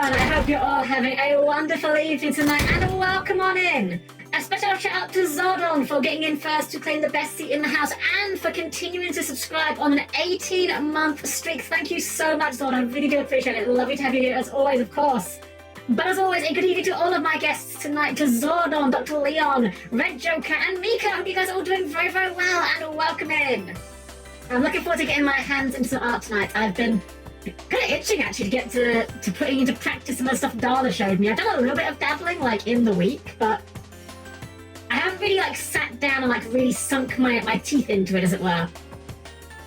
everyone, I hope you're all having a wonderful evening tonight, and welcome on in. A special shout out to Zordon for getting in first to claim the best seat in the house, and for continuing to subscribe on an 18-month streak. Thank you so much, Zordon. I really do appreciate it. Lovely to have you here as always, of course. But as always, a good evening to all of my guests tonight, to Zordon, Dr. Leon, Red Joker, and Mika. I hope you guys are all doing very, very well, and welcome in. I'm looking forward to getting my hands into some art tonight. I've been kind of itching actually to get to putting into practice some of the stuff Darla showed me. I've done a little bit of dabbling like in the week, but I haven't really like sat down and like really sunk my teeth into it, as it were.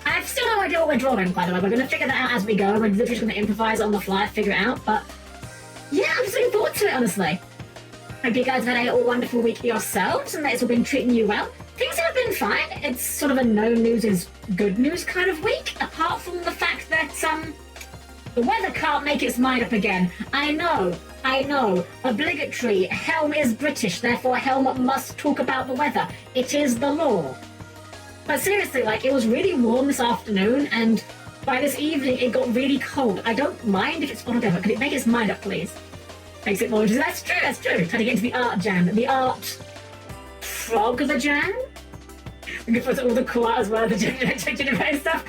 I have still no idea what we're drawing, by the way. We're going to figure that out as we go. We're literally just going to improvise on the fly, figure it out. But yeah, I'm just looking forward to it, honestly. Hope you guys have had a wonderful week yourselves and that it's all been treating you well. Things have been fine. It's sort of a no news is good news kind of week, apart from the fact that the weather can't make its mind up again. I know. Obligatory. Helm is British, therefore Helm must talk about the weather. It is the law. But seriously, like, it was really warm this afternoon, and by this evening it got really cold. I don't mind if it's on a bit, but could it make its mind up, please? Makes it more interesting. That's true. Trying to get into the art jam. The art frog of the jam? Looking forward to all the cool art as well, the gingerbread stuff.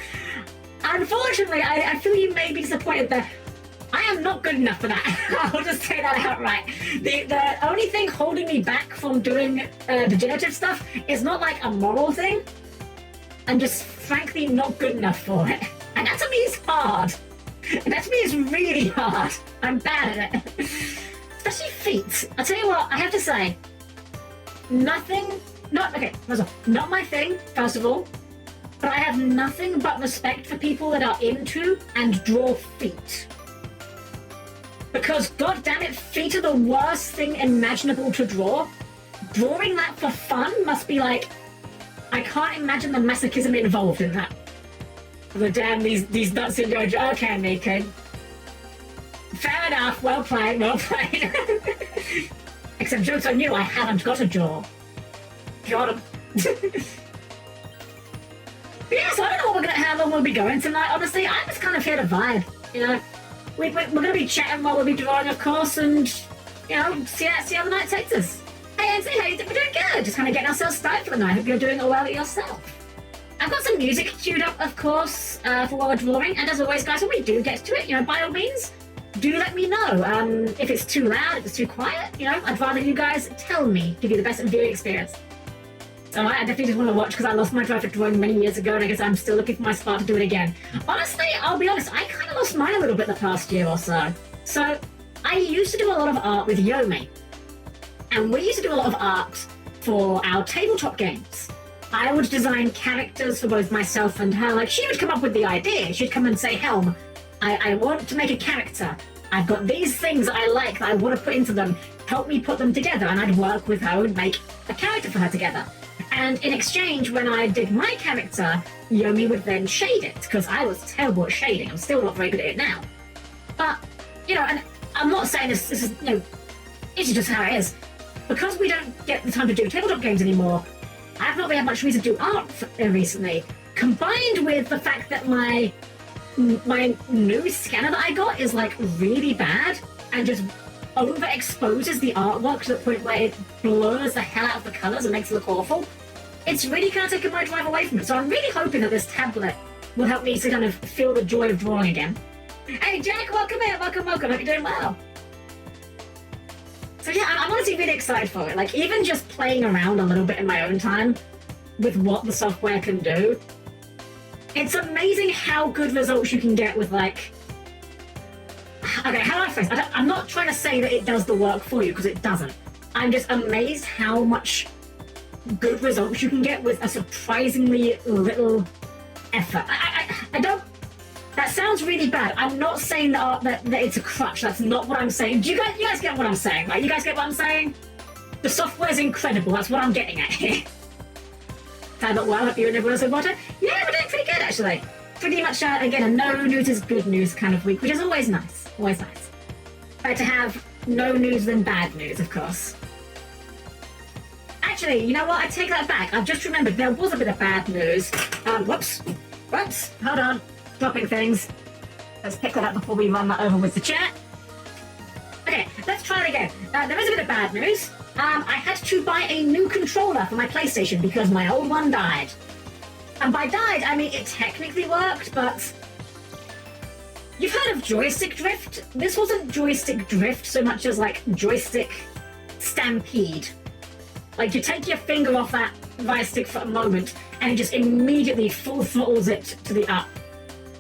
Unfortunately, I feel you may be disappointed there. I am not good enough for that. I'll just say that outright. The only thing holding me back from doing the generative stuff is not like a moral thing. I'm just frankly not good enough for it. And that to me is hard. That to me is really hard. I'm bad at it. Especially feet. I'll tell you what, I have to say, not my thing, first of all. But I have nothing but respect for people that are into and draw feet. Because, goddammit, feet are the worst thing imaginable to draw. Drawing that for fun must be like... I can't imagine the masochism involved in that. The damn, these nuts in dojo. Okay, Mika. Fair enough, well played. Except joke's on you, I haven't got a jaw. Got him. But yeah, so I don't know how long we'll be going tonight, honestly. I'm just kind of here to vibe, you know. We're going to be chatting while we'll be drawing, of course, and, you know, see how the night takes us. Hey, Anthony, how you doing? We're doing good. Just kind of getting ourselves started for the night. Hope you're doing all well yourself. I've got some music queued up, of course, for while we're drawing, and as always, guys, when we do get to it, you know, by all means, do let me know. If it's too loud, if it's too quiet, you know, I'd rather you guys tell me, give you the best viewing experience. So I definitely just want to watch because I lost my drive for drawing many years ago, and I guess I'm still looking for my spot to do it again. Honestly, I'll be honest, I kind of lost mine a little bit the past year or so. So I used to do a lot of art with Yomi, and we used to do a lot of art for our tabletop games. I would design characters for both myself and her. Like, she would come up with the idea. She'd come and say, Helm, I want to make a character. I've got these things I like that I want to put into them. Help me put them together. And I'd work with her and make a character for her together. And in exchange, when I did my character, Yomi would then shade it, because I was terrible at shading. I'm still not very good at it now. But, you know, and I'm not saying this is, you know, it's just how it is. Because we don't get the time to do tabletop games anymore, I've not really had much reason to do art recently. Combined with the fact that my new scanner that I got is like really bad and just overexposes the artwork to the point where it blurs the hell out of the colours and makes it look awful. It's really kind of taken my drive away from it. So I'm really hoping that this tablet will help me to kind of feel the joy of drawing again. Hey Jack, welcome in, welcome. Hope you're doing well. So yeah, I'm honestly really excited for it. Like, even just playing around a little bit in my own time with what the software can do, it's amazing how good results you can get with, like... Okay, how do I phrase it? I'm not trying to say that it does the work for you, because it doesn't. I'm just amazed how much good results you can get with a surprisingly little effort. I don't... That sounds really bad. I'm not saying that it's a crutch. That's not what I'm saying. Do you guys get what I'm saying? Like, you guys get what I'm saying? The software's incredible. That's what I'm getting at here. Sound not well? Hope you and everyone else about it. Yeah, we're doing pretty good, actually. Pretty much, again, a no news is good news kind of week, which is always nice. Always nice. Better to have no news than bad news, of course. Actually, you know what? I take that back. I've just remembered there was a bit of bad news. Whoops. Hold on. Dropping things. Let's pick that up before we run that over with the chat. quality game. There is a bit of bad news. I had to buy a new controller for my PlayStation because my old one died. And by died, I mean it technically worked, but... You've heard of joystick drift? This wasn't joystick drift so much as like joystick stampede. Like you take your finger off that right stick for a moment and it just immediately full throttles it to the up.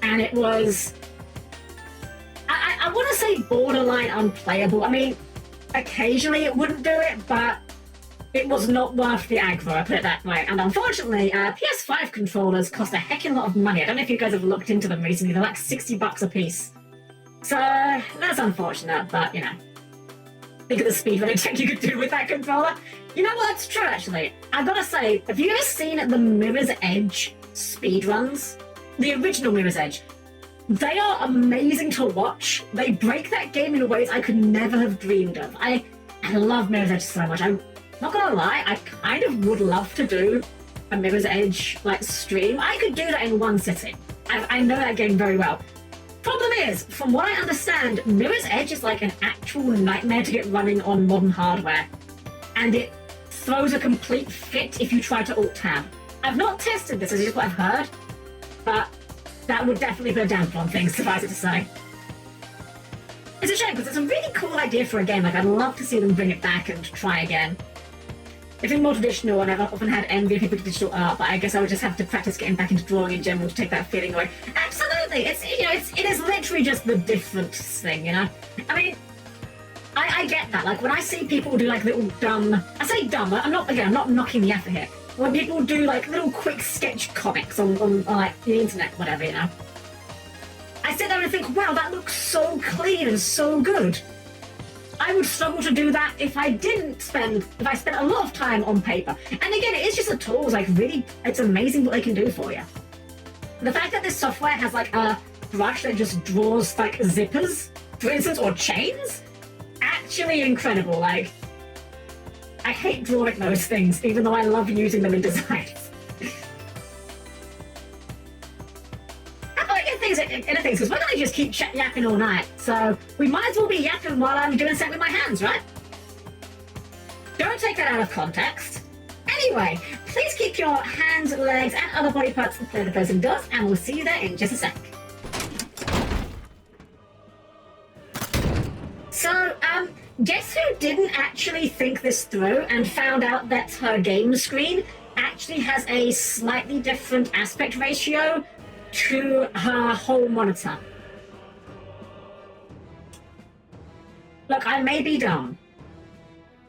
And it was... I want to say borderline unplayable. I mean, occasionally it wouldn't do it, but it was not worth the aggro, I put it that way. And unfortunately, PS5 controllers cost a heckin' lot of money. I don't know if you guys have looked into them recently. They're like $60 a piece. So, that's unfortunate, but, you know. Think of the speedrunning tech you could do with that controller. You know what? It's true, actually. I've got to say, have you ever seen the Mirror's Edge speedruns? The original Mirror's Edge. They are amazing to watch. They break that game in ways I could never have dreamed of. I love Mirror's Edge so much. I'm not gonna lie, I kind of would love to do a Mirror's Edge like stream. I could do that in one sitting. I know that game very well. Problem is, from what I understand, Mirror's Edge is like an actual nightmare to get running on modern hardware. And it throws a complete fit if you try to alt-tab. I've not tested this, this is just what I've heard, but that would definitely put a damper on things, suffice it to say. It's a shame, because it's a really cool idea for a game. Like, I'd love to see them bring it back and try again. If it's more traditional, and I've often had envy of people with digital art, but I guess I would just have to practice getting back into drawing in general to take that feeling away. Absolutely! It is literally just the difference thing, you know? I mean, I get that. Like, when I see people do, like, little dumb... I say dumb, I'm not knocking the effort here. When people do, like, little quick sketch comics on like, the internet, whatever, you know? I sit there and think, wow, that looks so clean and so good. I would struggle to do that if I spent a lot of time on paper. And again, it is just the tools, like, really, it's amazing what they can do for you. The fact that this software has, like, a brush that just draws, like, zippers, for instance, or chains, actually incredible. Like, I hate drawing those things, even though I love using them in designs. How do I get things into things? Because we're going to just keep yapping all night, so we might as well be yapping while I'm doing something with my hands, right? Don't take that out of context. Anyway, please keep your hands, legs, and other body parts where the person does, and we'll see you there in just a sec. So, guess who didn't actually think this through and found out that her game screen actually has a slightly different aspect ratio to her whole monitor? Look, I may be dumb.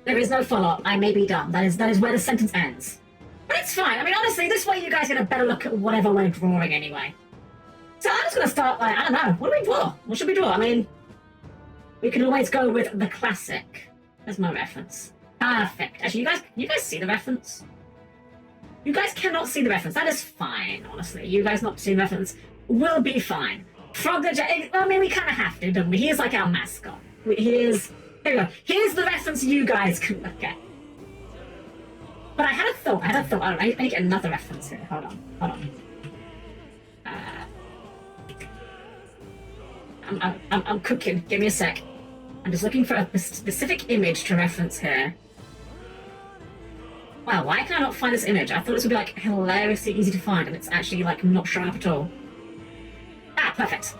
There is no follow-up. I may be dumb. That is where the sentence ends. But it's fine. I mean, honestly, this way you guys get a better look at whatever we're drawing anyway. So I'm just going to start, like, I don't know. What do we draw? What should we draw? I mean, we can always go with the classic. There's my reference. Perfect. Actually, you guys see the reference? You guys cannot see the reference. That is fine, honestly. You guys not seeing the reference will be fine. Frogmatika, I mean, we kind of have to, don't we? He is like our mascot. Here we go. Here's the reference you guys can look at. But I had a thought. I need to get another reference here. Hold on. I'm cooking. Give me a sec. I'm just looking for a specific image to reference here. Wow, why can I not find this image? I thought this would be like hilariously easy to find, and it's actually like not showing up at all. Ah, perfect.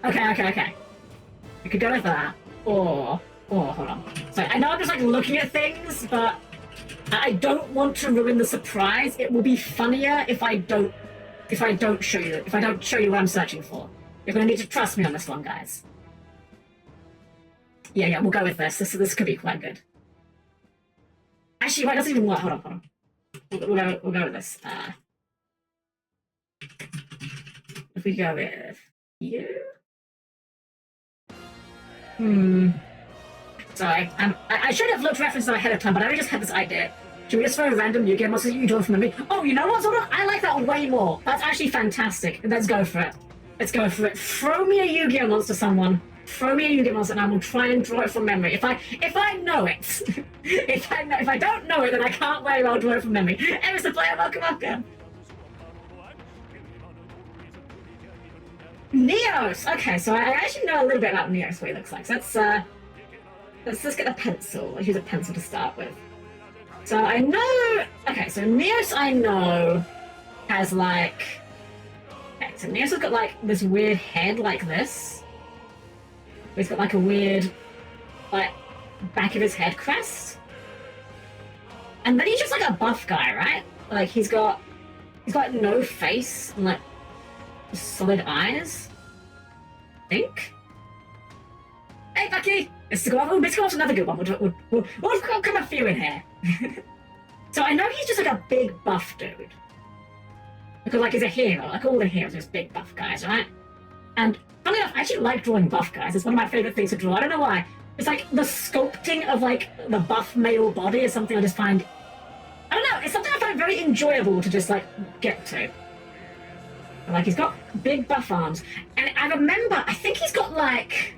Okay. We could go with that, or hold on. So I know I'm just like looking at things, but I don't want to ruin the surprise. It will be funnier if I don't show you what I'm searching for. You're gonna need to trust me on this one, guys. Yeah, we'll go with this. This could be quite good. Actually, wait, it doesn't even work. Hold on. We'll go with this. If we go with you. Sorry, I should have looked references ahead of time, but I just had this idea. Should we just throw a random Yugioh monster you draw from memory? Oh, you know what, Zordon? I like that way more. That's actually fantastic. Let's go for it. Throw me a Yu-Gi-Oh monster, someone. Throw me a Yu-Gi-Oh monster, and I will try and draw it from memory. If I know it, if I don't know it, then I can't very well draw it from memory. Mr. Player, welcome. Neos! Okay, so I actually know a little bit about Neos, what he looks like. So let's just get a pencil. Let's use a pencil to start with. So I know... Okay, so Neos I know has like... Okay, so Neos has got like this weird head like this. He's got like a weird, like, back of his head crest. And then he's just like a buff guy, right? Like he's got no face and like solid eyes. I think. Hey, Bucky! Let's go off another good one. We'll come a few in here. So I know he's just like a big buff dude. Because like he's a hero, like all the heroes are just big buff guys, right? And funny enough, I actually like drawing buff guys. It's one of my favorite things to draw. I don't know why. It's like the sculpting of like the buff male body is something I just find, I don't know, it's something I find very enjoyable to just like get to. Like he's got big buff arms. And I remember, I think he's got like,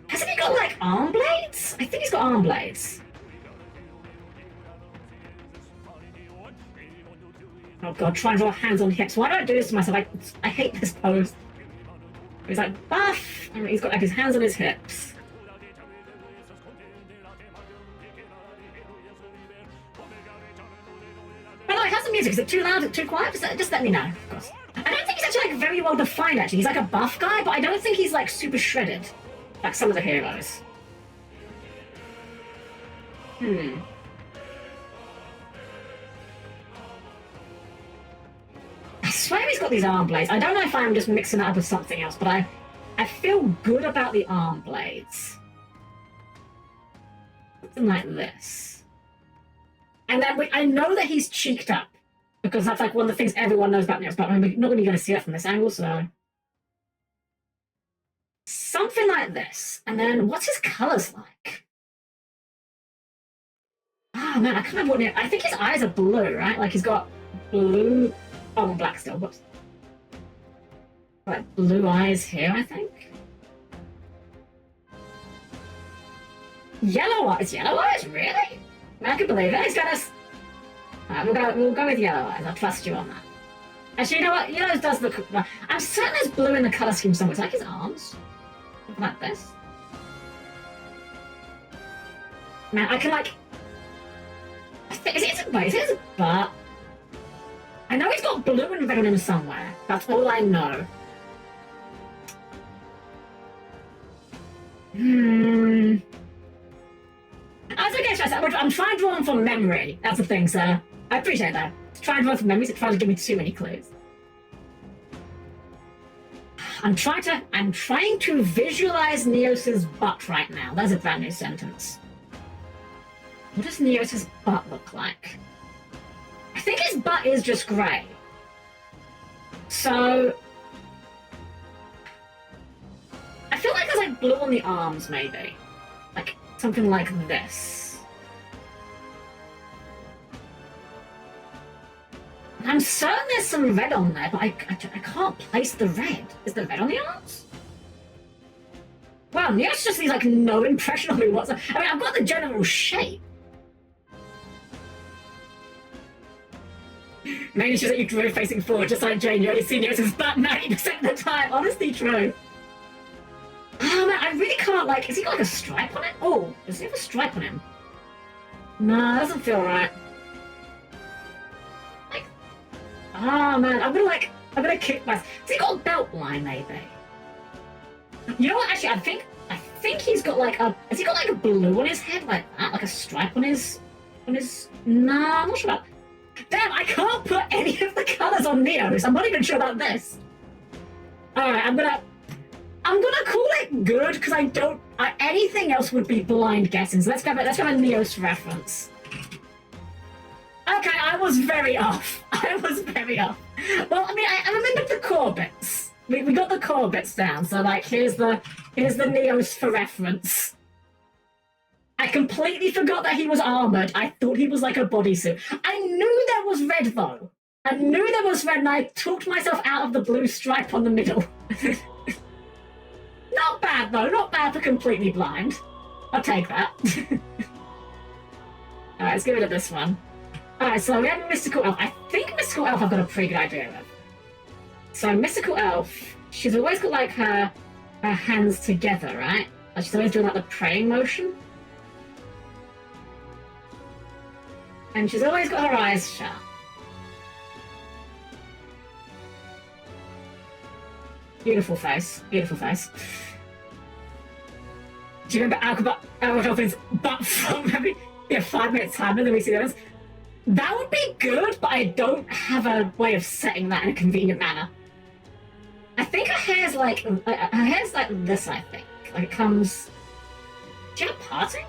hasn't he got like arm blades? I think he's got arm blades. Oh god, try and draw hands on hips. Why do I do this to myself? I hate this pose. He's like buff, and he's got like his hands on his hips. But like, how's the music? Is it too loud? Too quiet? Just let me know, of course. I don't think he's actually like very well defined. Actually, he's like a buff guy, but I don't think he's like super shredded, like some of the heroes. I swear he's got these arm blades. I don't know if I'm just mixing it up with something else, but I feel good about the arm blades. Something like this. And then I know that he's cheeked up, because that's like one of the things everyone knows about Neos, but I'm not really going to see it from this angle, so... Something like this. And then, what's his colours like? Ah, man, I can't remember what... I think his eyes are blue, right? Like, he's got blue... Oh, black still, whoops. Like, blue eyes here, I think? Yellow eyes, really? I can believe it. He's got us. Alright, we'll go with yellow eyes. I'll trust you on that. Actually, you know what? Yellow does look. I'm certain there's blue in the colour scheme somewhere. It's like his arms. Something like this. Man, I can like. Is it his butt? I know he's got blue and red on him somewhere. That's all I know. That's okay, Stress. I'm trying to draw them from memory. That's the thing, sir. I appreciate that. To try and draw from memory, so trying to give me too many clues. I'm trying to visualize Neos's butt right now. That's a brand new sentence. What does Neos's butt look like? I think his butt is just grey. So... I feel like there's like blue on the arms, maybe. Like, something like this. I'm certain there's some red on there, but I can't place the red. Is there red on the arms? Wow, Neos just leaves like no impression on me whatsoever. I mean, I've got the general shape. Maybe it's just that you drew facing forward, just like Jane. You only see Neos's butt 90% of the time. Honestly, true. Oh man, I really can't like. Has he got like a stripe on it? Oh, does he have a stripe on him? No, that doesn't feel right. Like, oh man, I'm gonna kick myself. Has he got a belt line maybe? You know what? Actually, I think he's got like a. Has he got like a blue on his head like that? Like a stripe on his. Nah, I'm not sure about. Damn, I can't put any of the colours on Neos. I'm not even sure about this. Alright, I'm gonna call it good, because I don't... anything else would be blind guessing, so let's go a Neos reference. Okay, I was very off. Well, I mean, I remembered the core bits. We got the core bits down, so like, here's the Neos for reference. I completely forgot that he was armoured. I thought he was like a bodysuit. I knew there was red, though. I knew there was red, and I talked myself out of the blue stripe on the middle. Not bad, though. Not bad for completely blind. I'll take that. Alright, let's get rid of this one. Alright, so we have Mystical Elf. I think Mystical Elf I've got a pretty good idea of. So Mystical Elf she's always got like her hands together, right? Like she's always doing like the praying motion. And she's always got her eyes shut. Beautiful face. Beautiful face. Do you remember Alcatraz butt from maybe 5 minutes time and then we see those? That would be good, but I don't have a way of setting that in a convenient manner. I think her hair's like this, I think. Like it comes. Do you have parting?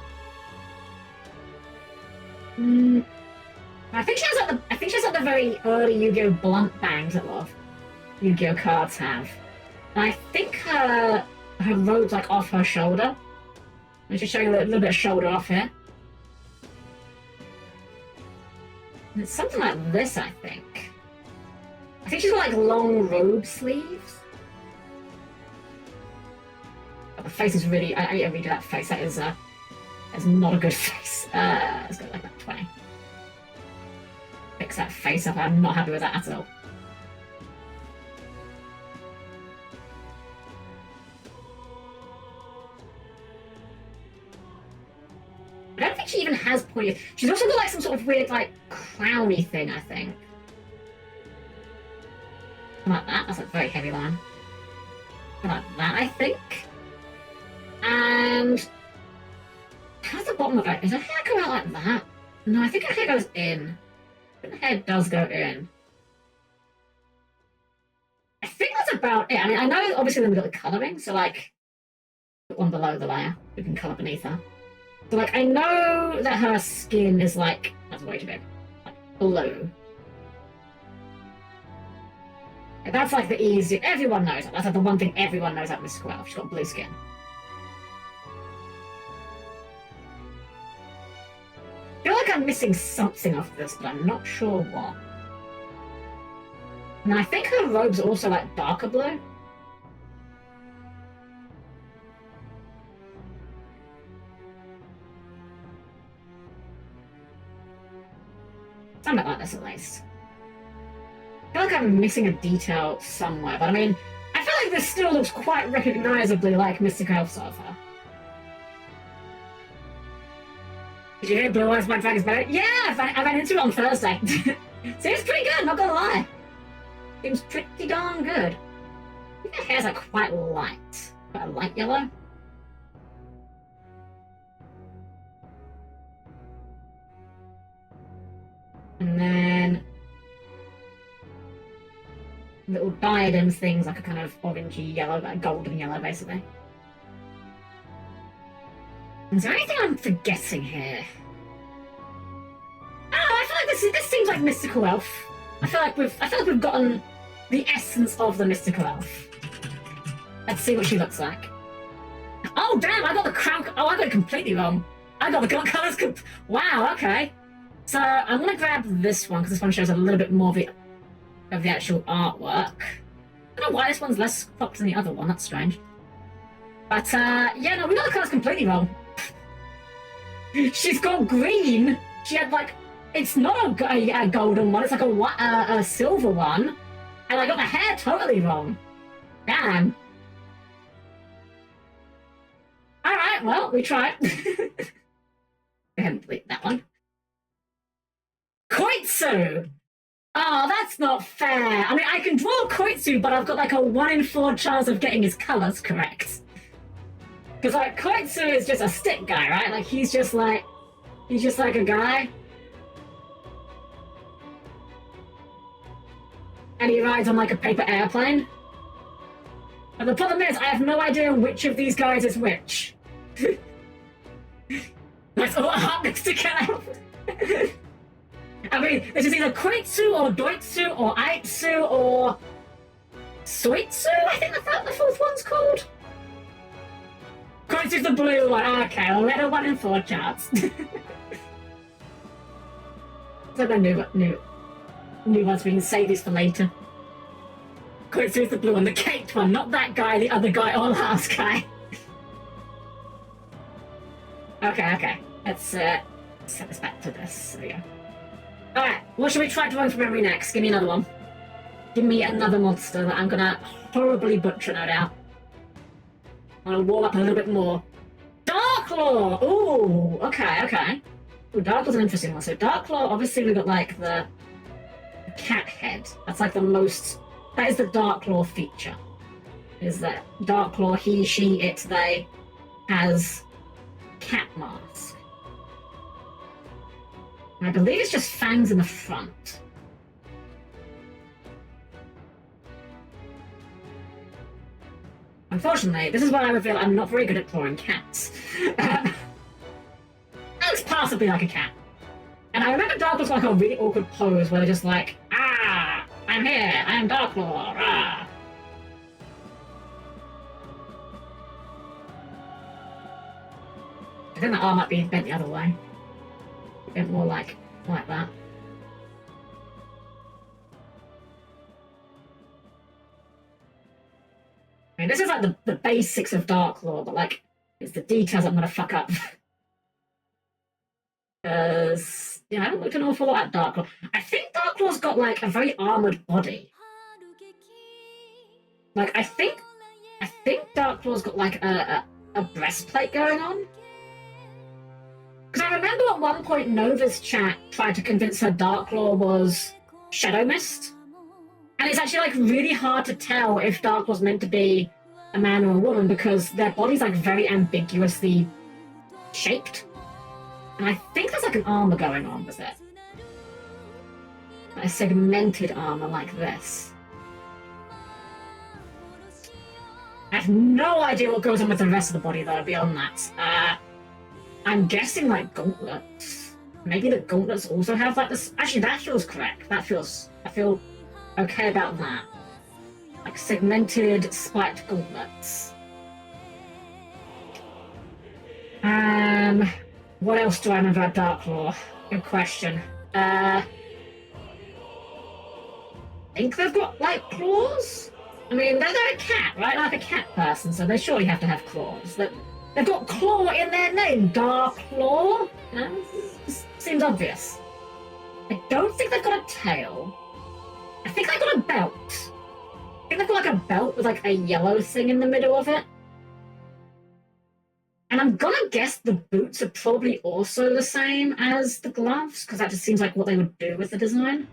I think she has like the very early Yu-Gi-Oh! Blunt bangs that a lot of Yu-Gi-Oh! Cards have. And I think her robe's like off her shoulder. I'm just showing a little bit of shoulder off here. And it's something like this, I think. I think she's got like long robe sleeves. But the face is really. I need to redo that face. That is not a good face. Let's go like that 20. Fix that face up. I'm not happy with that at all. I don't think she even has pointy. She's also got like some sort of weird like crowny thing, I think. Like that. That's a very heavy line. Like that, I think. And how's the bottom of it? Does her hair go out like that? No, I think her hair goes in. I think the hair does go in. I think that's about it. I mean, I know obviously then we've got the colouring, so like the one below the layer, we can colour beneath her. So like I know that her skin is like that's way too big, like blue. And that's like the easy. Everyone knows that. That's like the one thing everyone knows about Miss Squirrel. She's got blue skin. I feel like I'm missing something off this, but I'm not sure what. And I think her robe's also like darker blue. Something like this at least. I feel like I'm missing a detail somewhere, but I mean, I feel like this still looks quite recognisably like Mystic Elf so far. Did you hear Blue Eyes White Dragon's better? Yeah, I ran into it on Thursday. Seems pretty good, not gonna lie. Seems pretty darn good. I think her hair's like quite light. Quite a light yellow. And then little diadems things like a kind of orangey yellow, like golden yellow basically. Is there anything I'm forgetting here? Oh, I feel like this seems like Mystical Elf. I feel like we've gotten the essence of the Mystical Elf. Let's see what she looks like. Oh damn! I got the crown. Oh, I got it completely wrong. I got the colours. Wow. Okay. So I'm gonna grab this one because this one shows a little bit more of the actual artwork. I don't know why this one's less cropped than the other one. That's strange. But yeah, no, we got the colours completely wrong. She's got green. She had like, it's not a golden one. It's like a silver one, and I got the hair totally wrong. Damn. All right, well, we tried. Go ahead and delete that one. Koitsu. Oh, that's not fair. I mean, I can draw Koitsu, but I've got like a 1 in 4 chance of getting his colors correct. Because like Koitsu is just a stick guy, right? Like he's just like a guy. And he rides on like a paper airplane. But the problem is I have no idea which of these guys is which. That's all art next to get out. I mean, this is either Koitsu or Doitsu or Aitsu or Soitsu, I think the fourth one's called. Koitsu's the blue one. Okay, I'll let a 1 in 4 chance. So the new ones, we can save these for later. Koitsu's the blue one, the caked one, not that guy, the other guy, or last guy. Okay. Let's set this back to this. There we go. Alright, what should we try drawing from memory next? Give me another one. Give me another monster that I'm gonna horribly butcher, no doubt. I'm gonna warm up a little bit more. Darklaw! Ooh, okay. Ooh, Darklaw's an interesting one. So Darklaw, obviously we've got like the cat head. That's like the most... That is the Darklaw feature. Is that Darklaw, he, she, it, they, has cat mask. And I believe it's just fangs in the front. Unfortunately, this is where I reveal I'm not very good at drawing cats. Looks possibly like a cat. And I remember Darklaw's like a really awkward pose where they're just like, ah, I'm here, I'm Darklaw, ah. I think the arm might be bent the other way. A bit more like that. I mean, this is like the basics of Darklaw, but like, it's the details I'm gonna fuck up. Because, yeah, I haven't looked an awful lot at Darklaw. I think Darklaw's got like a very armored body. Like, I think Darklaw's got like a breastplate going on. Because I remember at one point Nova's chat tried to convince her Darklaw was Shadow Mist. And it's actually like really hard to tell if Darklaw's meant to be a man or a woman because their body's like very ambiguously shaped. And I think there's like an armor going on with it. Like a segmented armor like this. I have no idea what goes on with the rest of the body though, beyond that. I'm guessing like gauntlets. Maybe the gauntlets also have like this. Actually, that feels correct. I feel okay about that. Like segmented, spiked gauntlets. What else do I remember about Darklaw? Good question. I think they've got like claws? I mean, they're a cat, right? Like a cat person, so they surely have to have claws. They've got claw in their name, Darklaw. You know, this seems obvious. I don't think they've got a tail. I think they've got a belt. I think they've got like a belt with like a yellow thing in the middle of it. And I'm gonna guess the boots are probably also the same as the gloves, because that just seems like what they would do with the design.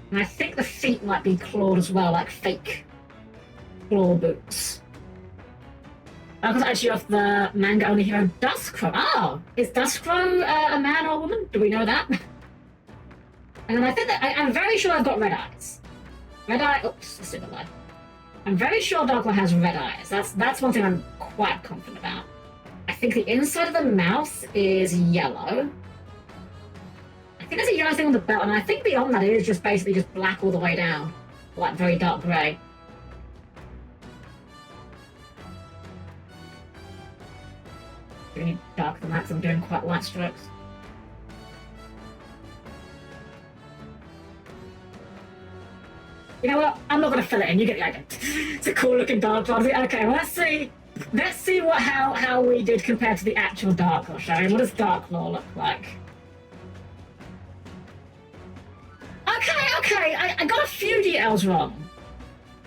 And I think the feet might be clawed as well, like fake claw boots. Because actually off the manga only hero Duskcrow. Oh! Is Duskcrow a man or a woman? Do we know that? And then I think that I'm very sure I've got red eyes. Red eye. Oops, that's super low. I'm very sure Darklaw has red eyes. That's one thing I'm quite confident about. I think the inside of the mouth is yellow. I think there's a yellow thing on the belt, and I think beyond that it is just basically just black all the way down. Like very dark grey. Really darker than that because I'm doing quite light strokes. You know what? I'm not going to fill it in. You get the idea. It's a cool looking Darklaw. Okay, well, let's see how we did compared to the actual Darklaw, shall we? What does Darklaw look like? Okay. I got a few details wrong.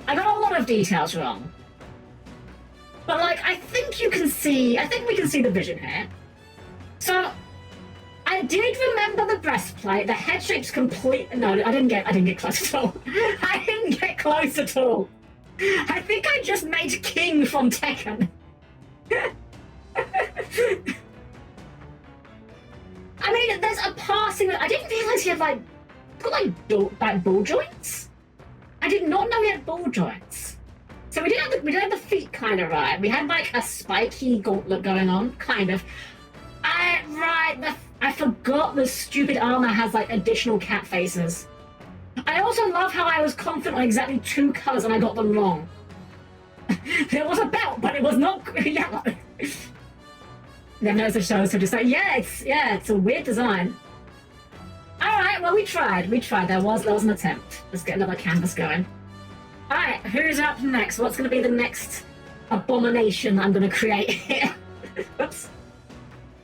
I got a lot of details wrong. But like, I think we can see the vision here. So I did remember the breastplate. The head shape's complete. No, I didn't get close at all. I didn't get close at all. I think I just made King from Tekken. I mean, there's a passing. I didn't realize he had like ball joints. I did not know he had ball joints. So we did have the feet kind of right. We had like a spiky gauntlet going on, kind of. I forgot the stupid armor has like additional cat faces. I also love how I was confident on exactly 2 colors and I got them wrong. There was a belt, but it was not yellow. Then there's a show, so just like, yeah, it's a weird design. Alright, well we tried. There was an attempt. Let's get another canvas going. Alright, who's up next? What's gonna be the next abomination I'm gonna create here? Whoops.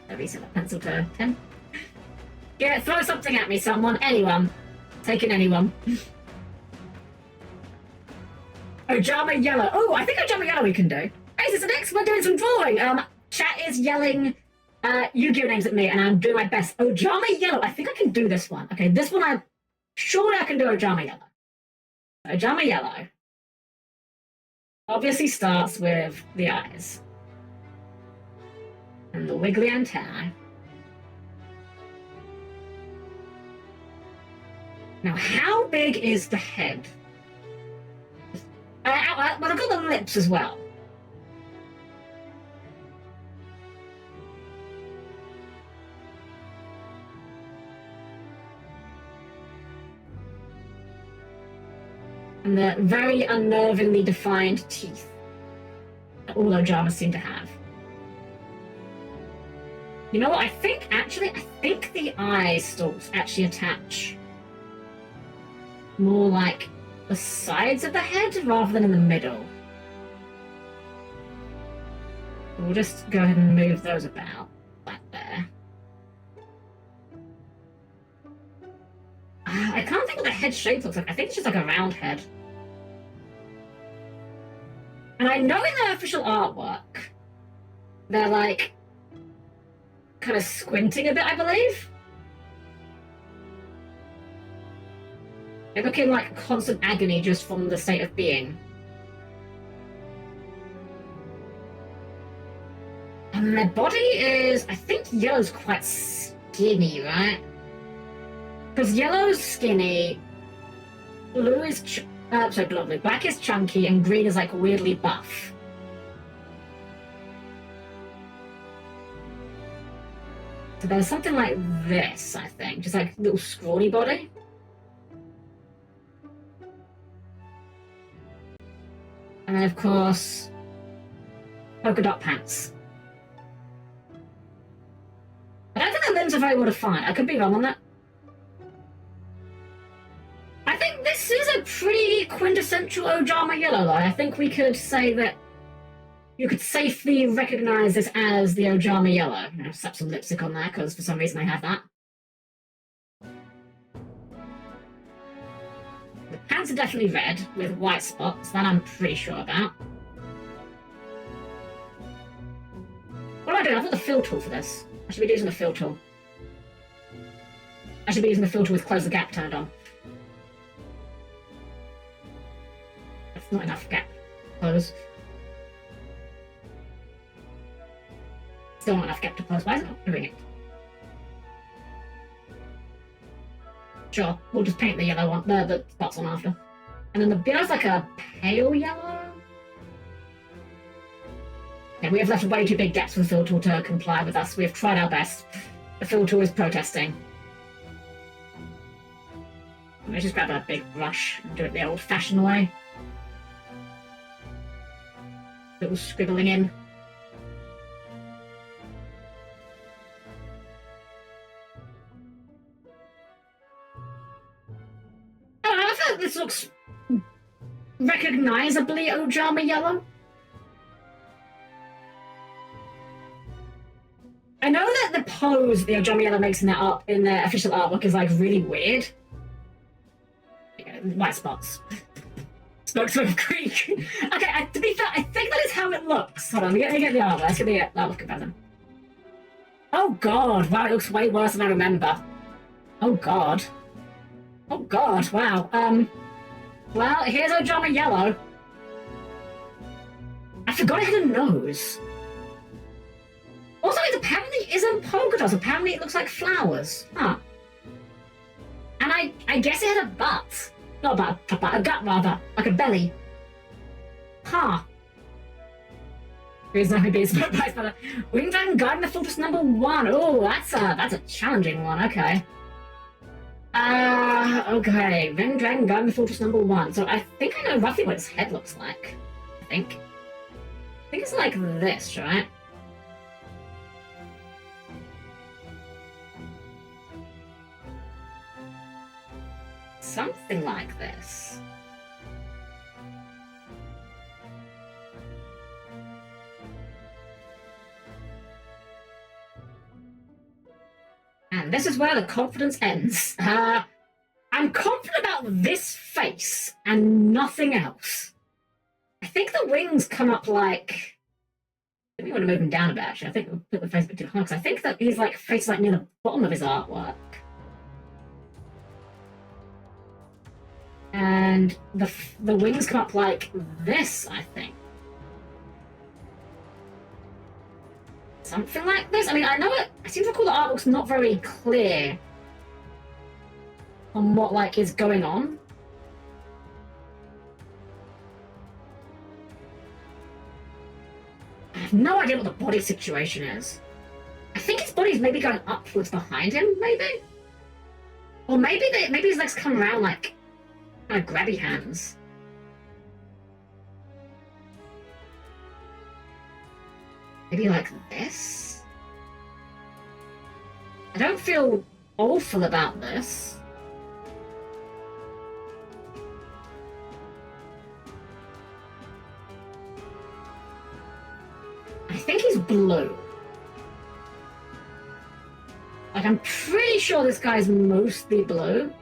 Let me set that pencil to 10. Yeah, throw something at me, someone. Anyone. Taking anyone. Ojama Yellow. Oh, I think Ojama Yellow we can do. Hey, so next we're doing some drawing. Chat is yelling Yu-Gi-Oh names at me, and I'm doing my best. Ojama Yellow. I think I can do this one. Okay, this one surely I can do Ojama Yellow. Ojama Yellow obviously starts with the eyes and the wiggly antennae. Now, how big is the head? Well, I've got the lips as well. And the very unnervingly defined teeth that all Ojamas seem to have. You know what? I think the eye stalks actually attach more like the sides of the head rather than in the middle. We'll just go ahead and move those about, like there. I can't think what the head shape looks like. I think it's just like a round head. And I know in the official artwork, they're like kind of squinting a bit, I believe. They look in like constant agony just from the state of being. And their body is, I think yellow's quite skinny, right? Because yellow's skinny, blue is, black is chunky, and green is like weirdly buff. So there's something like this, I think, just like a little scrawny body. And then, of course, polka dot pants. I don't think the limbs are very well defined. I could be wrong on that. I think this is a pretty quintessential Ojama Yellow, though. I think we could say that you could safely recognize this as the Ojama Yellow. You know, slap some lipstick on there, because for some reason I have that. The pants are definitely red, with white spots. That I'm pretty sure about. What am I doing? I've got the fill tool for this. I should be using the fill tool. I should be using the fill tool with close the gap turned on. That's not enough gap. Close. Still not enough gap to close. Why is it not doing it? Sure, we'll just paint the yellow one, the spots on after. And then the yellow's like a pale yellow? Okay, we have left way too big gaps for the fill tool to comply with us. We have tried our best. The fill tool is protesting. Let's just grab a big brush and do it the old-fashioned way. Little scribbling in. I feel like this looks recognizably Ojama Yellow. I know that the pose the Ojama Yellow makes in their official artwork is like really weird. White spots. Smoke Creek. Okay, to be fair, I think that is how it looks. Hold on, let me get the artwork. Let's get the artwork comparison. Oh god, wow, it looks way worse than I remember. Oh god. Oh god, wow. Well, here's Ojama Yellow. I forgot it had a nose. Also, it apparently isn't polka dots. Apparently it looks like flowers. Huh. And I guess it had a butt. Not a butt, a gut rather. Like a belly. Huh. Here's nothing being surprised by that. Wing Dragon Guiding the Fortress #1. Oh, that's a challenging one, okay. Okay. Wing Dragon Guiding the Fortress #1. So I think I know roughly what its head looks like. I think it's like this, right? Something like this. And this is where the confidence ends. I'm confident about this face and nothing else. I think the wings come up like... I think we want to move him down a bit, actually. I think we'll put the face a bit too high, because I think that he's like face like near the bottom of his artwork. And the wings come up like this, I think. Something like this? I mean, I know it... I seem to recall the artwork's not very clear on what, like, is going on. I have no idea what the body situation is. I think his body's maybe going upwards behind him, maybe? Or maybe his legs come around like kind of grabby hands. Maybe like this? I don't feel awful about this. I think he's blue. Like, I'm pretty sure this guy's mostly blue.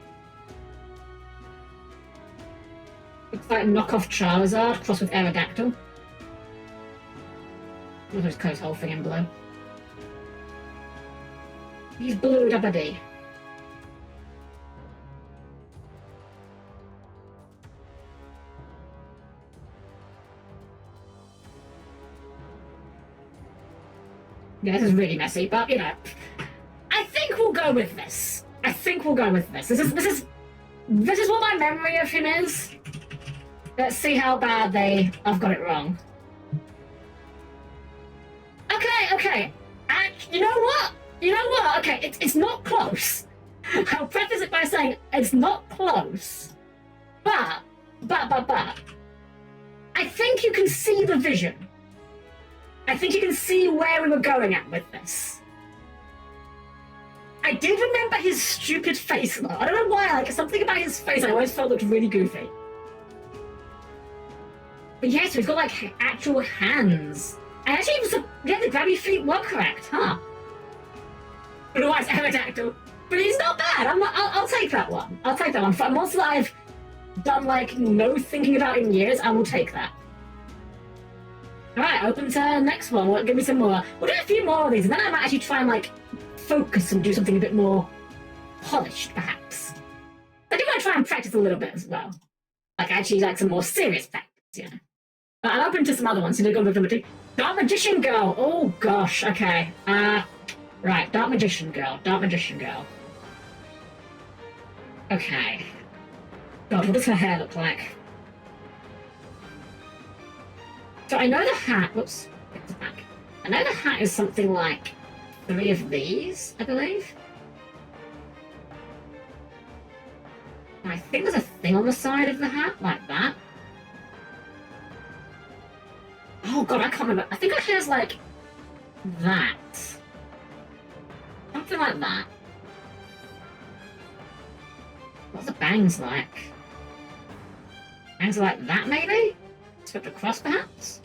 Looks like knockoff Charizard crossed with Aerodactyl. I'll just coat his whole thing in blue. He's blue double D. Yeah, this is really messy, but you know, I think we'll go with this. I think we'll go with this. This is what my memory of him is. Let's see how bad I've got it wrong. Okay. You know what? Okay, it's not close. I'll preface it by saying it's not close. But I think you can see the vision. I think you can see where we were going at with this. I did remember his stupid face though. I don't know why, like something about his face I always felt looked really goofy. But yeah, so he's got like actual hands. And actually, the grabby feet were correct, huh? But otherwise, Aerodactyl. But he's not bad. I'll take that one. I'll take that one. For a monster that I've done like no thinking about in years, I will take that. Alright, open to the next one. Well, give me some more. We'll do a few more of these, and then I might actually try and like focus and do something a bit more polished, perhaps. I do want to try and practice a little bit as well. Like actually like some more serious practice, you know. But I'm open to some other ones. So go with number 2. Dark Magician Girl. Oh gosh, okay. Right, Dark Magician Girl. Okay. God, what does her hair look like? So I know the hat, whoops, get it back. I know the hat is something like 3 of these, I believe. And I think there's a thing on the side of the hat, like that. Oh god, I can't remember. I think it has like that. Something like that. What's the bangs like? Bangs are like that, maybe? Swept across, perhaps?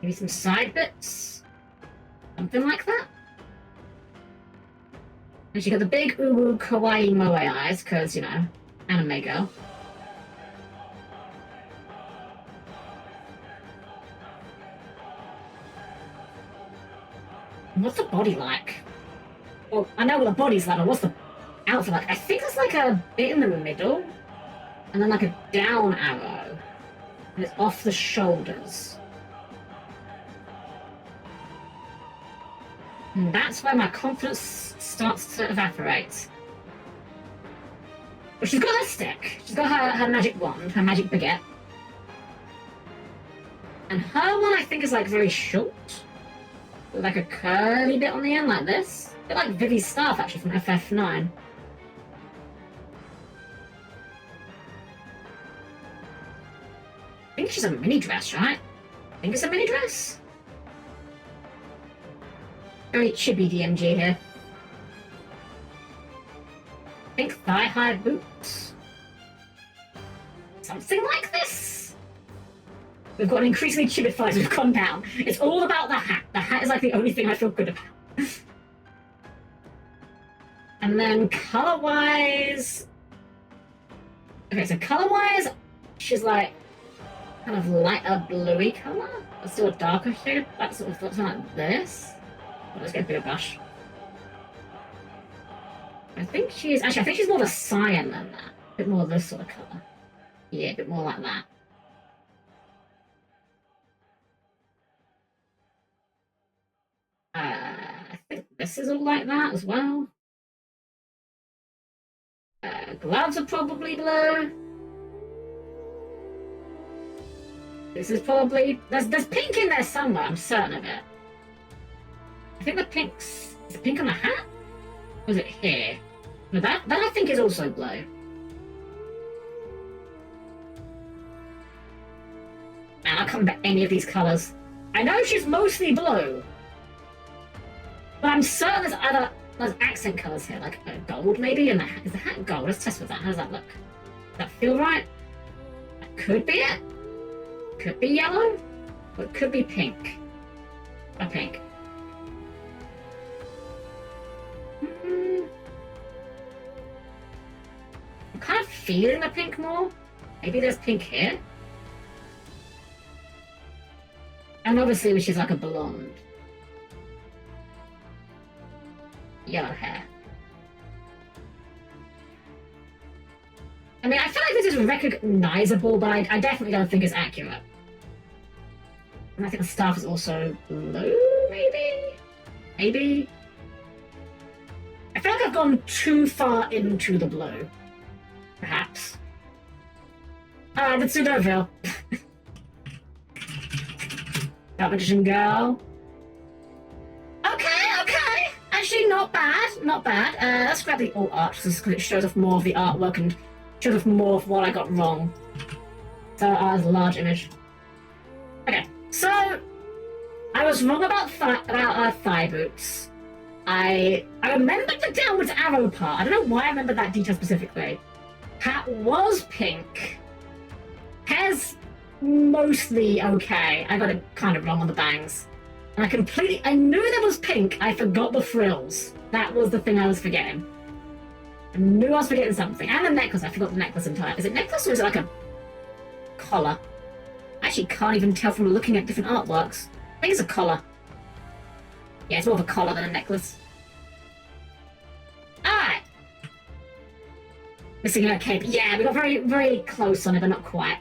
Maybe some side bits? Something like that? And she got the big uwu kawaii moe eyes, because, you know, anime girl. What's the body like? Well, I know what the body's like, but what's the outfit like? I think there's like a bit in the middle, and then like a down arrow, and it's off the shoulders. And that's where my confidence starts to evaporate. But she's got her stick. She's got her magic wand, her magic baguette. And her one, I think, is like very short. With like a curly bit on the end, like this. A bit like Vivi's staff, actually, from FF9. I think she's a mini dress, right? I think it's a mini dress. Very chibi DMG here. I think thigh-high boots. Something like this. We've got an increasingly timid fight. We've gone down. It's all about the hat. The hat is like the only thing I feel good about. And then color-wise... Okay, so color-wise, she's like kind of lighter bluey color. But still a darker shade. That sort of looks like this. Let's get a bit of brush. I think she's more of a cyan than that. A bit more of this sort of color. Yeah, a bit more like that. I think this is all like that as well. Gloves are probably blue. This is probably... There's pink in there somewhere, I'm certain of it. I think the pink's... Is it pink on the hat? Or is it here? No, that I think is also blue. Man, I can't remember any of these colours. I know she's mostly blue. But I'm certain there's accent colours here, like gold maybe, and is the hat gold? Let's test with that. How does that look? Does that feel right? That could be it. Could be yellow, or it could be pink. A pink. I'm kind of feeling the pink more. Maybe there's pink here. And obviously, she's like a blonde. Yellow hair. I mean, I feel like this is recognizable, but I definitely don't think it's accurate. And I think the staff is also blue, maybe? Maybe? I feel like I've gone too far into the blue. Perhaps. The Tsudoville. That magician girl. Okay. Actually, not bad. Let's grab the alt art because it shows off more of the artwork and shows off more of what I got wrong. So, as a large image. Okay, so I was wrong about thigh boots. I remembered the downwards arrow part. I don't know why I remembered that detail specifically. Hat was pink. Hair's mostly okay. I got it kind of wrong on the bangs. And I knew there was pink, I forgot the frills. That was the thing I was forgetting. I knew I was forgetting something. And the necklace, I forgot the necklace entirely. Is it necklace or is it like a collar? I actually can't even tell from looking at different artworks. I think it's a collar. Yeah, it's more of a collar than a necklace. Alright. Missing a cape. Yeah, we got very, very close on it, but not quite.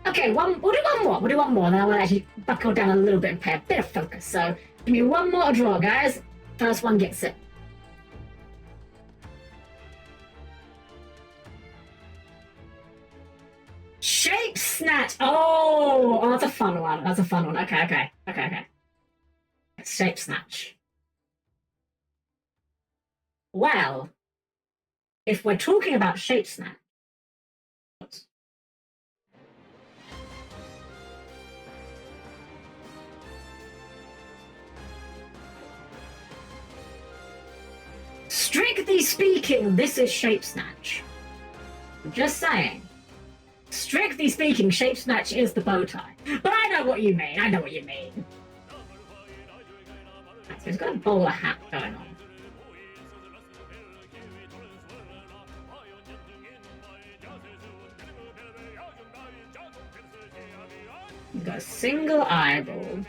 Okay, we'll do one more, then I will actually buckle down a little bit and pay a bit of focus. So, give me one more draw, guys. First one gets it. Shape Snatch! Oh, that's a fun one. Okay. Shape Snatch. Well, if we're talking about Shape Snatch... Strictly speaking, this is Shape Snatch. I'm just saying. Strictly speaking, Shape Snatch is the bow tie. But I know what you mean. So he's got a bowler hat going on. He's got a single eyeball.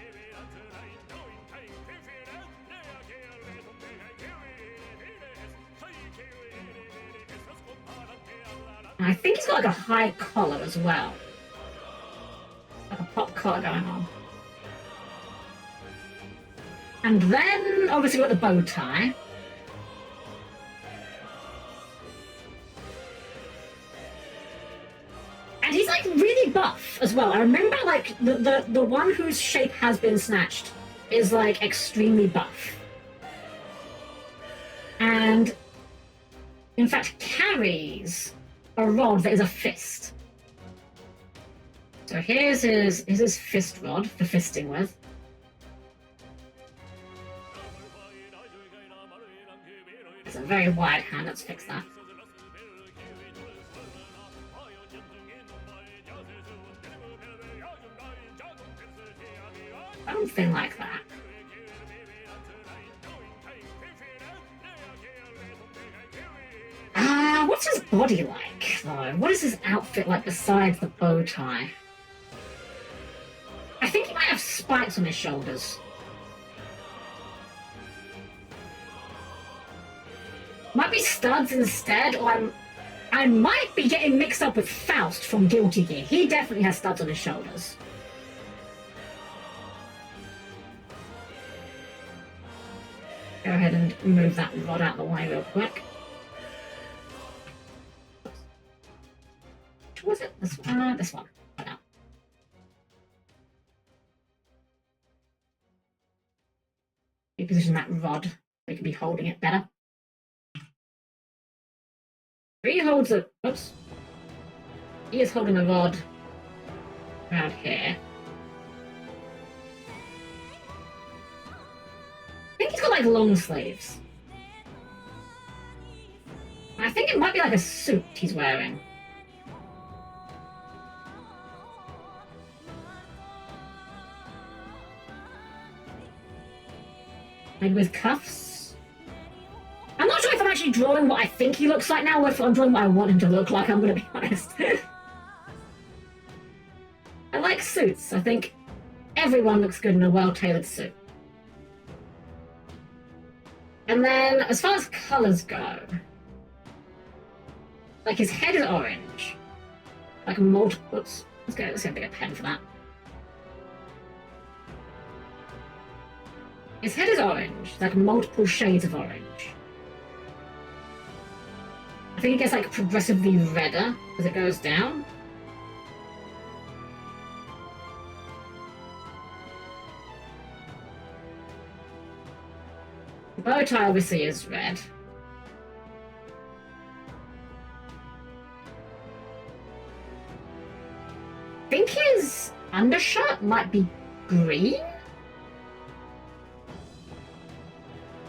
And I think he's got like a high collar as well. Like a pop collar going on. And then, obviously, we've got the bow tie. And he's like really buff as well. I remember like the one whose shape has been snatched is like extremely buff. And in fact carries a rod that is a fist. So here's his fist rod for fisting with. It's a very wide hand, let's fix that. Something like that. What's his body like, though? What is his outfit like besides the bow tie? I think he might have spikes on his shoulders. Might be studs instead, or I might be getting mixed up with Faust from Guilty Gear. He definitely has studs on his shoulders. Go ahead and move that rod out of the way real quick. Which was it? This one? This one. Right now. Reposition that rod. We can be holding it better. He holds a... Oops. He is holding a rod around here. I think he's got, like, long sleeves. I think it might be like a suit he's wearing. Maybe with cuffs? I'm not sure if I'm actually drawing what I think he looks like now, or if I'm drawing what I want him to look like, I'm gonna be honest. I like suits. I think everyone looks good in a well-tailored suit. And then, as far as colours go, like his head is orange. Like multiple... Oops. Let's get a bigger pen for that. His head is orange, like multiple shades of orange. I think it gets like progressively redder as it goes down. The bow tie obviously is red. I think his undershirt might be green?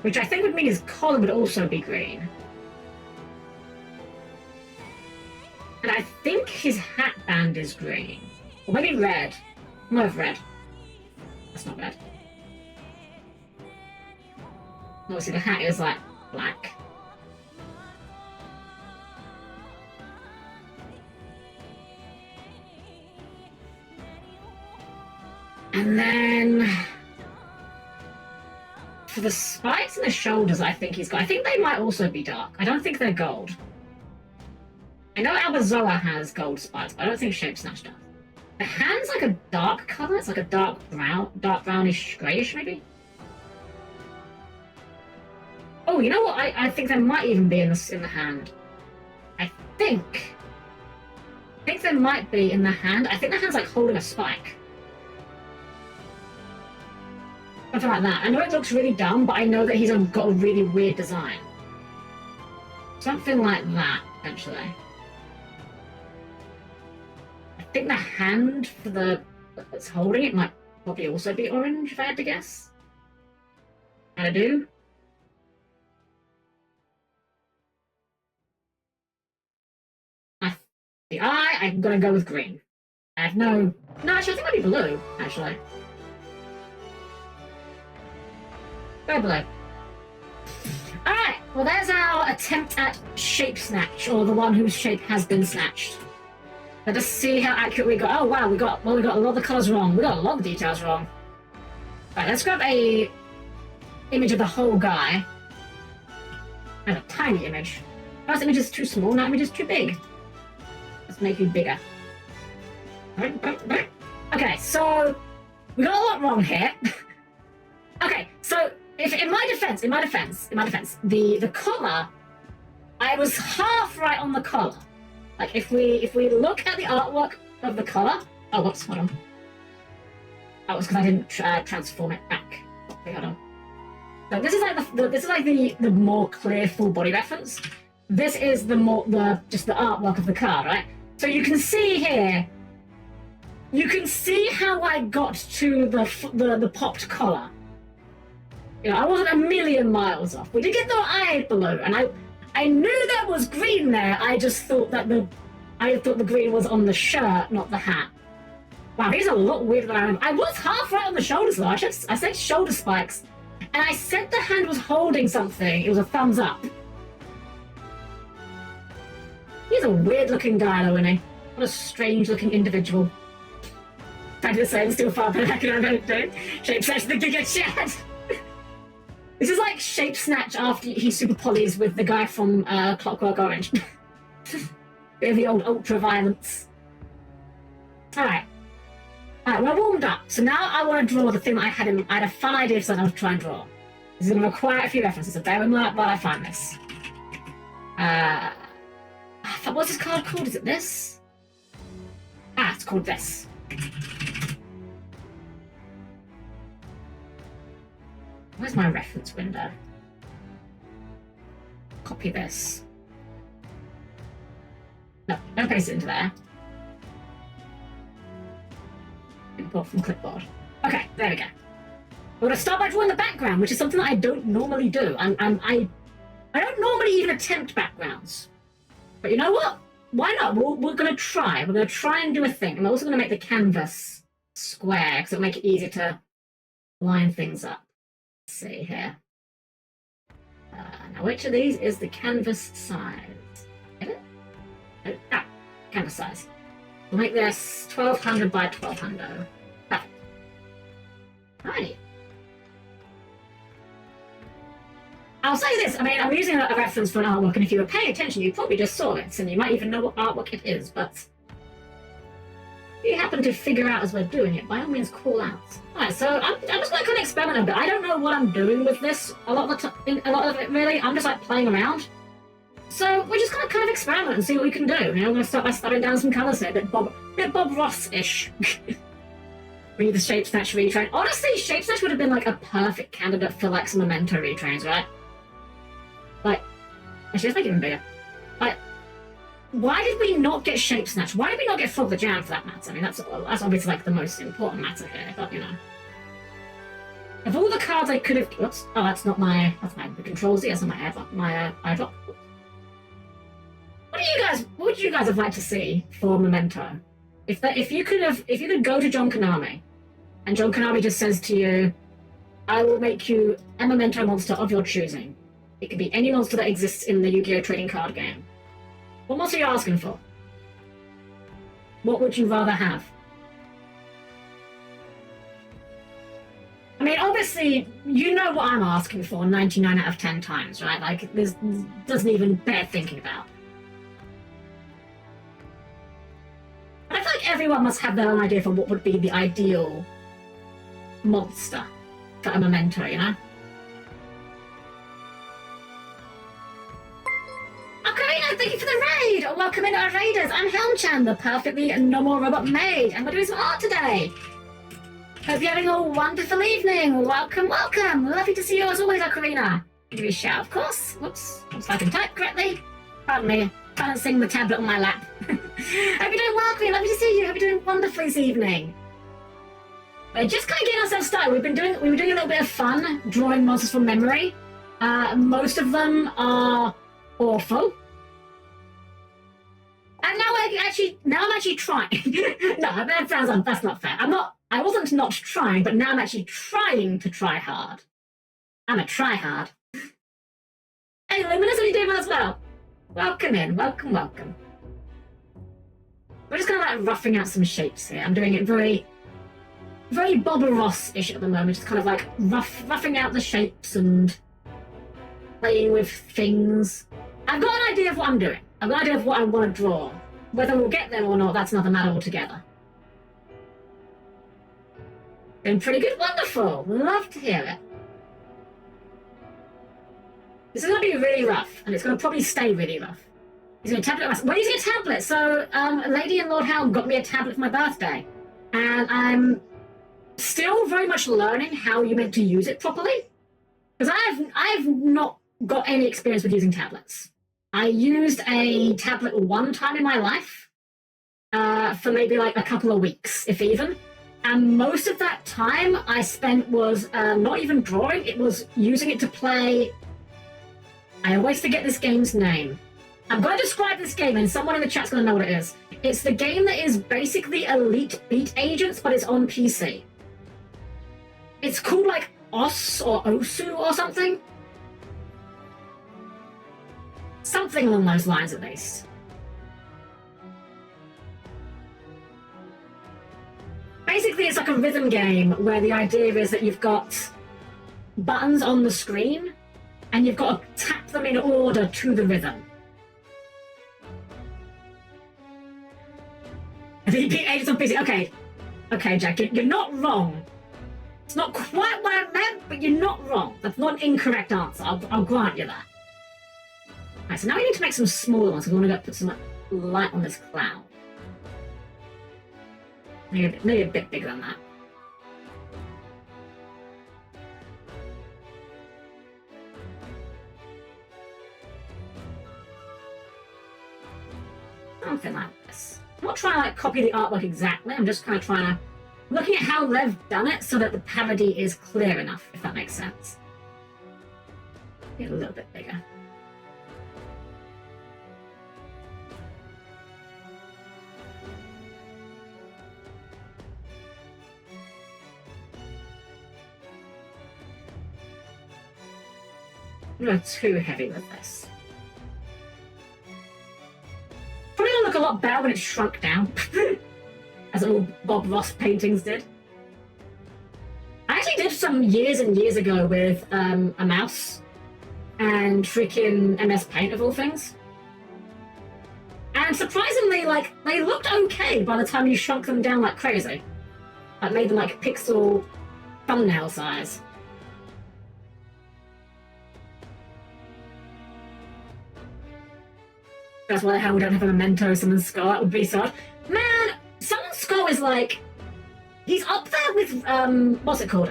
Which I think would mean his collar would also be green. And I think his hat band is green. Or maybe red. No, red. That's not red. Obviously the hat is like black. And then for the spikes in the shoulders, I think they might also be dark. I don't think they're gold. I know Albazoa has gold spikes, but I don't think Shape Snatch does. The hand's like a dark color. It's like a dark brownish grayish, maybe. Oh, you know what? I think there might even be in the hand. I think there might be in the hand. I think the hand's like holding a spike. Something like that. I know it looks really dumb, but I know that he's got a really weird design. Something like that, potentially. I think the hand for that's holding it might probably also be orange, if I had to guess. And I do. The eye, I'm gonna go with green. I have no, actually, I think it might be blue, actually. Go blue. Alright, well there's our attempt at shape snatch, or the one whose shape has been snatched. Let us see how accurate we got. Oh wow, we got a lot of the colours wrong. We got a lot of details wrong. Right, let's grab a image of the whole guy. That's a tiny image. First image is too small, now image is too big. Let's make it bigger. Okay, so we got a lot wrong here. Okay, so if in my defense, the collar, I was half right on the collar. Like if we look at the artwork of the collar, oh whoops, hold on. That was because I didn't transform it back. Okay, hold on. So this is like the more clear full body reference. This is just the artwork of the card, right? So you can see here. You can see how I got to the popped collar. You know, I wasn't a million miles off. We did get the eye below, and I knew there was green there. I just thought that the green was on the shirt, not the hat. Wow, he's a lot weirder than I am. I was half right on the shoulders, though. I said shoulder spikes. And I said the hand was holding something. It was a thumbs up. He's a weird-looking guy, though, isn't he? What a strange-looking individual. Trying to say I'm still far better than I can remember doing. Shape Snatch the Giga Chat. This is like Shape Snatch after he super polys with the guy from Clockwork Orange. Bit of the old ultra-violence. Alright. Alright, we're warmed up. So now I want to draw the thing that I had a fun idea of something I was trying to draw. This is going to require a few references, so bear with me while I find this. What's this card called? Is it this? Ah, it's called this. Where's my reference window? Copy this. No, don't paste it into there. Import from clipboard. Okay, there we go. We're going to start by drawing the background, which is something that I don't normally do. I don't normally even attempt backgrounds. But you know what? Why not? We're going to try. We're going to try and do a thing. I'm also going to make the canvas square, because it'll make it easier to line things up. Let's see here. Now, which of these is the canvas size? Get it? Canvas size. We'll make this 1200 by 1200. Perfect. Alrighty. I'll say this, I mean, I'm using a reference for an artwork, and if you were paying attention, you probably just saw it, and you might even know what artwork it is, but if you happen to figure out as we're doing it, by all means, call out. Alright, so I'm just going to kind of experiment a bit. I don't know what I'm doing with this a lot of it, really. I'm just, like, playing around. So we're just going to kind of experiment and see what we can do. You know, I'm going to start by studying down some colours here, a bit Bob Ross-ish. Read the Shape Snatch retrain. Honestly, Shape Snatch would have been, like, a perfect candidate for, like, some Memento retrains, right? Like, actually, let's make it even bigger. Like, why did we not get Shape Snatch? Why did we not get Frog the Jam, for that matter? I mean, that's obviously, like, the most important matter here, but, you know. Of all the cards I could have... Oops. Oh, that's my Control Z. That's not my airdrop. What would you guys have liked to see for Memento? If you could go to John Konami, and John Konami just says to you, I will make you a Memento monster of your choosing. It could be any monster that exists in the Yu-Gi-Oh! Trading card game. What monster are you asking for? What would you rather have? I mean, obviously, you know what I'm asking for 99 out of 10 times, right? Like, this doesn't even bear thinking about. I feel like everyone must have their own idea for what would be the ideal monster for a Memento, you know? Karina, thank you for the raid! Welcome in our raiders. I'm Helm-Chan, the perfectly normal robot maid, and we're doing some art today. Hope you're having a wonderful evening. Welcome, welcome. Lovely to see you as always, Karina. Give you a shout, of course. Whoops, if I can type correctly. Pardon me, balancing the tablet on my lap. Hope you're doing well, Karina. Lovely to see you. Hope you're doing wonderfully this evening. We're just kind of getting ourselves started. We were doing a little bit of fun drawing monsters from memory. Most of them are awful. And now I'm actually trying. No, that's not fair. I wasn't not trying, but now I'm actually trying to try hard. I'm a try-hard. Hey, Luminous, what are you doing as well? Welcome in, welcome. We're just kind of like roughing out some shapes here. I'm doing it very, very Bob Ross-ish at the moment. Just kind of like roughing out the shapes and playing with things. I've got an idea of what I'm doing. I've got an idea of what I want to draw. Whether we'll get there or not, that's another matter altogether. Been pretty good, wonderful. Love to hear it. This is going to be really rough, and it's going to probably stay really rough. Using a tablet. We're using a tablet, so Lady and Lord Helm got me a tablet for my birthday, and I'm still very much learning how you're meant to use it properly, because I've not got any experience with using tablets. I used a tablet one time in my life for maybe like a couple of weeks, if even. And most of that time I spent was not even drawing, it was using it to play... I always forget this game's name. I'm going to describe this game, and someone in the chat's going to know what it is. It's the game that is basically Elite Beat Agents, but it's on PC. It's called, like, Os or Osu or something. Something along those lines, at least. Basically, it's like a rhythm game where the idea is that you've got buttons on the screen, and you've got to tap them in order to the rhythm. Beat Agents on PC. Okay. Okay, Jack, you're not wrong. It's not quite what I meant, but you're not wrong. That's not an incorrect answer. I'll grant you that. Alright, so now we need to make some smaller ones, because we want to put some light on this cloud. Maybe a bit bigger than that. Something like this. I'm not trying to like copy the artwork exactly, I'm just kind of trying to... looking at how they've done it so that the parody is clear enough, if that makes sense. Get a little bit bigger. I'm not too heavy with this. Probably gonna look a lot better when it's shrunk down, as all Bob Ross paintings did. I actually did some years and years ago with a mouse and freaking MS Paint of all things. And surprisingly, like, they looked okay by the time you shrunk them down like crazy. Like, made them like pixel thumbnail size. That's why the hell we don't have a memento Summon Skull. That would be sad. Man, Summon Skull is like... he's up there with, what's it called?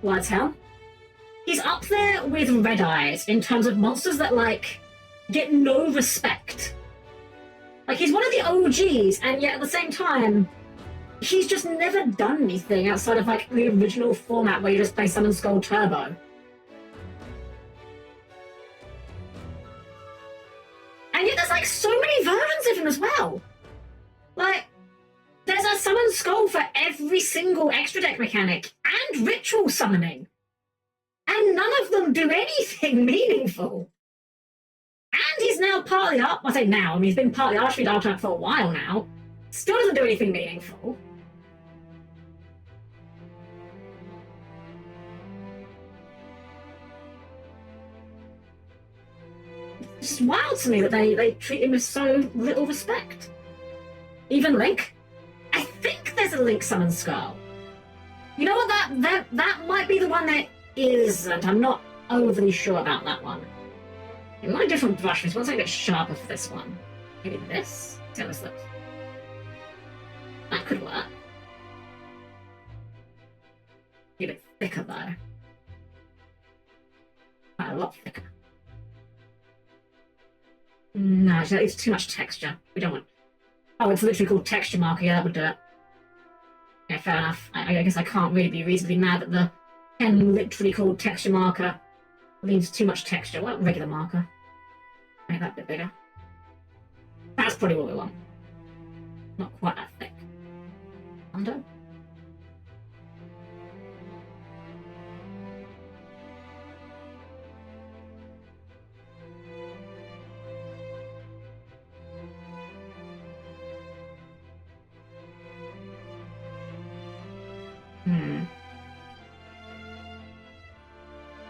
What's hell? He's up there with Red Eyes in terms of monsters that, like, get no respect. Like, he's one of the OGs, and yet at the same time, he's just never done anything outside of, like, the original format where you just play Summon Skull Turbo. And yet there's, like, so many versions of him as well. Like, there's a Summon Skull for every single extra deck mechanic and ritual summoning. And none of them do anything meaningful. And he's now partly up. I say now, I mean, he's been partly Archery Dark for a while now. Still doesn't do anything meaningful. It's just wild to me that they treat him with so little respect. Even Link. I think there's a Link Summon Skull. You know what, that might be the one that isn't. I'm not overly sure about that one. It might be a different brush. This one's a bit sharper for this one. Maybe this? See how this looks. That could work. Be a bit thicker though. Quite a lot thicker. No, actually, it's too much texture. We don't want... oh, it's literally called texture marker. Yeah, that would do it. Okay, fair enough. I guess I can't really be reasonably mad that the pen literally called texture marker leaves too much texture. What about regular marker? Make that a bit bigger. That's probably what we want. Not quite that thick. Under?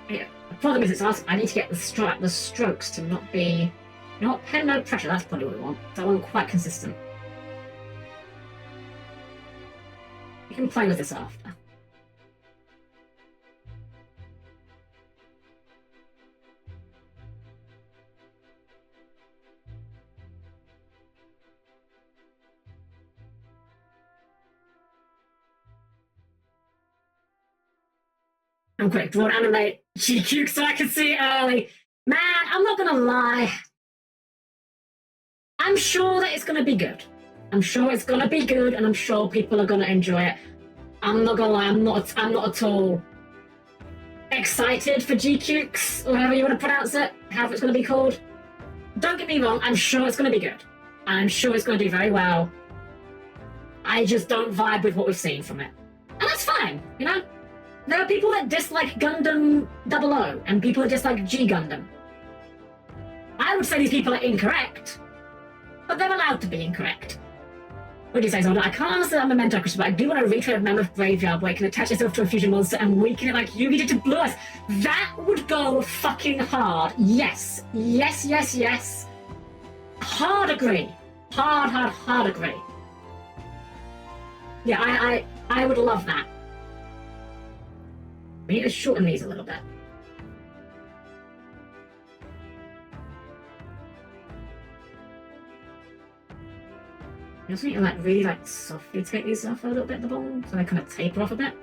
Yeah, the problem is I need to get the strokes to not be... you know what, pen no pressure, that's probably what we want. So I want quite consistent. You can play with this after. I'm quick, draw and animate GQ so I can see it early. Man, I'm not gonna lie. I'm sure that it's gonna be good. I'm sure it's gonna be good, and I'm sure people are gonna enjoy it. I'm not gonna lie, I'm not at all excited for GQs, or however you want to pronounce it, however it's gonna be called. don't get me wrong, I'm sure it's going to be good. I'm sure it's going to do very well. I just don't vibe with what we've seen from it. And that's fine, you know? There are people that dislike Gundam 00 and people that dislike G Gundam. I would say these people are incorrect, but they're allowed to be incorrect. What do you say, Zelda? I can't answer that Memento question, but I do want to recreate a Mammoth Graveyard where it can attach itself to a fusion monster and weaken it like Yugi did to Blue Eyes. That would go fucking hard. Yes. Yes, yes, yes. Hard agree. Hard agree. Yeah, I would love that. We need to shorten these a little bit. You also need to really softly take these off a little bit at the bottom, so they kind of taper off a bit.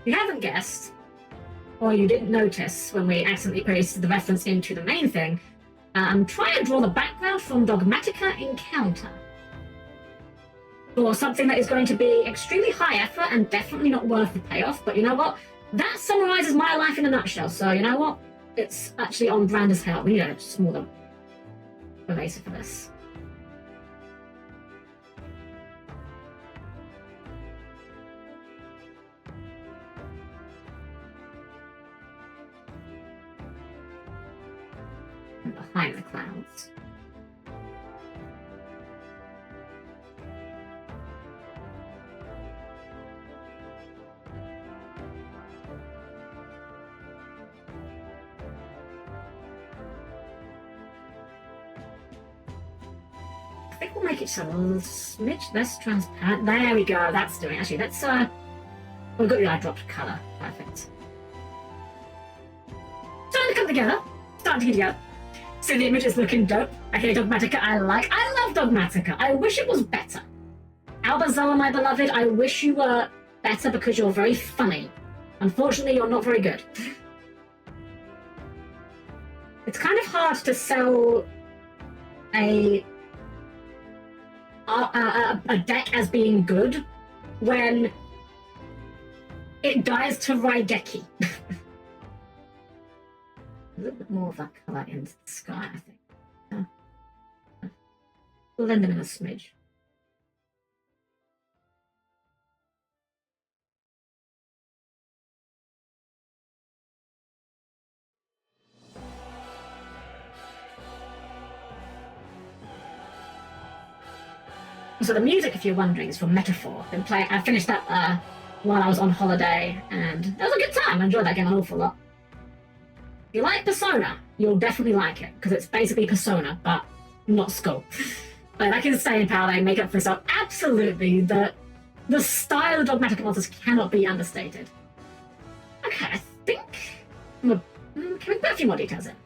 If you haven't guessed, or you didn't notice when we accidentally pasted the reference into the main thing, I'm trying to draw the background from Dogmatika Encounter. For something that is going to be extremely high effort and definitely not worth the payoff, but you know what? That summarizes my life in a nutshell, so you know what? It's actually on brand as hell. We need a smaller eraser for this. And behind the clouds. I think we'll make it so a little smidge less transparent. There we go, that's doing it. Actually, let's we've got the eye dropped colour. Perfect. Starting to come together. Starting to get together. So the image is looking dope. Okay, Dogmatika I love Dogmatika. I wish it was better. Albazoa, my beloved, I wish you were better because you're very funny. Unfortunately, you're not very good. It's kind of hard to sell a deck as being good when it dies to Raigeki. A little bit more of that colour into the sky, I think. Blend them in a smidge. So the music, if you're wondering, is from Metaphor. I finished that while I was on holiday, and it was a good time. I enjoyed that game an awful lot. If you like Persona, you'll definitely like it, because it's basically Persona, but not Skull. But I can say in power they make up for itself. Absolutely, the style of Dogmatica monsters cannot be understated. Okay, I think... Can we put a few more details in?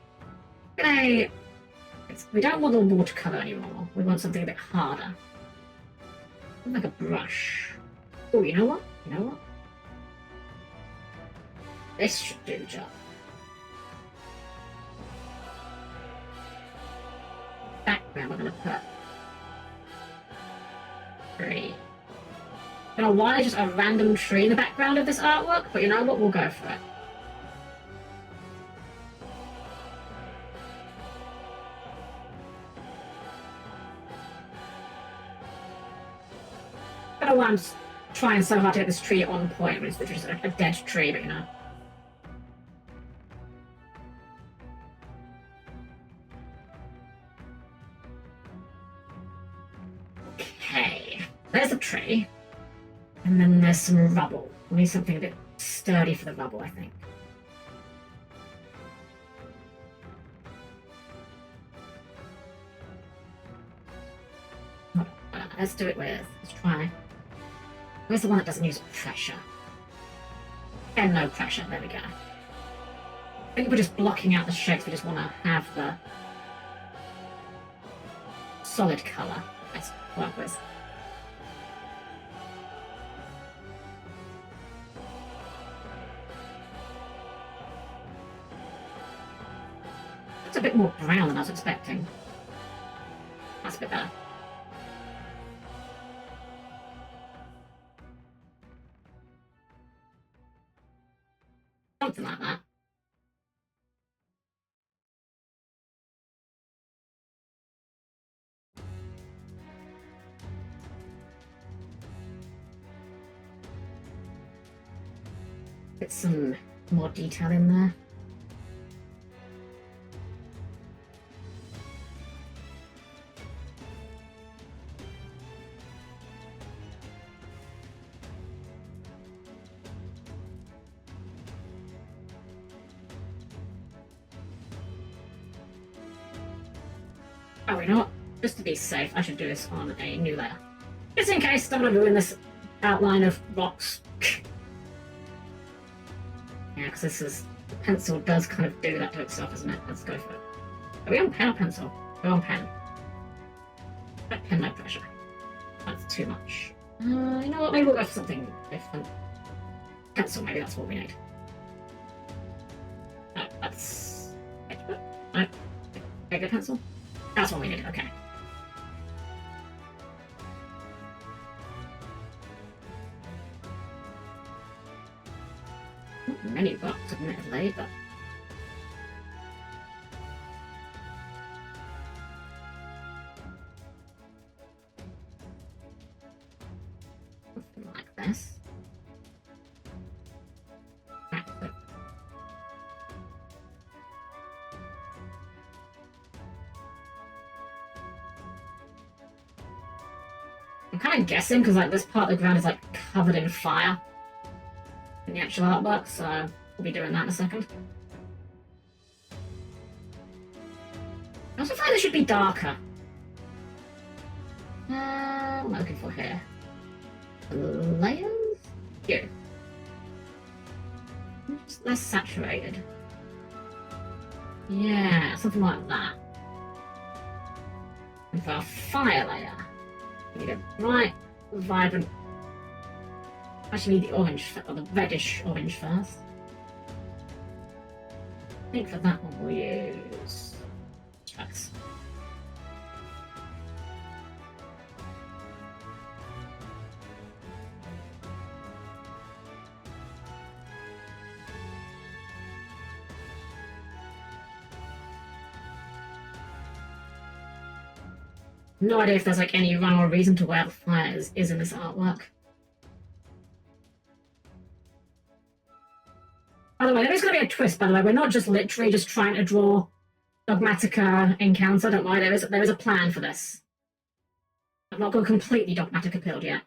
We don't want the watercolour anymore. We want something a bit harder. Like a brush. Oh, you know what? This should do the job. Background, we're going to put tree. I don't know why there's just a random tree in the background of this artwork, but you know what? We'll go for it. I don't know why I'm trying so hard to get this tree on point, but it's literally just a dead tree, but you know. Okay, there's a tree, and then there's some rubble. We need something a bit sturdy for the rubble, I think. Let's do it with, let's try. Where's the one that doesn't use pressure? And no pressure, there we go. I think we're just blocking out the shapes, we just want to have the solid colour. Let's work with. It's a bit more brown than I was expecting. That's a bit better. Something like that. Get some more detail in there. Oh, you know what? Just to be safe, I should do this on a new layer. Just in case I don't want to ruin this outline of rocks. Yeah, because this is... The pencil does kind of do that to itself, doesn't it? Let's go for it. Are we on pen or pencil? We're on pen. Pen, no pressure. That's too much. You know what? Maybe we'll go for something different. Pencil, maybe that's what we need. No, that's... No. Bigger pencil? That's what we need, okay. Not many blocks, admittedly, but... something like this. I'm kind of guessing because like this part of the ground is like covered in fire in the actual artwork, so we'll be doing that in a second. I also find this should be darker. What am I looking for here? Layers? Here. Just less saturated. Yeah, something like that. And for our fire layer, we need a bright, vibrant. Actually, need the orange, or the reddish orange first. I think for that one we'll use stripes. No idea if there's like any rhyme or reason to where the fire is in this artwork. By the way, there is going to be a twist, by the way. We're not just literally just trying to draw Dogmatica encounter. Don't worry, there is a plan for this. I've not gone completely Dogmatica pilled yet.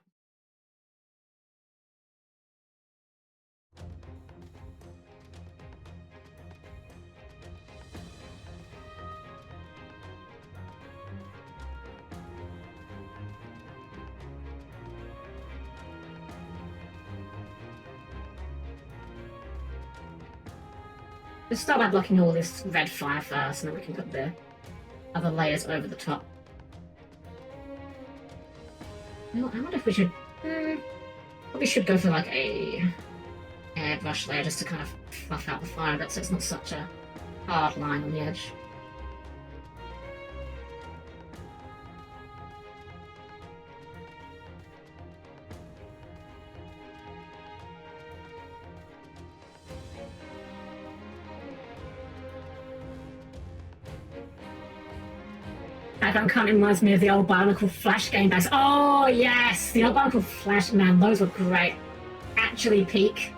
Let's start by blocking all this red fire first, and then we can put the other layers over the top. I wonder if we should... probably should go for like a airbrush layer just to kind of fluff out the fire a bit so it's not such a hard line on the edge. That kind of reminds me of the old Bionicle Flash game base. Oh yes, the old Bionicle Flash, man, those were great. Actually peak,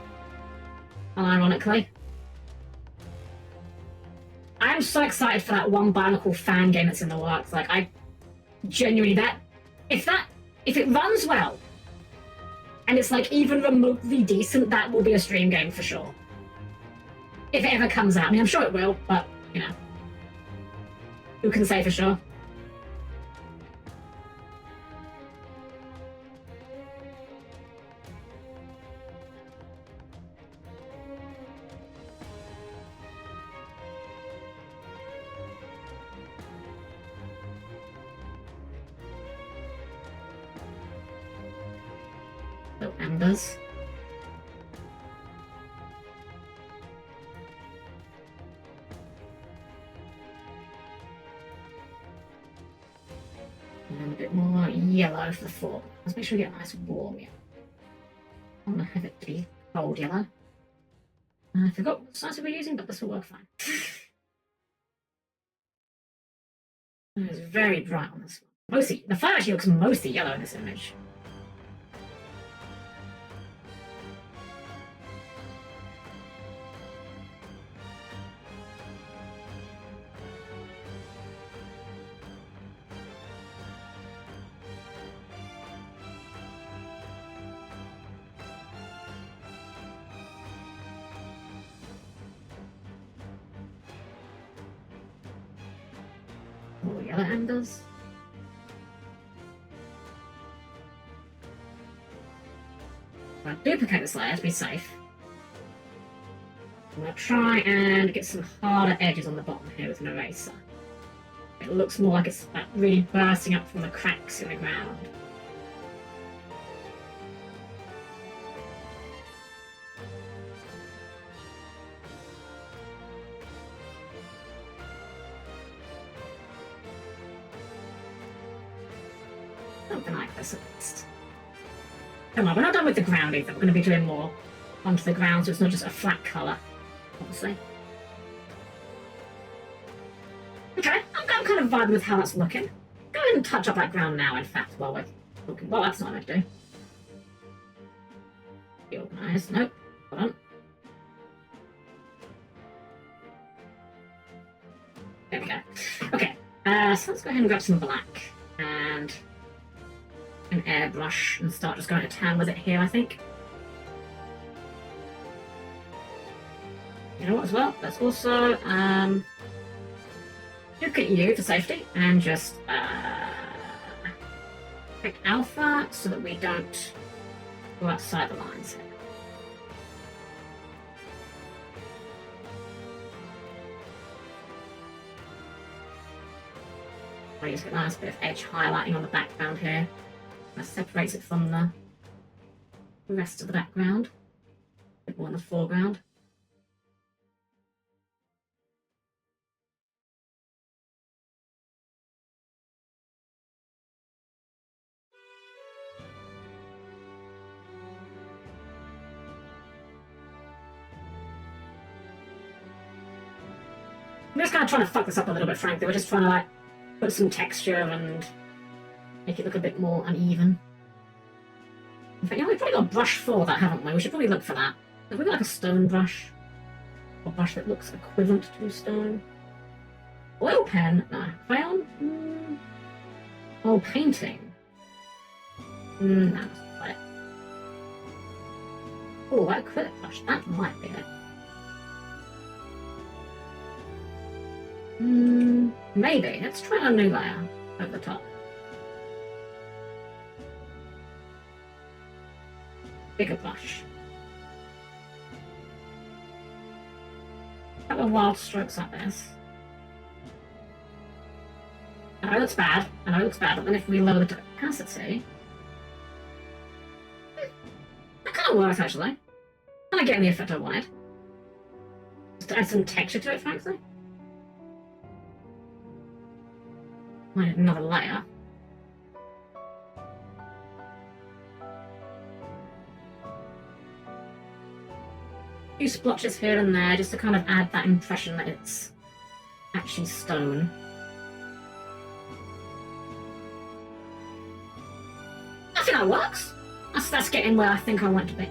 unironically. I'm so excited for that one Bionicle fan game that's in the works. Like, I genuinely, if it runs well, and it's like even remotely decent, that will be a stream game for sure. If it ever comes out. I mean, I'm sure it will, but, you know, who can say for sure? Little embers. And then a bit more yellow for the fork. Let's make sure we get a nice warm yellow. I want to have it be cold yellow. I forgot what size we were using, but this will work fine. It's very bright on this one. Mostly, the fire actually looks mostly yellow in this image. More yellow angles. I'll duplicate this layer to be safe. I'm going to try and get some harder edges on the bottom here with an eraser. It looks more like it's really bursting up from the cracks in the ground. Something like this at least. Come on, we're not done with the ground either. We're going to be doing more onto the ground, so it's not just a flat colour, obviously. Okay, I'm kind of vibing with how that's looking. Go ahead and touch up that ground now, in fact, while we're looking. Well, that's not what I'm going to do. Be organised. Nope. Hold on. There we go. Okay, so let's go ahead and grab some black and an airbrush and start just going to town with it here, I think. You know what, as well? Let's also look at you for safety and just pick alpha so that we don't go outside the lines here. I just get a nice bit of edge highlighting on the background here. That separates it from the rest of the background. A bit more in the foreground. I'm just kind of trying to fuck this up a little bit, frankly. We're just trying to like put some texture and make it look a bit more uneven. In fact, we've probably got a brush for that, haven't we? We should probably look for that. Have we got like a stone brush? Or a brush that looks equivalent to stone? Oil pen? No. Crayon? Oh, painting? No, that's not right. Oh, that acrylic brush. That might be it. Maybe. Let's try a new layer over the top. Bigger brush. A couple of wild strokes like this. I know it looks bad. I know it looks bad, but then if we lower the opacity, that kind of works actually. Kind of getting the effect I wanted. Just to add some texture to it, frankly. Might need another layer. A few splotches here and there just to kind of add that impression that it's actually stone. I think that works. That's getting where I think I want to be. I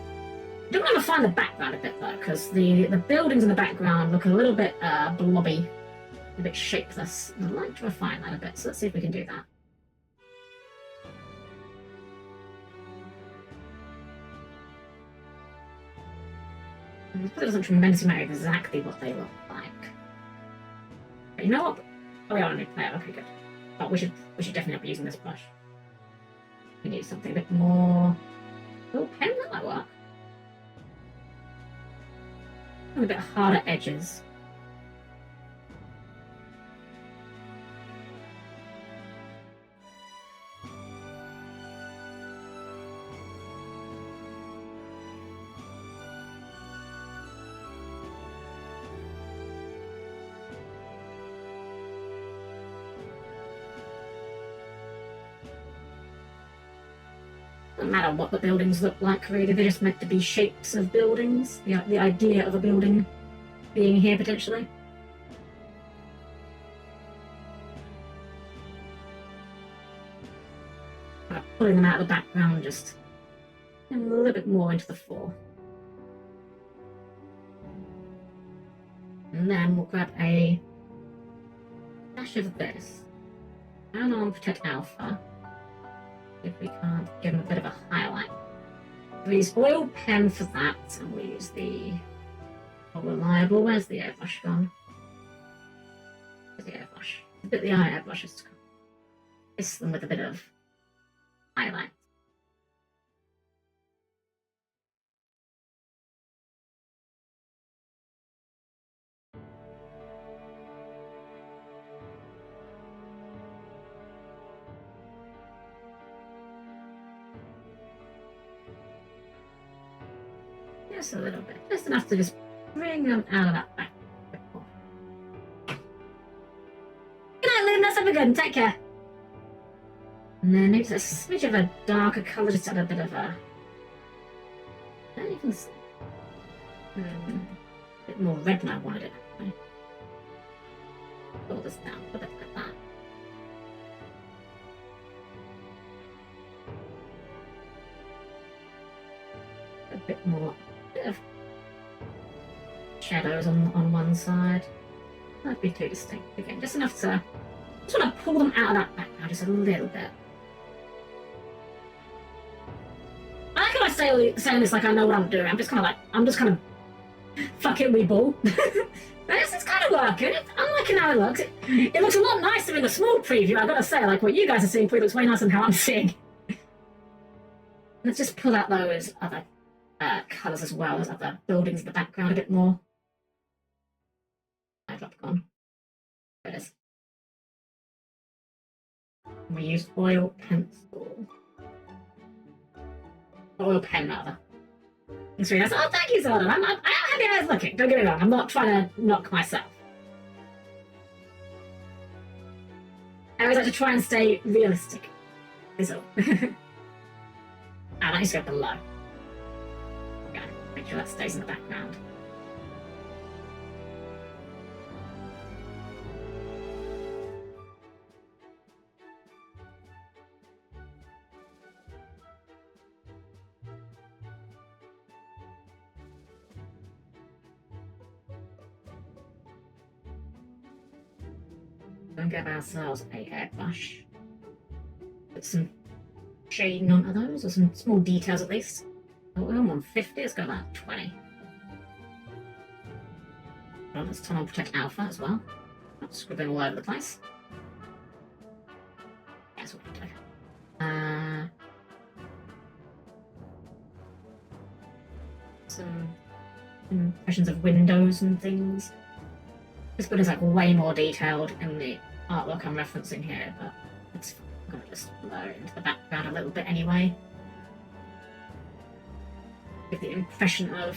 don't want to find the background a bit though, because the buildings in the background look a little bit blobby. A bit shapeless. I'd like to refine that a bit, so let's see if we can do that. It doesn't tremendously matter exactly what they look like. But you know what? Oh, we are on a new player. Okay, good. But we should definitely be using this brush. We need something a bit more. Oh, pen, that might work. A bit harder edges. Doesn't matter what the buildings look like, really. They're just meant to be shapes of buildings. The idea of a building being here, potentially. Pulling them out of the background, just a little bit more into the fore. And then we'll grab a dash of this. And on Protect Alpha. If we can't give them a bit of a highlight. We'll use oil pen for that, and we'll use the more reliable. Where's the airbrush gone? Where's the airbrush? A bit of the eye airbrush is to kiss them with a bit of highlight. Just a little bit, just enough to just bring them out of that back. Good night, Liam. That's ever good. Take care. And then it's a smidge of a darker colour, just add a bit of a. I don't even see. A bit more red than I wanted it. Actually. Pull this down a bit like that. A bit more. Bit of shadows on one side. That'd be too distinct again. Just enough to. Just want to pull them out of that background just a little bit. I like how I say saying this like I know what I'm doing. I'm just kind of fuck it, we ball. It's kind of working. I'm liking how it looks. It looks a lot nicer in the small preview. I've got to say, like what you guys are seeing probably looks way nicer than how I'm seeing. Let's just pull out those other colours as well as other buildings in the background a bit more. I dropped gone. There it is. We use oil pencil. Oil pen, rather. It's really nice. Oh, thank you, Zordon. I am happy how it's looking. Don't get me wrong. I'm not trying to knock myself. I always like to try and stay realistic. Is all. I like to go below. Okay, make sure that stays in the background. Go and give ourselves a airbrush. Put some shading onto those, or some small details at least. Oh, we're on 50, let's go about 20. Well, let's turn on Protect Alpha as well. Not scribbling all over the place. That's what we'll do. Some impressions of windows and things. This building's like way more detailed in the artwork I'm referencing here, but it's fine. I'm gonna just blur it into the background a little bit anyway. Give the impression of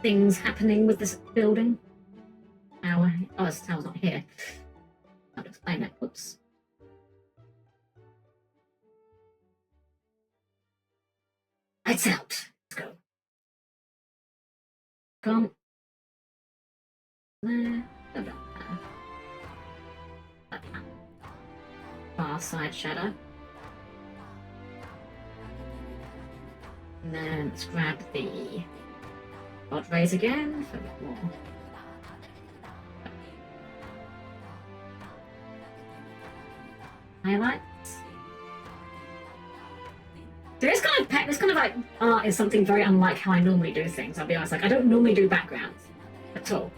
things happening with this building. Oh, this tower's not here. I'll explain that. Whoops. Lights out. Let's go. Come. There. Far side shadow. And then let's grab the odd rays again for a bit more. Highlights. This kind of like art is something very unlike how I normally do things. I'll be honest, like I don't normally do backgrounds at all.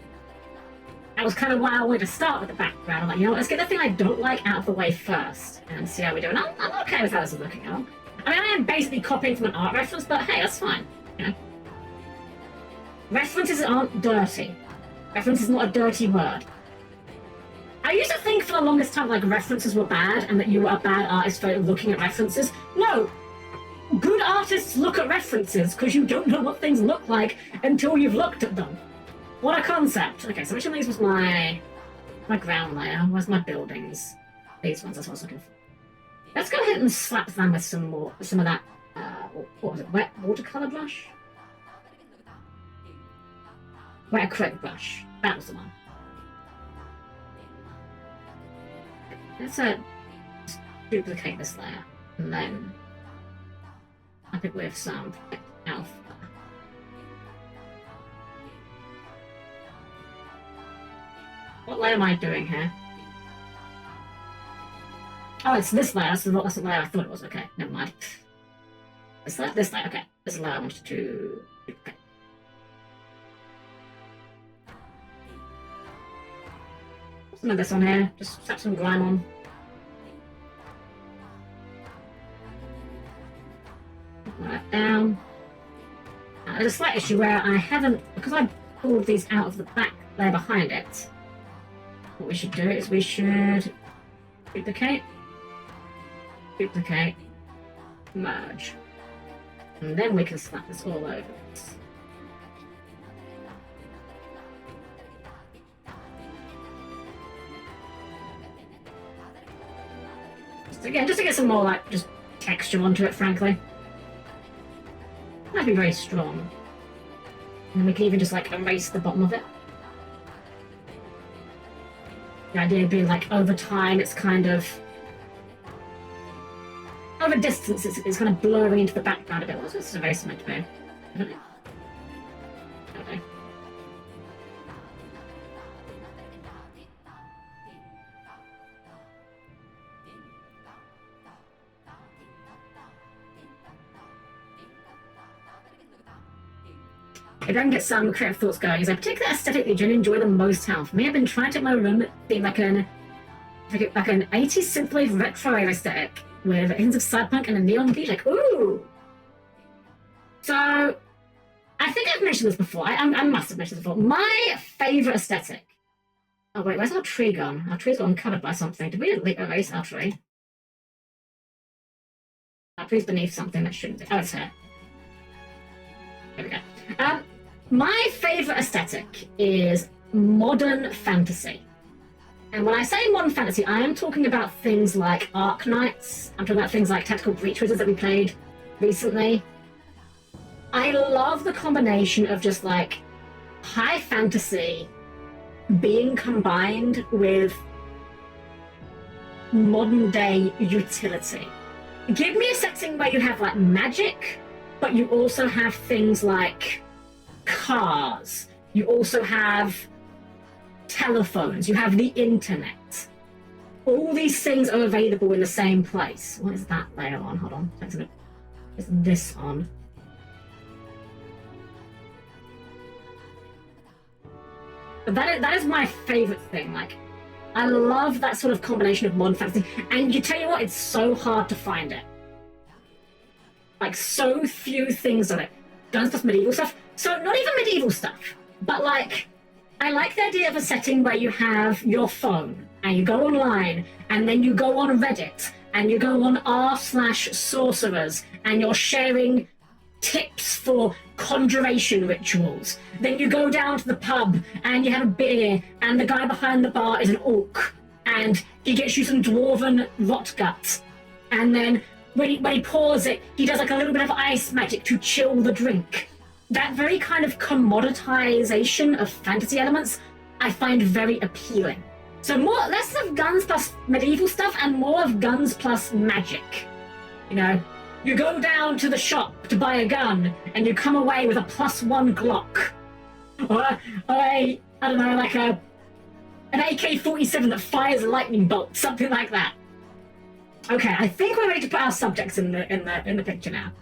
That was kind of why I wanted to start with the background. I'm like, you know what, let's get the thing I don't like out of the way first and see how we do. And I'm okay with how this is looking out. I mean, I am basically copying from an art reference, but hey, that's fine. You know, references aren't dirty. Reference is not a dirty word. I used to think for the longest time like references were bad and that you were a bad artist for looking at references. No. Good artists look at references because you don't know what things look like until you've looked at them. What a concept. Okay, so which one of these was my ground layer? Where's my buildings? These ones, that's what I was looking for. Let's go ahead and slap them with some of that what was it? Wet watercolor brush? Wet acrylic brush. That was the one. Let's duplicate this layer, and then I think with some alpha. What layer am I doing here? Oh, it's this layer. That's the layer I thought it was. Okay, never mind. This layer. Okay, this is the layer I wanted to duplicate. Some of this on here. Just slap some grime on. Put that down. There's a slight issue where I haven't, because I pulled these out of the back layer behind it. What we should do is we should duplicate, merge, and then we can slap this all over this. Just to get some more like just texture onto it, frankly. That'd be very strong. And then we can even just like erase the bottom of it. The idea being like over time it's kind of over distance it's kind of blurring into the background a bit. What's this erase meant to be? I don't know. If I can get some creative thoughts going, is a particular aesthetic that you enjoy the most out. For me, I've been trying to make my room be like an 80s synthwave retro aesthetic with hints of cyberpunk and a neon beat. Like, ooh! So, I think I've mentioned this before. I must have mentioned this before. My favourite aesthetic. Oh, wait, where's our tree gone? Our tree's got uncovered by something. Did we erase our tree? Our tree's beneath something that shouldn't be. Oh, it's here. There we go. My favourite aesthetic is modern fantasy. And when I say modern fantasy, I am talking about things like Arc Knights. I'm talking about things like Tactical Breach Wizards that we played recently. I love the combination of just like high fantasy being combined with modern day utility. Give me a setting where you have like magic, but you also have things like cars, you also have telephones, you have the internet. All these things are available in the same place. What is that layer on? Hold on. Is this on? But that is my favourite thing. Like, I love that sort of combination of modern fantasy. And you tell you what, it's so hard to find it. Like, so few things on it. Guns plus medieval stuff. So, not even medieval stuff, but like, I like the idea of a setting where you have your phone, and you go online, and then you go on Reddit, and you go on r/sorcerers, and you're sharing tips for conjuration rituals. Then you go down to the pub, and you have a beer, and the guy behind the bar is an orc, and he gets you some dwarven rotgut, and then when he pours it, he does like a little bit of ice magic to chill the drink. That very kind of commoditization of fantasy elements I find very appealing. So less of guns plus medieval stuff and more of guns plus magic. You know, you go down to the shop to buy a gun and you come away with a +1 Glock. Or I don't know, like an AK-47 that fires lightning bolts, something like that. Okay, I think we're ready to put our subjects in the picture now.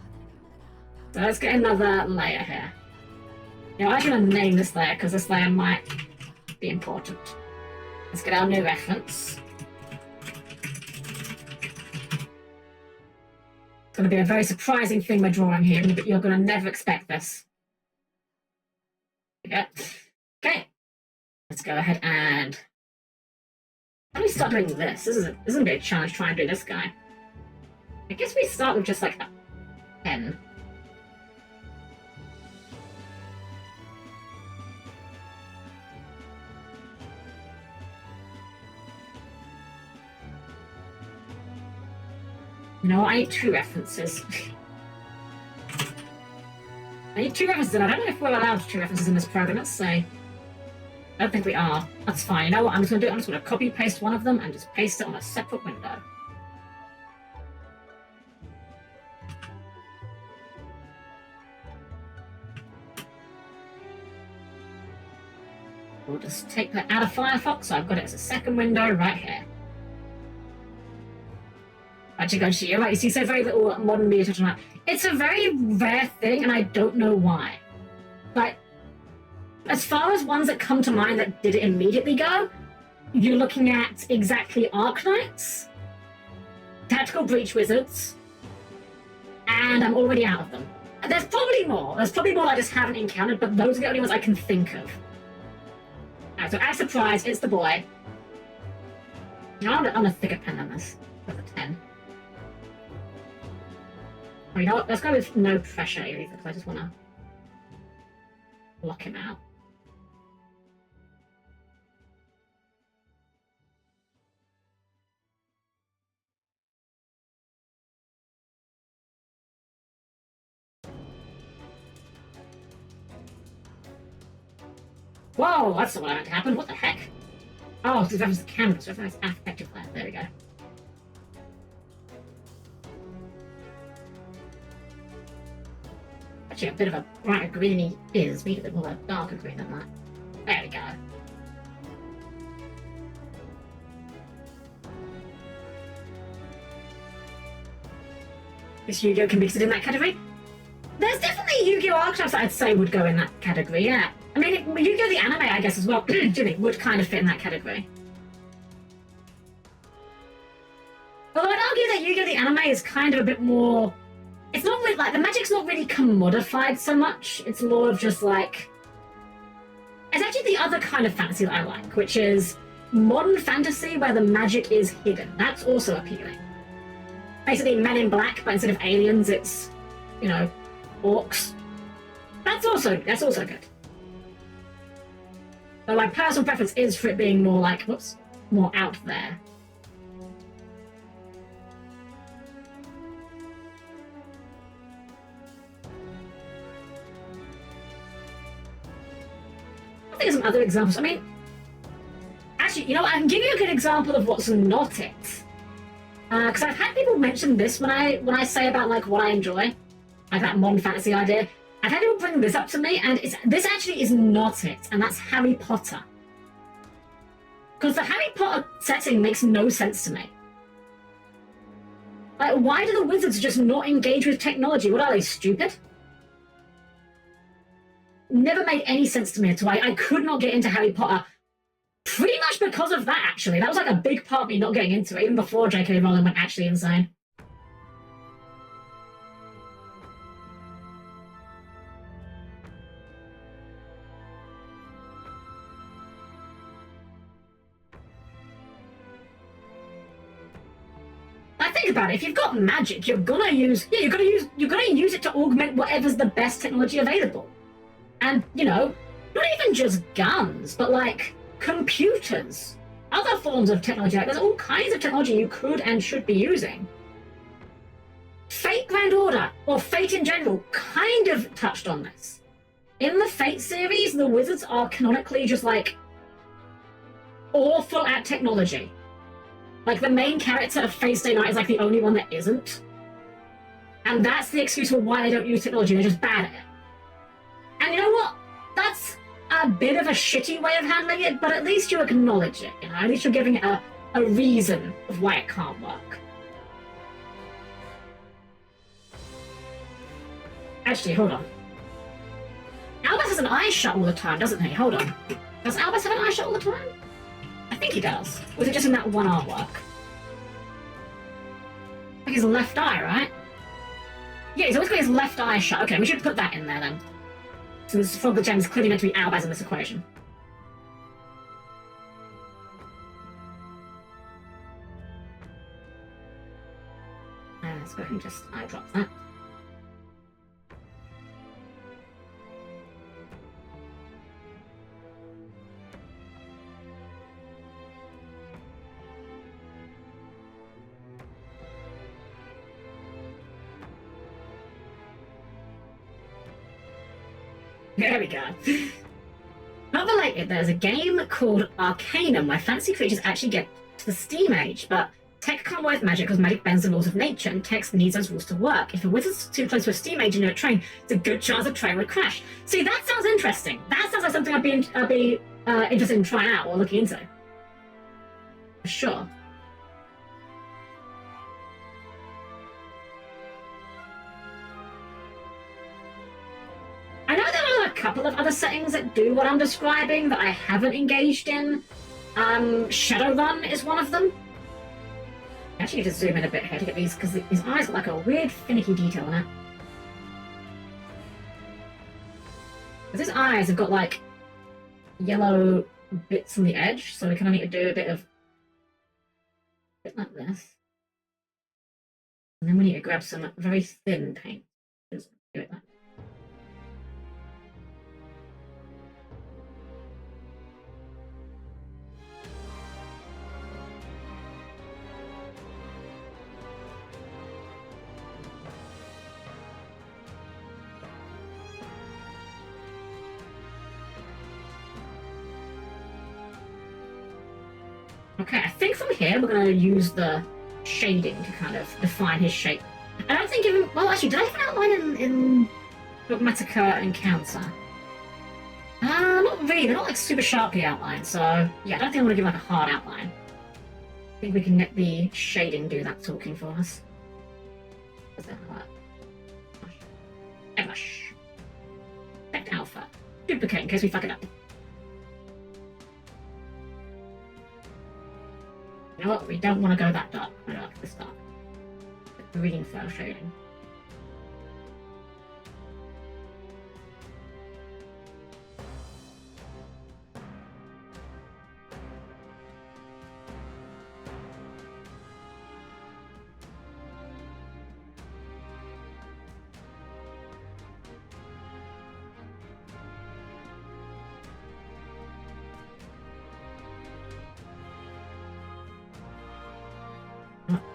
So let's get another layer here. Now I'm going to name this layer because this layer might be important. Let's get our new reference. It's going to be a very surprising thing we're drawing here, but you're going to never expect this. Yeah. Okay. Let's go ahead and... How do we start doing this? This is going to be a challenge trying to do this guy. I guess we start with just like a pen. You know, I need 2 references. I need 2 references, and I don't know if we're allowed 2 references in this program. Let's say. I don't think we are. That's fine. You know what I'm just going to do? I'm just going to copy paste one of them and just paste it on a separate window. We'll just take that out of Firefox, so I've got it as a second window right here. Actually, go to you. Right, you see so very little modern media touch on that. It's a very rare thing, and I don't know why. Like, as far as ones that come to mind that did it immediately go, you're looking at exactly Arknights, Tactical Breach Wizards, and I'm already out of them. There's probably more. There's probably more I just haven't encountered, but those are the only ones I can think of. Alright, so as surprise, it's the boy. I'm gonna stick a pen on this. That's a 10. Oh, you know what? Let's go with no pressure either, because I just want to lock him out. Whoa, that's not what I meant to happen. What the heck? Oh, this reference to canvas, reference to affective plan. There we go. Actually, a bit of a brighter greeny is. We need a bit more of a darker green than that. There we go. This Yu-Gi-Oh! Can be considered in that category? There's definitely Yu-Gi-Oh! Archetypes that I'd say would go in that category, yeah. I mean, Yu-Gi-Oh! The anime, I guess, as well, Jimmy, would kind of fit in that category. Although I'd argue that Yu-Gi-Oh! The anime is kind of a bit more... It's not really, like, the magic's not really commodified so much. It's more of just, like... It's actually the other kind of fantasy that I like, which is modern fantasy where the magic is hidden. That's also appealing. Basically, Men in Black, but instead of aliens, it's, you know, orcs. That's also good. But my personal preference is for it being more like, whoops, more out there. I think of some other examples. I mean, actually, you know, I can give you a good example of what's not it. Because I've had people mention this when I say about like what I enjoy, like that modern fantasy idea. I've had people bring this up to me, and this actually is not it, and that's Harry Potter. Because the Harry Potter setting makes no sense to me. Like, why do the wizards just not engage with technology? What are they, stupid? Never made any sense to me at all. I could not get into Harry Potter. Pretty much because of that, actually. That was like a big part of me not getting into it, even before J.K. Rowling went actually insane. Think about it. If you've got magic, you're gonna use it to augment whatever's the best technology available. And, you know, not even just guns, but like computers, other forms of technology. Like, there's all kinds of technology you could and should be using. Fate Grand Order, or Fate in general, kind of touched on this. In the Fate series, the wizards are canonically just like awful at technology. Like, the main character of Fate Stay Night is like the only one that isn't. And that's the excuse for why they don't use technology. They're just bad at it. And you know what? That's a bit of a shitty way of handling it, but at least you acknowledge it, you know? At least you're giving it a reason of why it can't work. Actually, hold on. Albus has an eye shut all the time, doesn't he? Hold on. Does Albus have an eye shut all the time? I think he does. Or was it just in that one artwork? Like his left eye, right? Yeah, he's always got his left eye shut. Okay, we should put that in there then. Since Frog the Gem is clearly meant to be Albaz in this equation. Let's go ahead and just eye drop that. There we go. Not related, there's a game called Arcanum where fancy creatures actually get to the Steam Age, but tech can't work with magic because magic bends the laws of nature and tech needs those rules to work. If a wizard's too close to a Steam Age in a train, it's a good chance the train would crash. See, that sounds interesting. That sounds like something I'd be interested in trying out or looking into. For sure. I know there are a couple of other settings that do what I'm describing that I haven't engaged in. Shadowrun is one of them. I actually need to zoom in a bit here to get these, because his eyes got like a weird finicky detail in it. Because his eyes have got like yellow bits on the edge, so we kind of need to do a bit like this. And then we need to grab some very thin paint. Just do it like that. Okay, I think from here we're going to use the shading to kind of define his shape. I don't think even... Well, actually, did I have an outline in Frogmatika Encounter? Not really. They're not like super sharply outlined, so yeah, I don't think I want to give like a hard outline. I think we can let the shading do that talking for us. What's that like? Airbrush. Effect alpha. Duplicate in case we fuck it up. You know what? We don't want to go that dark. I don't like this dark. Green fur shading.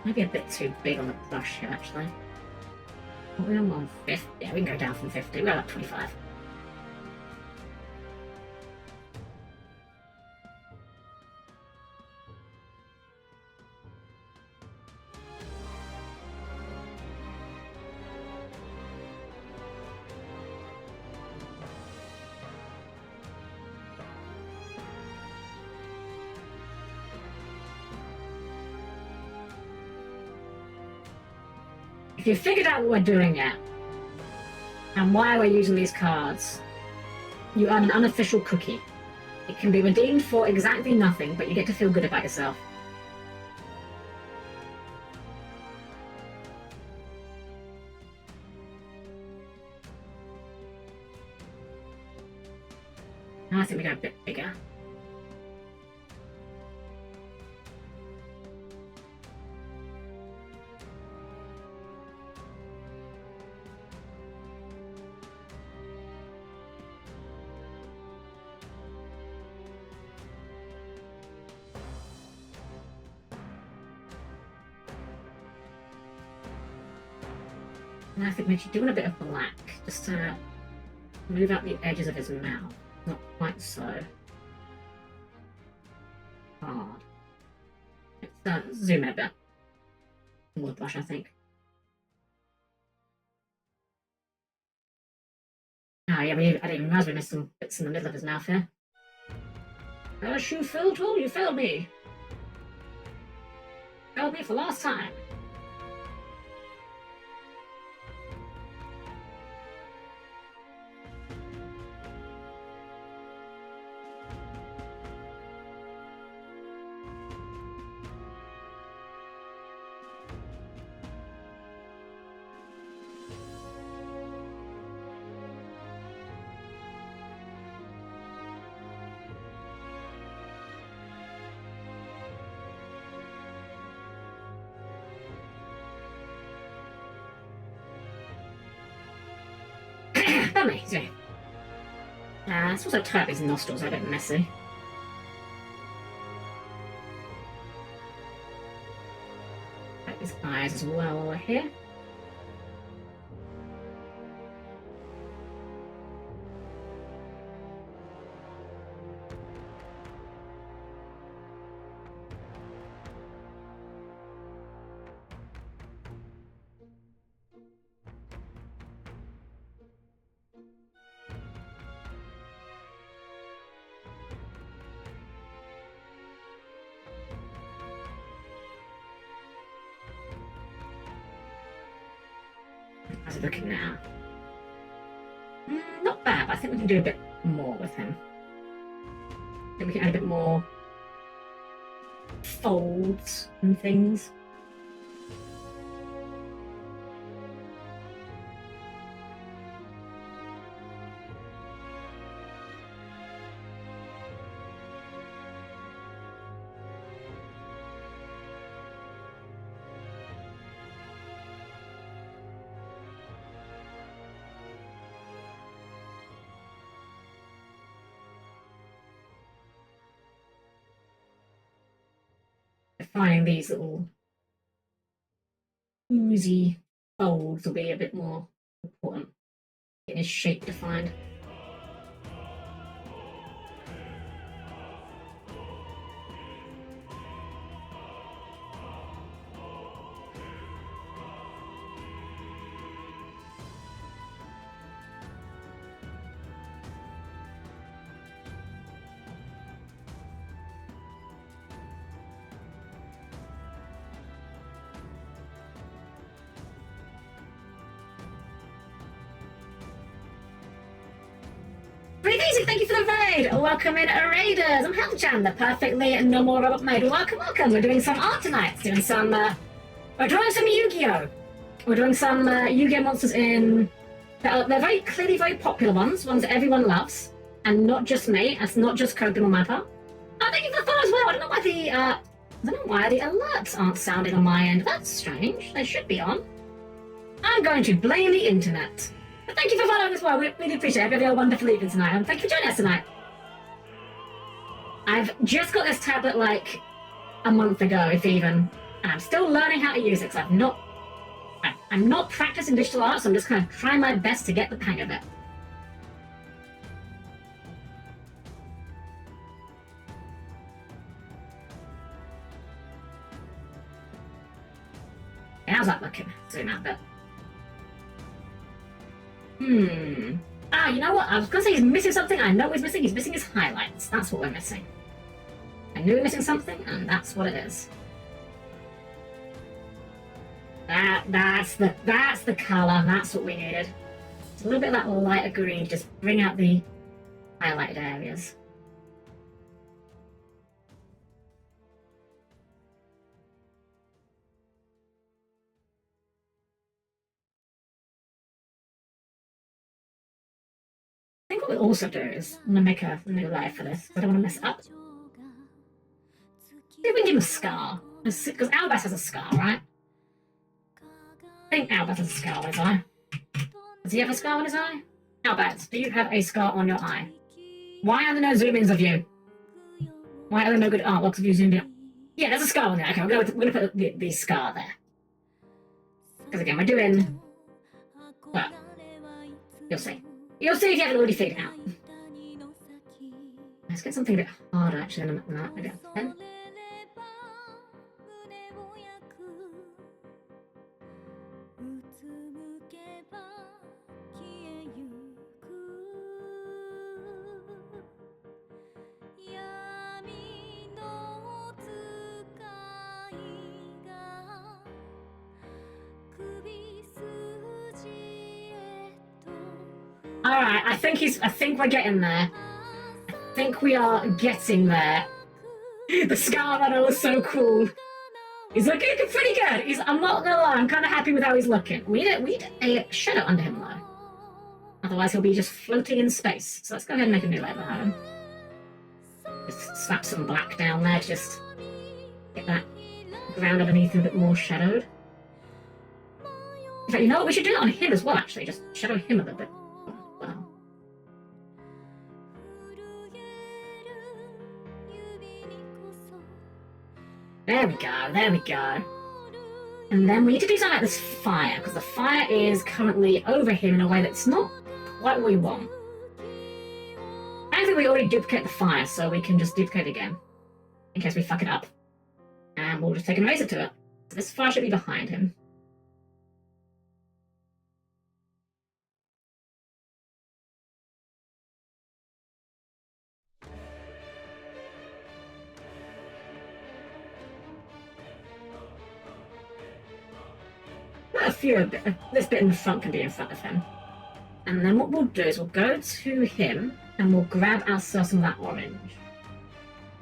Maybe a bit too big on the brush here, actually. We're on 50. Yeah, we can go down from 50. We're at 25. If you figured out what we're doing yet, and why we're using these cards, you earn an unofficial cookie. It can be redeemed for exactly nothing, but you get to feel good about yourself. Now I think we go a bit bigger. And I think we should do a bit of black, just to move out the edges of his mouth. Not quite so hard. Let's zoom in a bit. More brush, I think. Oh yeah, I didn't even realize we missed some bits in the middle of his mouth here. As you failed, you failed me. Failed me for last time. Amazing. It's also tight his nostrils are a bit messy. His eyes as well here. How's it looking now? Not bad, but I think we can do a bit more with him. I think we can add a bit more folds and things. Finding these little oozy folds will be a bit more important. Getting his shape defined. Thank you for the raid! Welcome in, Raiders! I'm Helm-Chan, the perfectly normal robot maid. Welcome, welcome! We're doing some art tonight. We're drawing some Yu-Gi-Oh! We're doing some Yu-Gi-Oh! Monsters in... They're very clearly very popular ones that everyone loves. And not just me, it's not just Kogan or Mappa. Oh, thank you for the follow as well! I don't know why the alerts aren't sounding on my end. That's strange. They should be on. I'm going to blame the internet. But thank you for following as well. We really appreciate it. I hope you have a wonderful evening tonight. And thank you for joining us tonight. I've just got this tablet like a month ago, if even, and I'm still learning how to use it because I'm not practicing digital art, so I'm just kind of trying my best to get the hang of it. How's that looking? Zoom out a bit. Ah, you know what? I was going to say he's missing something. I know what he's missing. He's missing his highlights. That's what we're missing. I knew we were missing something, and that's what it is. That's the colour. That's what we needed. It's a little bit of that lighter green. Just bring out the highlighted areas. I think what we'll also do is I'm going to make a new layer for this. I don't want to mess it up. See if we can give him a scar. Because Albus has a scar, right? I think Albus has a scar on his eye. Does he have a scar on his eye? Albus, do you have a scar on your eye? Why are there no zoom-ins of you? Why are there no good artworks of you zoomed in? Yeah, there's a scar on there. Okay, we're going to put the scar there. Because again, we're doing... Well, you'll see. You'll see if you haven't already figured it out. Let's get something a bit harder actually than that. Maybe a pen. Alright, I think we're getting there. I think we are getting there. The Scar Runner was so cool. He's looking pretty good. I'm not gonna lie, I'm kind of happy with how he's looking. We need a shadow under him though. Otherwise he'll be just floating in space. So let's go ahead and make a new layer behind him. Just slap some black down there to just get that ground underneath him a bit more shadowed. In fact, you know what? We should do that on him as well, actually. Just shadow him a little bit. Wow. There we go, there we go. And then we need to do something like this fire, because the fire is currently over him in a way that's not quite what we want. I think we already duplicate the fire, so we can just duplicate it again. In case we fuck it up. And we'll just take an eraser to it. So this fire should be behind him. a few. This bit in the front can be in front of him. And then what we'll do is we'll go to him and we'll grab ourselves some of that orange.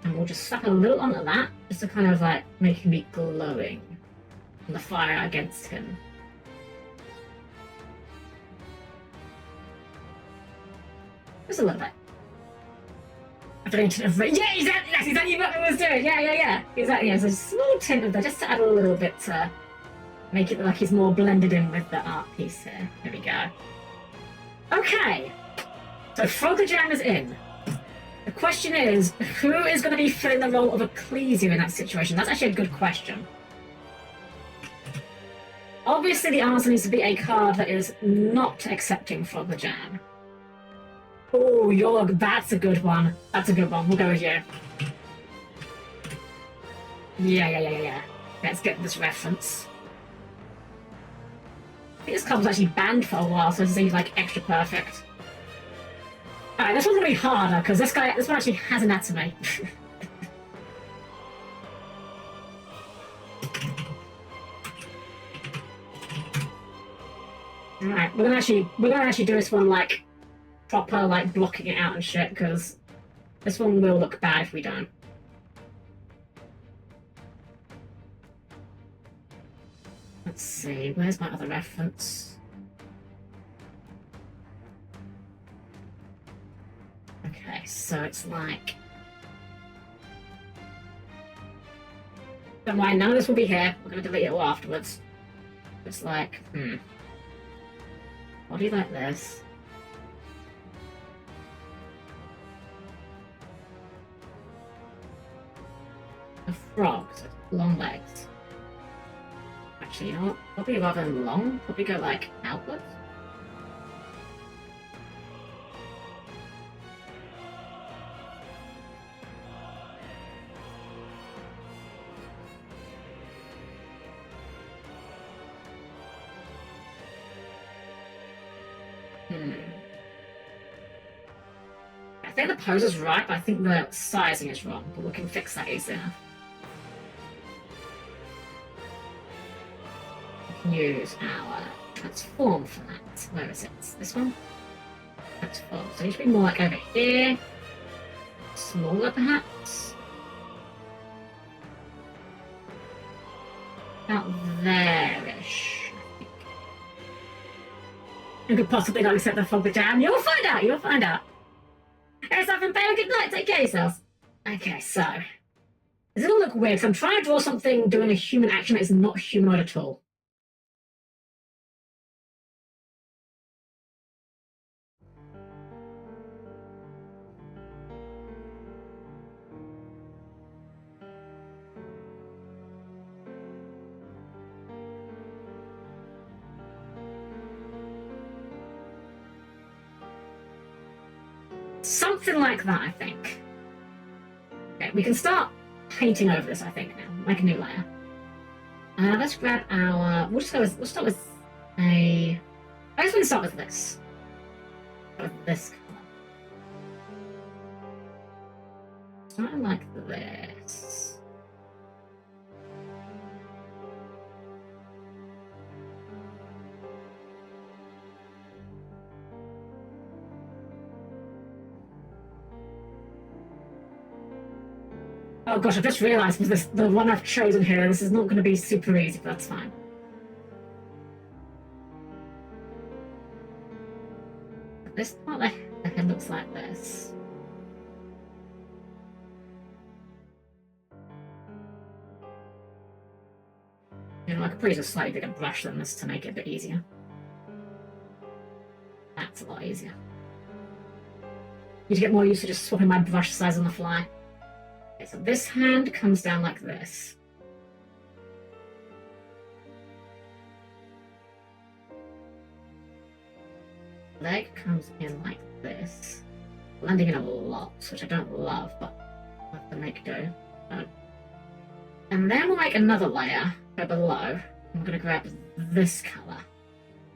And we'll just slap a little onto that, just to kind of like make him be glowing from the fire against him. Just a little bit. Yeah, exactly. That's exactly what I was doing. Yeah. Exactly. There's a small tint of that, just to add a little bit to make it look like he's more blended in with the art piece here. There we go. Okay. So Frogmatika is in. The question is, who is going to be filling the role of Ecclesia in that situation? That's actually a good question. Obviously, the answer needs to be a card that is not accepting Frogmatika. Oh, Yugioh, that's a good one. That's a good one. We'll go with you. Yeah. Let's get this reference. I think this card was actually banned for a while, so it seems like extra perfect. Alright, this one's gonna be harder, because this one actually has anatomy. Alright, we're gonna actually do this one like proper, like blocking it out and shit, because this one will look bad if we don't. Let's see, where's my other reference? Okay, so it's like... Don't mind, none of this will be here. We're going to delete it all afterwards. It's like, body like this. A frog, so long legs. Actually, you know what? Probably rather than long, probably go like outwards. I think the pose is right, but I think the sizing is wrong, but we can fix that easier. We can use our transform for that. Where is it? This one? Transform. So it should be more like over here. Smaller, perhaps? About there-ish, I think. You could possibly not accept the Frogmatika. You'll find out! You'll find out! Hey, so good night. Take care of yourselves. Okay, so... This is gonna look weird, because I'm trying to draw something doing a human action that is not humanoid at all. Something like that, I think. Okay, we can start painting over this, I think, now. Make a new layer. Let's grab our... We'll start with a... I guess we'll start with this. With this colour. Something like this. Oh gosh, I've just realised with this, the one I've chosen here, this is not going to be super easy, but that's fine. This part of the head looks like this. You know, I could probably just slightly bigger brush than this to make it a bit easier. That's a lot easier. Need to get more used to just swapping my brush size on the fly. Okay, so this hand comes down like this. Leg comes in like this. Blending in a lot, which I don't love, but I'll have to make do. And then we'll make another layer go below. I'm going to grab this colour.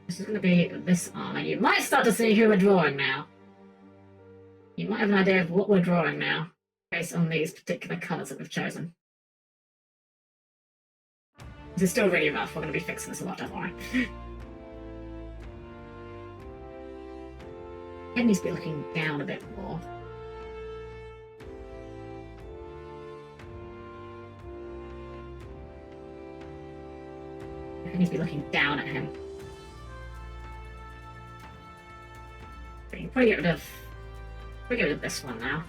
This is going to be this arm, and you might start to see who we're drawing now. You might have an idea of what we're drawing now, based on these particular colours that we've chosen. This is still really rough. We're going to be fixing this a lot, don't worry. Head needs to be looking down a bit more. Head needs to be looking down at him. Probably get rid of this one now.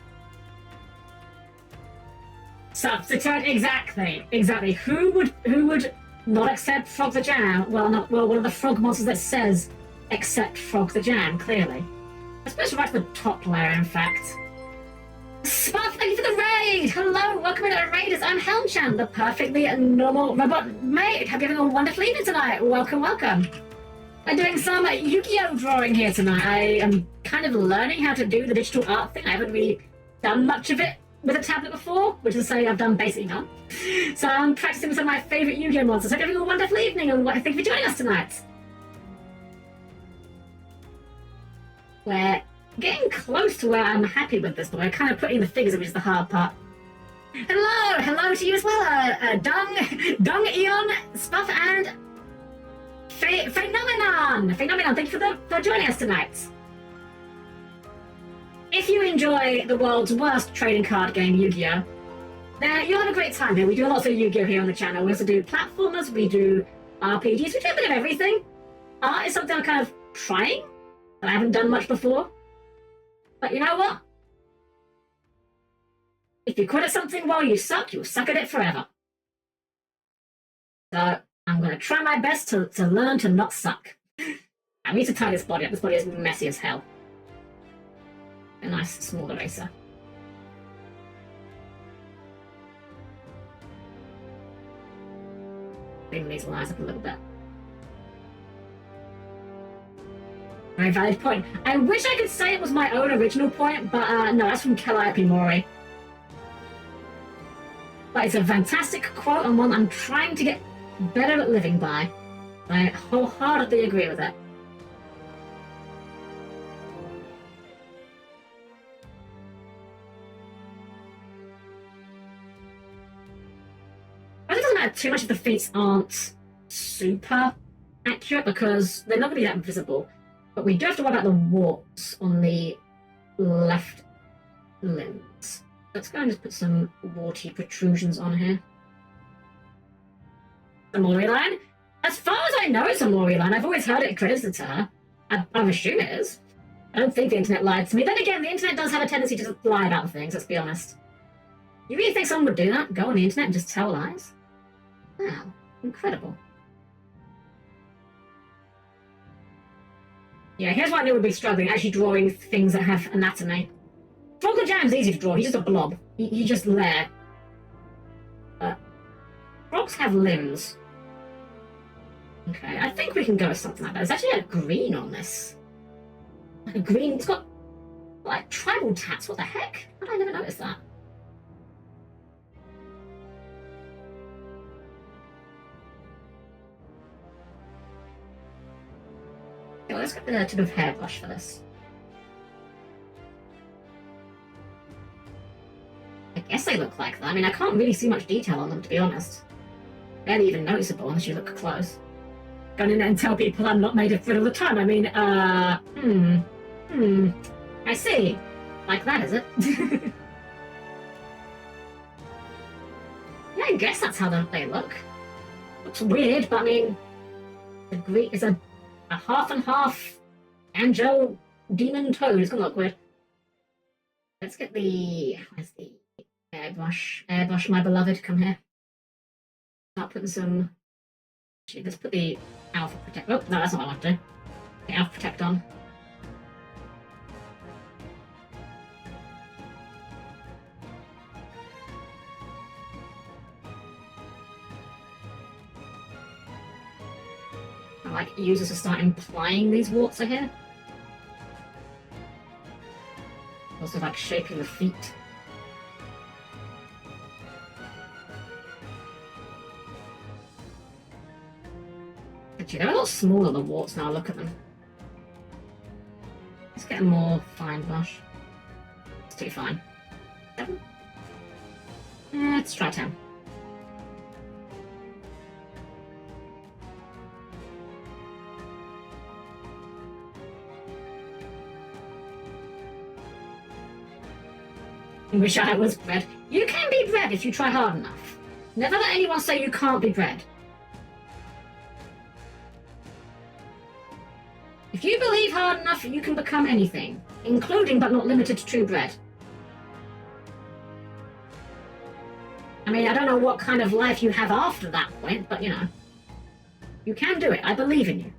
Substitute, exactly. Who would not accept Frog the Jam? Well, one of the frog monsters that says accept Frog the Jam, clearly. I suppose right to the top layer, in fact. Spot, thank you for the raid! Hello, welcome to the Raiders. I'm Helm-Chan, the perfectly normal robot mate. Hope you're having a wonderful evening tonight. Welcome. I'm doing some Yugioh drawing here tonight. I am kind of learning how to do the digital art thing. I haven't really done much of it with a tablet before, which is to say I've done basically none. So I'm practicing with some of my favourite Yugioh monsters. Hope you're having a wonderful evening, and thank you for joining us tonight. We're getting close to where I'm happy with this, but we're kind of putting the figures, which is the hard part. Hello to you as well, Dung, Eon, Spuff, and Phenomenon, thank you for joining us tonight. If you enjoy the world's worst trading card game, Yu-Gi-Oh!, then you'll have a great time here. We do lots of Yu-Gi-Oh! Here on the channel. We also do platformers, we do RPGs, we do a bit of everything. Art is something I'm kind of trying, that I haven't done much before. But you know what? If you're good at something while you suck, you'll suck at it forever. So I'm going to try my best to learn to not suck. I need to tie this body up. This body is messy as hell. A nice small eraser. Bring these lines up a little bit. Very valid point. I wish I could say it was my own original point, but no, that's from Calliope Mori. But it's a fantastic quote and one I'm trying to get better at living by. I wholeheartedly agree with it. It doesn't matter too much if the feats aren't super accurate because they're not going to be that visible. But we do have to worry about the warts on the left limbs. Let's go and just put some warty protrusions on here. A Mori line? As far as I know, it's a Mori line. I've always heard it credited to her. I assume it is. I don't think the internet lied to me. Then again, the internet does have a tendency to lie about things, let's be honest. You really think someone would do that? Go on the internet and just tell lies? Wow, incredible. Yeah, here's why I knew we'd be struggling, actually drawing things that have anatomy. Frog the Jam's easy to draw, he's just a blob. He's just there. Frogs have limbs. Okay, I think we can go with something like that. There's actually a green on this. Like a green, it's got like tribal tats, what the heck? How did I never notice that? Okay, well, let's get the tip of hairbrush for this. I guess they look like that. I mean, I can't really see much detail on them, to be honest. Barely even noticeable unless you look close. Going in there and tell people I'm not made of wood all the time. I mean, I see. Like that, is it? Yeah, I guess that's how they look. Looks weird, but I mean, the green is a half and half angel demon toad. It's gonna look weird. Let's get where's the airbrush? Airbrush, my beloved, come here. Start putting some. Actually, let's put the Alpha Protect. Oh, no, that's not what I want to do. The Alpha Protect on. I like users to start implying these warts are here. Also, like shaping the feet. Actually, they're a lot smaller, the warts, now look at them. Let's get a more fine brush. It's too fine. 7? Let's try 10. Wish I was bred. You can be bred if you try hard enough. Never let anyone say you can't be bred. If you believe hard enough, you can become anything, including but not limited to true bred. I mean, I don't know what kind of life you have after that point, but you know, you can do it. I believe in you.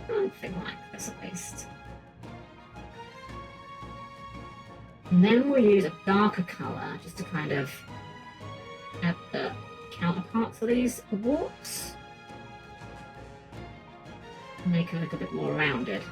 Something like this at least. And then we'll use a darker colour just to kind of add the counterparts of these warps. Make it look a bit more rounded.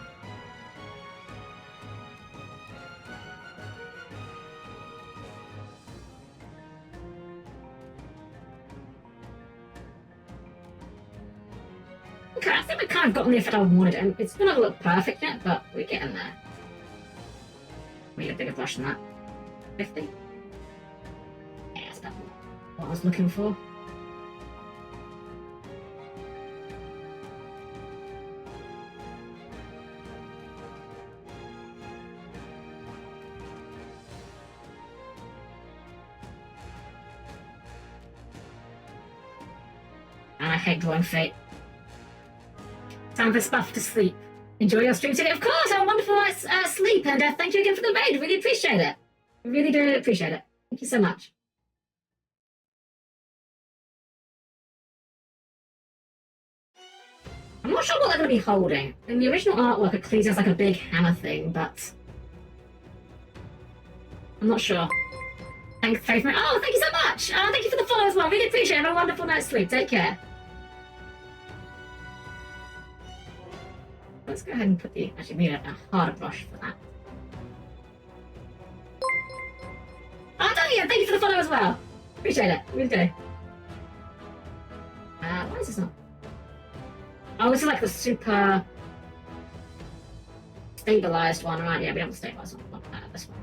Okay, I think we've kind of gotten the effect I wanted, and it's not going to look perfect yet, but we're getting there. We need a bigger brush than that. 50? Yeah, that's about what I was looking for. And I hate drawing fate. Time for Spuff to sleep. Enjoy your stream today. Of course, have a wonderful night's sleep, and thank you again for the raid. Really appreciate it. Really do appreciate it. Thank you so much. I'm not sure what they're going to be holding. In the original artwork, it clearly has like a big hammer thing, but I'm not sure. Thanks, Faith. Oh, thank you so much. Thank you for the follow as well. Really appreciate it. Have a wonderful night's sleep. Take care. Let's go ahead and put the... Actually, we need a harder brush for that. Oh, Dahlia, thank you for the follow as well. Appreciate it. Really do. Why is this not? Oh, this is like the super stabilized one, right? Yeah, we have the stabilized one. Not this one.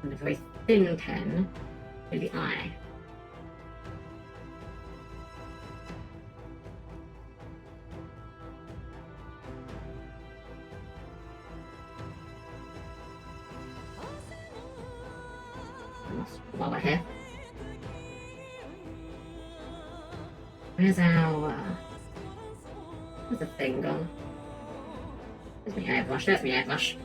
And a very thin pen with the eye. While we're here. Where's our... where's the thing gone? There's my airbrush, there's my airbrush.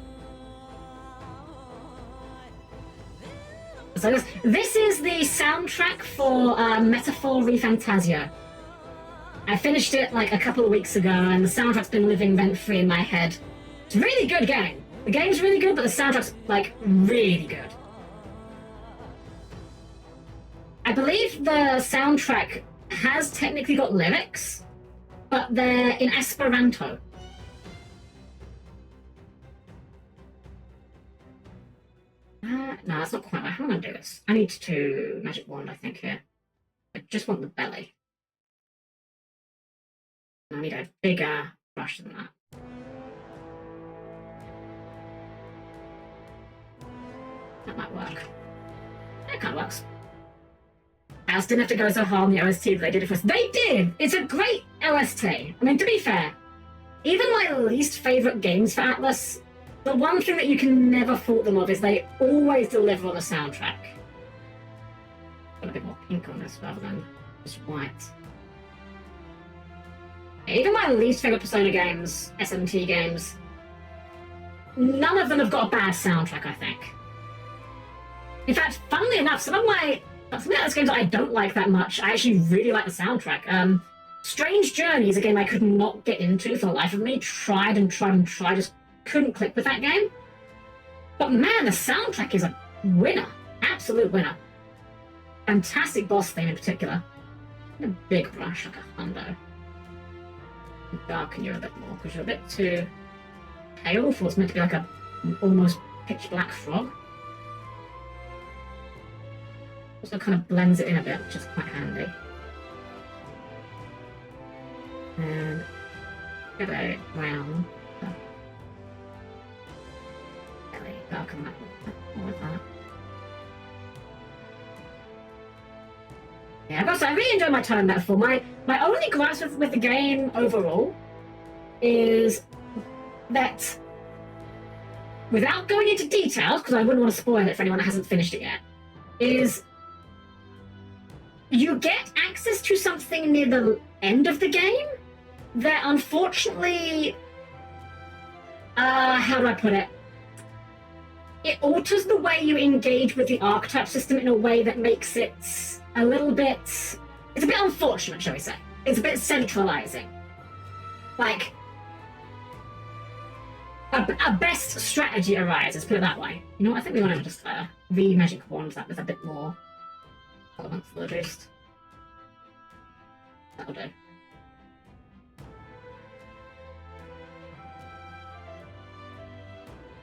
So this is the soundtrack for Metaphor ReFantasio. I finished it like a couple of weeks ago, and the soundtrack's been living rent-free in my head. It's a really good game. The game's really good, but the soundtrack's like really good. I believe the soundtrack has technically got lyrics, but they're in Esperanto. No, that's not quite right. How am I going to do this? I need to magic wand, I think, here. I just want the belly. I need a bigger brush than that. That might work. That kind of works. House didn't have to go so hard on the OST, but they did it for us. They did! It's a great OST. I mean, to be fair, even my least favourite games for Atlas, the one thing that you can never fault them of is they always deliver on the soundtrack. Got a bit more pink on this rather than just white. Even my least favourite Persona games, SMT games, none of them have got a bad soundtrack, I think. In fact, funnily enough, some of those games that I don't like that much, I actually really like the soundtrack. Strange Journey is a game I could not get into for the life of me. Tried, just couldn't click with that game. But man, the soundtrack is a winner. Absolute winner. Fantastic boss theme in particular. And a big brush, like a hundo. Darken you a bit more, because you're a bit too pale for what's meant to be like a almost pitch black frog. Also kind of blends it in a bit, which is quite handy. And get a brown. Belly, darken that more with that. Also, I really enjoy my time metaphor. My only grasp with the game overall is that, without going into details, because I wouldn't want to spoil it for anyone that hasn't finished it yet, is you get access to something near the end of the game that unfortunately, how do I put it? It alters the way you engage with the archetype system in a way that makes it a little bit... It's a bit unfortunate, shall we say. It's a bit centralizing. Like, a best strategy arises, put it that way. You know what, I think we want to just re-magic wand that with a bit more elements for the boost. That'll do.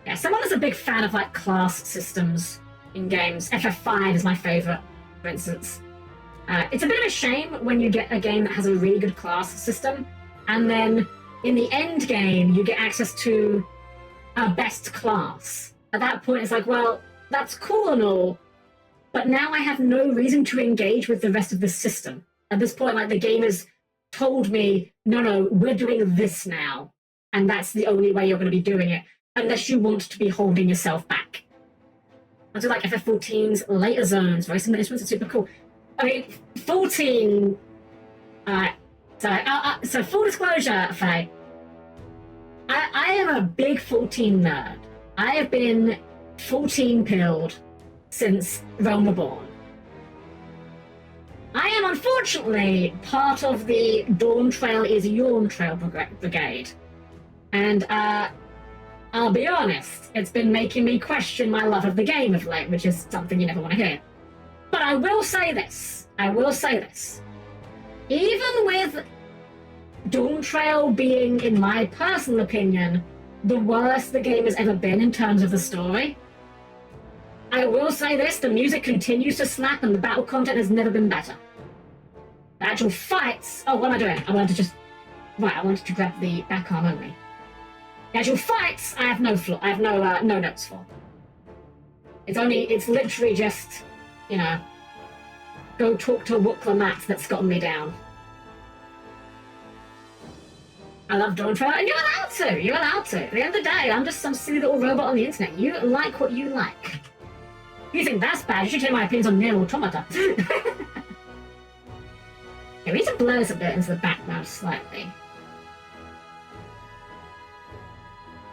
Yeah, someone that's a big fan of like class systems in games. FF5 is my favourite, for instance. It's a bit of a shame when you get a game that has a really good class system, and then in the end game you get access to a best class. At that point it's like, well, that's cool and all, but now I have no reason to engage with the rest of the system. At this point, like, the game has told me, no, we're doing this now, and that's the only way you're going to be doing it, unless you want to be holding yourself back. I do like FF14's later zones, very similar instruments, are super cool. I mean, 14... so full disclosure, Faye, I am a big 14 nerd. I have been 14 pilled since Realm Reborn. I am unfortunately part of the Dawn Trail is Yawn Trail Brigade. And I'll be honest, it's been making me question my love of the game of late, which is something you never want to hear. But I will say this. Even with Dawn Trail being, in my personal opinion, the worst the game has ever been in terms of the story, I will say this, the music continues to slap and the battle content has never been better. The actual fights... Oh, what am I doing? I wanted to grab the back arm only. The actual fights, I have no notes for. It's literally just, you know, go talk to Wukla Matt that's gotten me down. I love Dawn Trail, and you're allowed to. At the end of the day, I'm just some silly little robot on the internet. You like what you like. If you think that's bad, you should hear my opinions on Nier Automata. Okay, we need to blur this a bit into the background slightly.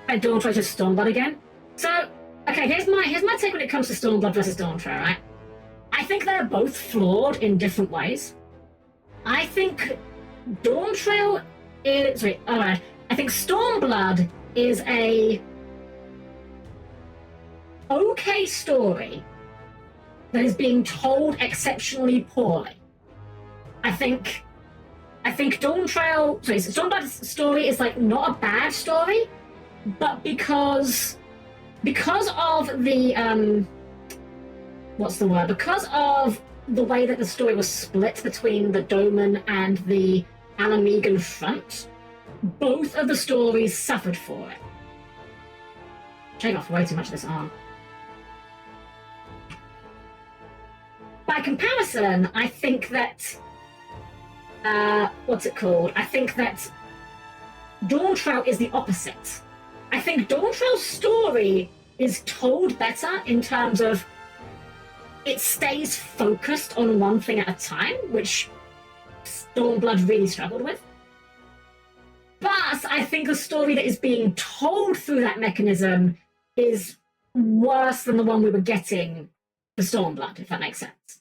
I Dawn Trail to Stormblood again. So, okay, here's my take when it comes to Stormblood versus Dawn Trail, right? I think they're both flawed in different ways. I think Dawn Trail is... I think Stormblood is a okay story that is being told exceptionally poorly. I think Dawn Trail... Stormblood's story is, like, not a bad story, but because of the, because of the way that the story was split between the Doman and the Alamegan front, both of the stories suffered for it. Shaving off way too much of this arm. By comparison, I think that... I think that Dawn Trail is the opposite. I think Dawn Trail's story is told better in terms of it stays focused on one thing at a time, which Stormblood really struggled with. But I think the story that is being told through that mechanism is worse than the one we were getting for Stormblood, if that makes sense.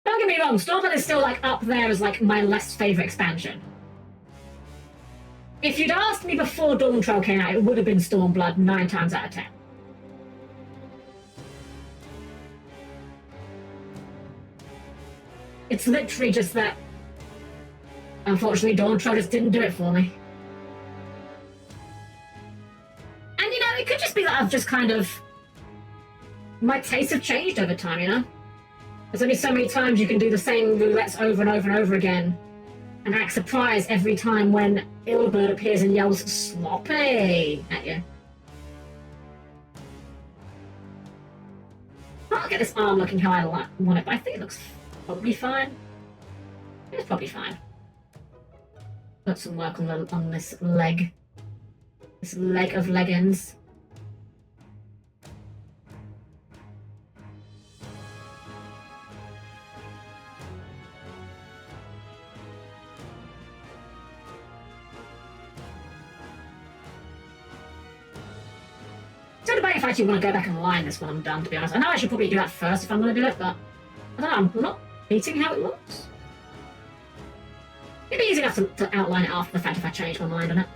Don't get me wrong, Stormblood is still, like, up there as, like, my least favourite expansion. If you'd asked me before Dawn Trail came out, it would have been Stormblood 9 times out of 10. It's literally just that, unfortunately, Dawn Trail just didn't do it for me. And, you know, it could just be that I've just kind of... My tastes have changed over time, you know? There's only so many times you can do the same roulettes over and over and over again and act surprised every time when Ilbert appears and yells sloppy at you. I'll get this arm looking how I want it, but I think it looks probably fine. It's probably fine. Put some work on this leg. This leg of leggings. So debate if I actually want to go back and line this when I'm done, to be honest. I know I should probably do that first if I'm going to do it, but I don't know, I'm not hating how it looks. It'd be easy enough to outline it after the fact if I change my mind on it.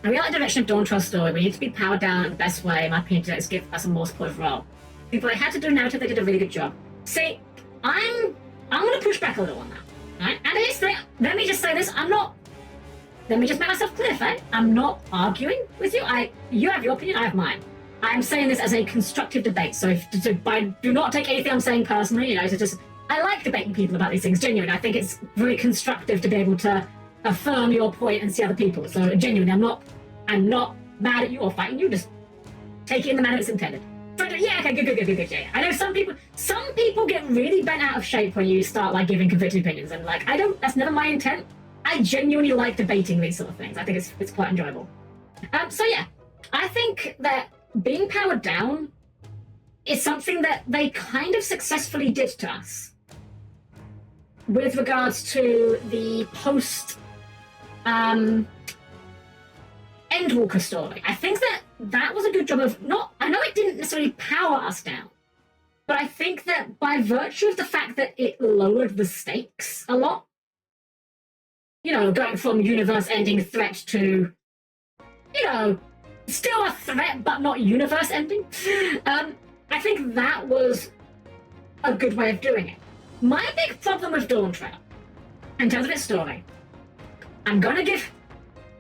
Now, we like the direction of Dawntrail's story. We need to be powered down in the best way, in my opinion, to give us a more supportive role. People they had to do narrative, they did a really good job. See, I'm going to push back a little on that, right? And it is, let me just say this, let me just make myself clear, right? I'm not arguing with you. You have your opinion, I have mine. I'm saying this as a constructive debate, so do not take anything I'm saying personally, I like debating people about these things, genuinely. I think it's very constructive to be able to affirm your point and see other people. So genuinely, I'm not mad at you or fighting you, just take it in the manner it's intended. But yeah, okay, good. Yeah. I know some people get really bent out of shape when you start like giving conflicting opinions, and like that's never my intent. I genuinely like debating these sort of things. I think it's quite enjoyable. So yeah, I think that being powered down is something that they kind of successfully did to us with regards to the post Endwalker story. I think that was a good job of I know it didn't necessarily power us down, but I think that by virtue of the fact that it lowered the stakes a lot, going from universe-ending threat to, still a threat but not universe-ending, I think that was a good way of doing it. My big problem with Dawntrail, in terms of its story,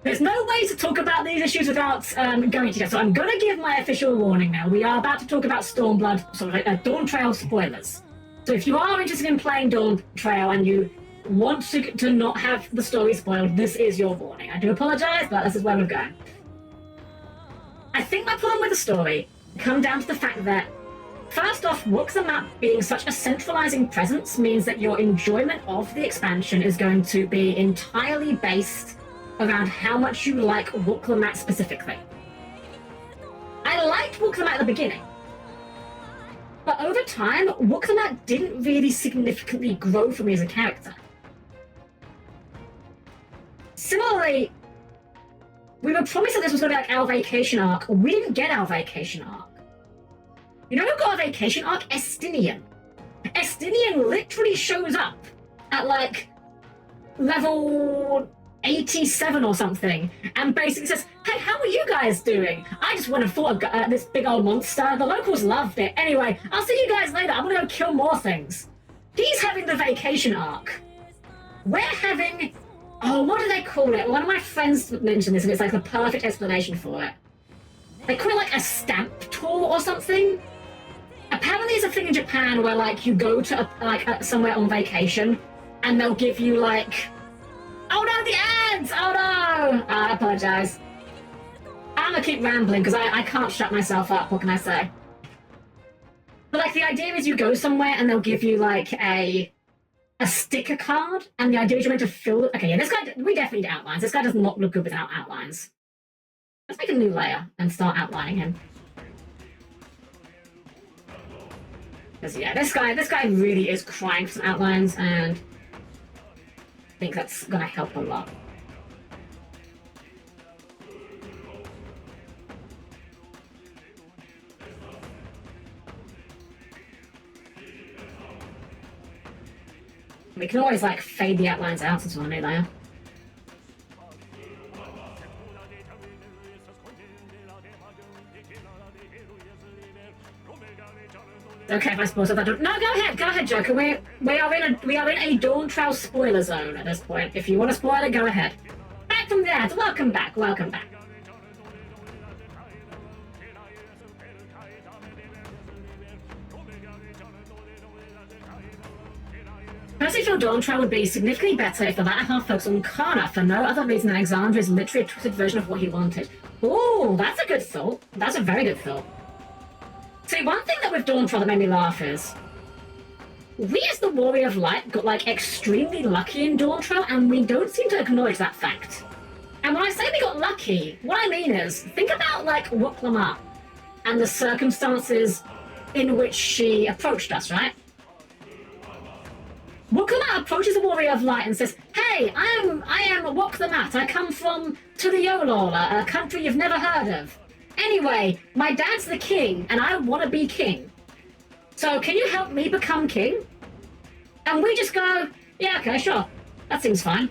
there's no way to talk about these issues without going together, so I'm going to give my official warning now. We are about to talk about Dawntrail spoilers. So if you are interested in playing Dawntrail and you want to not have the story spoiled, this is your warning. I do apologize, but this is where we're going. I think my problem with the story comes down to the fact that, first off, Wook the Map being such a centralizing presence means that your enjoyment of the expansion is going to be entirely based around how much you like Wook the Map specifically. I liked Wook the Map at the beginning, but over time, Wook the Map didn't really significantly grow for me as a character. Similarly, we were promised that this was going to be like our vacation arc. We didn't get our vacation arc. You know who got a vacation arc? Estinian. Estinian literally shows up at like level 87 or something and basically says, hey, how are you guys doing? I just went and fought this big old monster. The locals loved it. Anyway, I'll see you guys later. I'm going to go kill more things. He's having the vacation arc. We're having... Oh, what do they call it? One of my friends mentioned this, and it's like the perfect explanation for it. They call it like a stamp tour or something. Apparently, it's a thing in Japan where like you go to somewhere on vacation, and they'll give you like, oh no, the ads! Oh no! I apologize. I'm gonna keep rambling because I can't shut myself up. What can I say? But like the idea is you go somewhere and they'll give you like a sticker card, and the idea is you're meant to fill it. Okay, yeah, this guy, we definitely need outlines. This guy does not look good without outlines. Let's make a new layer and start outlining him. Because yeah, this guy really is crying for some outlines, and I think that's gonna help a lot. We can always like fade the outlines out into a new layer. Okay, if I suppose that don't. No, go ahead, Joker. We are in a Dawntrail spoiler zone at this point. If you want to spoil it, go ahead. Back from the ads. Welcome back. Personally, feel Dawntrail would be significantly better if the latter half focused on Kana for no other reason than Alexandra is literally a twisted version of what he wanted. Ooh, that's a good thought. That's a very good thought. See, one thing that with Dawntrail that made me laugh is we as the Warrior of Light got like extremely lucky in Dawn Trail, and we don't seem to acknowledge that fact. And when I say we got lucky, what I mean is, think about like Woklama and the circumstances in which she approached us, right? Woklama approaches the Warrior of Light and says, "Hey, I am Woklamat. I come from Yugioh, a country you've never heard of. Anyway, my dad's the king, and I want to be king. So can you help me become king?" And we just go, "Yeah, okay, sure. That seems fine."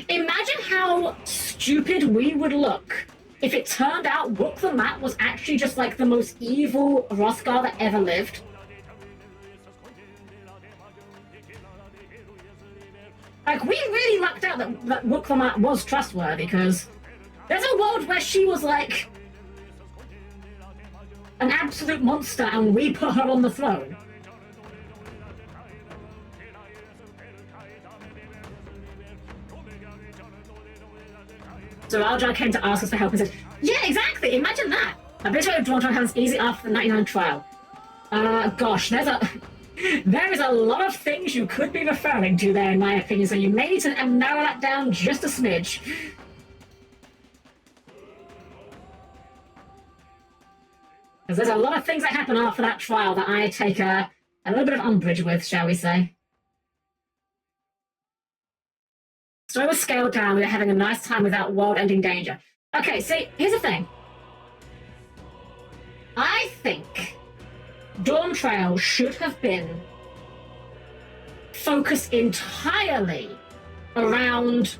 Imagine how stupid we would look if it turned out Woklamat was actually just like the most evil Rothgar that ever lived. Like, we really lucked out that Woklamat was trustworthy, because there's a world where she was like an absolute monster and we put her on the throne. So Aljar came to ask us for help and said, "Yeah, exactly, imagine that. A bit of Dawn Trail happens easy after the 99 trial." Gosh, there is a lot of things you could be referring to there, in my opinion, so you may need to narrow that down just a smidge. Because there's a lot of things that happen after that trial that I take a little bit of umbrage with, shall we say. Story was scaled down. We were having a nice time without world-ending danger. Okay, see, here's the thing. I think Dawn Trail should have been focused entirely around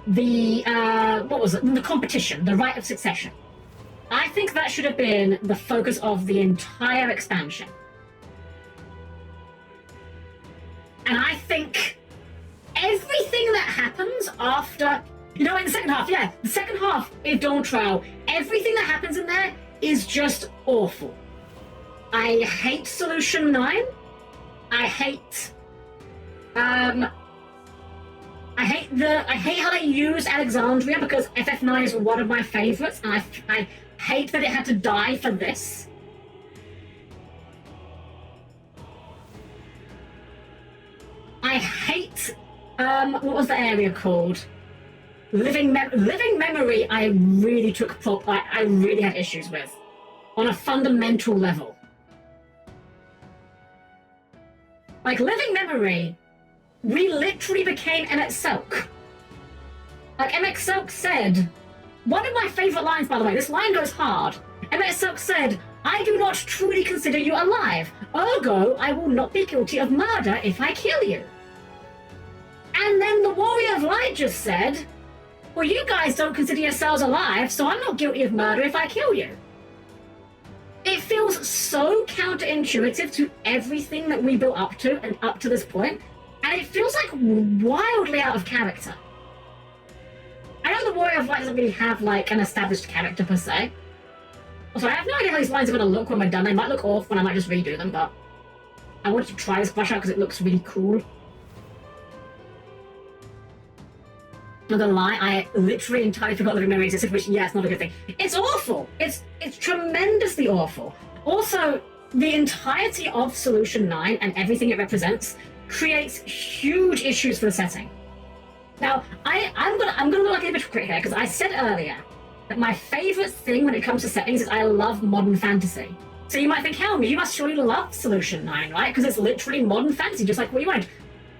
the, the competition, the Rite of Succession. I think that should have been the focus of the entire expansion. And I think everything that happens after, in the second half, the second half of Dawn Trail, everything that happens in there is just awful. I hate Solution 9. I hate how they use Alexandria, because FF9 is one of my favorites, and I hate that it had to die for this. I hate what was the area called? Living Memory. I really I really had issues with on a fundamental level. Like, Living Memory, we literally became Emmet Selk. Like, Emmet Selk said, one of my favorite lines, by the way, this line goes hard. Emmet Selk said, "I do not truly consider you alive. Ergo, I will not be guilty of murder if I kill you." And then the Warrior of Light just said, "Well, you guys don't consider yourselves alive, so I'm not guilty of murder if I kill you." It feels so counterintuitive to everything that we built up to and up to this point, and it feels like wildly out of character. I know the Warrior of Light doesn't really have like an established character per se. Also, I have no idea how these lines are going to look when we're done. They might look off when I might just redo them, but I wanted to try this brush out because it looks really cool. Not gonna lie, I literally entirely forgot Living Memory existed, which, yeah, it's not a good thing. It's awful. It's tremendously awful. Also, the entirety of Solution 9 and everything it represents creates huge issues for the setting. Now, I'm gonna look like a hypocrite here, because I said earlier that my favorite thing when it comes to settings is I love modern fantasy. So you might think, Helm, you must surely love Solution 9, right? Because it's literally modern fantasy, just like what you wanted.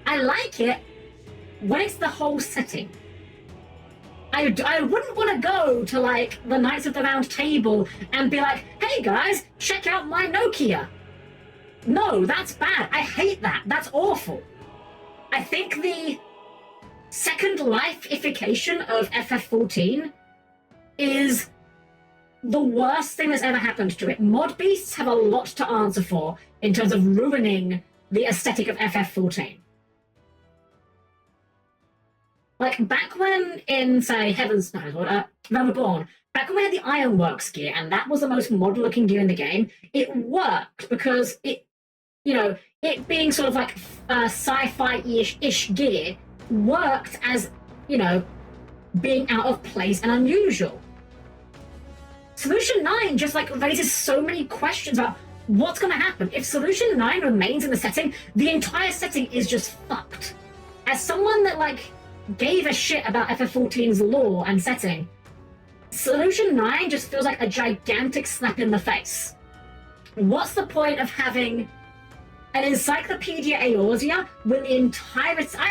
I like it when it's the whole setting. I wouldn't want to go to, like, the Knights of the Round Table and be like, "Hey guys, check out my Nokia." No, that's bad. I hate that. That's awful. I think the Second Life-ification of FF14 is the worst thing that's ever happened to it. Mod beasts have a lot to answer for in terms of ruining the aesthetic of FF14. Like, back when in, say, Realm Reborn, back when we had the Ironworks gear, and that was the most modern-looking gear in the game, it worked because it being sort of like sci-fi-ish gear worked as, being out of place and unusual. Solution 9 just, like, raises so many questions about what's going to happen? If Solution 9 remains in the setting, the entire setting is just fucked. As someone that, like, gave a shit about FF14's lore and setting, Solution 9 just feels like a gigantic slap in the face. What's the point of having an Encyclopedia Eorzea when the entire... I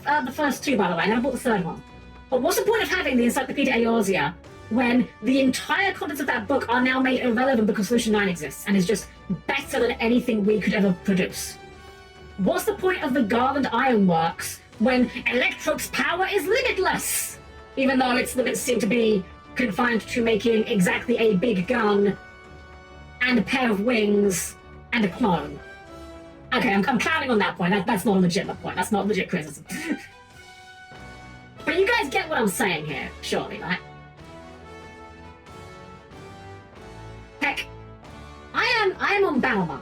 have the first two, by the way. I never bought the third one. But what's the point of having the Encyclopedia Eorzea when the entire contents of that book are now made irrelevant because Solution 9 exists and is just better than anything we could ever produce? What's the point of the Garland Ironworks when Electrope's power is limitless? Even though its limits seem to be confined to making exactly a big gun and a pair of wings and a clone. Okay, I'm clowning on that point. That's not a legitimate point. That's not legit criticism. But you guys get what I'm saying here, surely, right? Heck, I am on Balmung.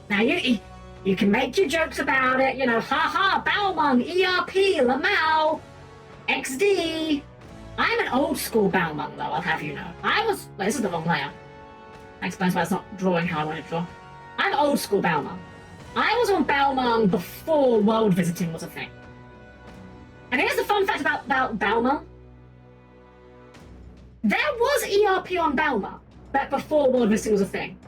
Now, you can make your jokes about it, you know, haha, Balmung, ERP, Lamau, XD. I'm an old school Balmung, though, I'll have you know. This is the wrong layer. That explains why it's not drawing how I want to draw. I'm old school Balmung. I was on Balmung before world visiting was a thing. And here's the fun fact about Balmung. There was ERP on Balmung, but before world visiting was a thing.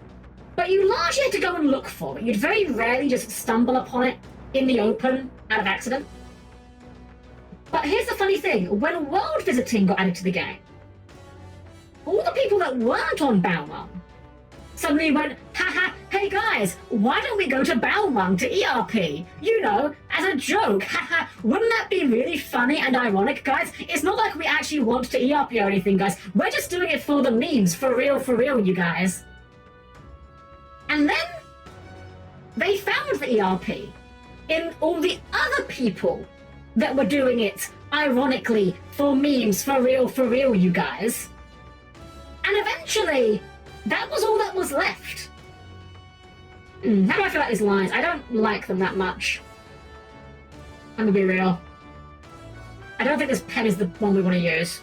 But you largely had to go and look for it. You'd very rarely just stumble upon it in the open out of accident. But here's the funny thing. When world visiting got added to the game, all the people that weren't on Balmung suddenly went, haha, hey guys, why don't we go to Balmung to ERP? You know, as a joke, haha, wouldn't that be really funny and ironic, guys? It's not like we actually want to ERP or anything, guys. We're just doing it for the memes, for real, you guys. And then they found the ERP in all the other people that were doing it, ironically, for memes, for real, you guys. And eventually, that was all that was left. How do I feel about these lines? I don't like them that much. I'm gonna be real. I don't think this pen is the one we want to use.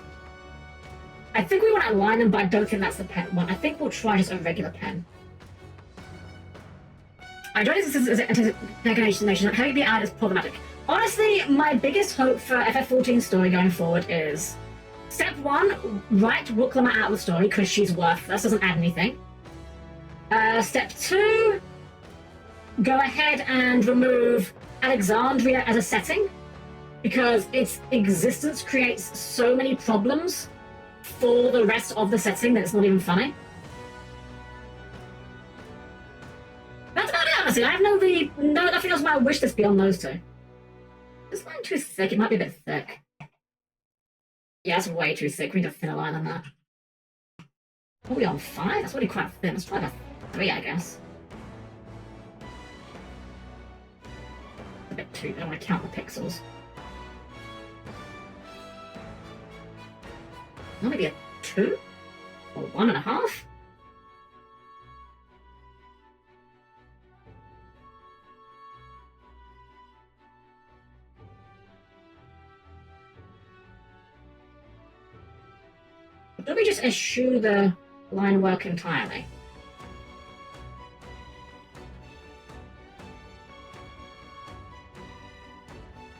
I think we want to align them, but I don't think that's the pen one. I think we'll try just a regular pen. I don't think this is an explanation. Having it be added is problematic. Honestly, my biggest hope for FF14's story going forward is... Step 1, write Wooklama out of the story because she's worthless, doesn't add anything. Step 2, go ahead and remove Alexandria as a setting because its existence creates so many problems for the rest of the setting that it's not even funny. That's about it, honestly. I have nothing else on my wish list beyond those two. This line too thick, it might be a bit thick. Yeah, that's way too thick. We need a thinner line than that. What are we on, 5? That's already quite thin. Let's try a 3, I guess. A bit too. I don't want to count the pixels. Well, maybe a 2? Or 1.5? Let me just eschew the line work entirely.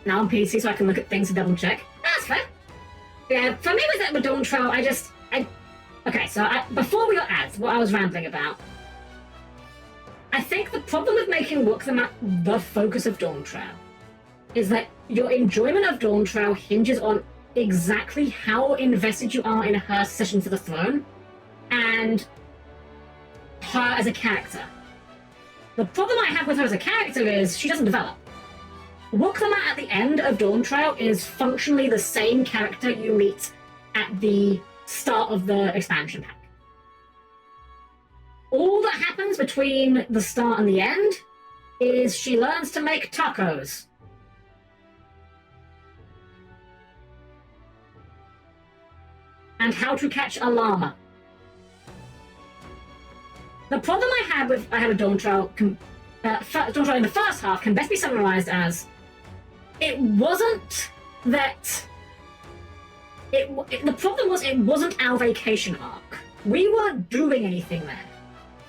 Now on PC so I can look at things and double check. That's fair. Yeah, for me with Dawn Trail, okay, so before we got ads, what I was rambling about, I think the problem with making Wooklama the focus of Dawn Trail is that your enjoyment of Dawn Trail hinges on exactly how invested you are in her session for the throne and her as a character. The problem I have with her as a character is she doesn't develop. Wooklama at the end of Dawn Trail is functionally the same character you meet at the start of the expansion pack. All that happens between the start and the end is she learns to make tacos. And how to catch a llama. The problem I had with Dawn Trail, Dawn Trail in the first half can best be summarized as it wasn't that. The problem was it wasn't our vacation arc. We weren't doing anything there.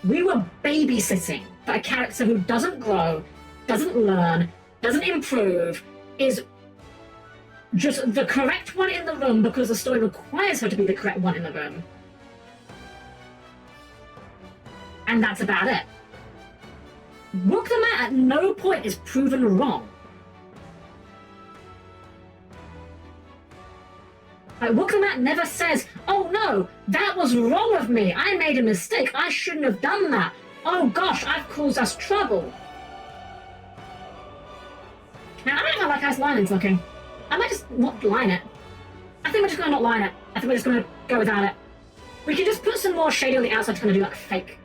We were babysitting for a character who doesn't grow, doesn't learn, doesn't improve, is just the correct one in the room because the story requires her to be the correct one in the room. And that's about it. Rook the Mat at no point is proven wrong. Like, Rook the Mat never says, oh no, that was wrong of me. I made a mistake. I shouldn't have done that. Oh gosh, I've caused us trouble. Now, I don't know how Guy's lining's looking. I might just not line it. I think we're just going to not line it. I think we're just going to go without it. We can just put some more shade on the outside to kind of do like fake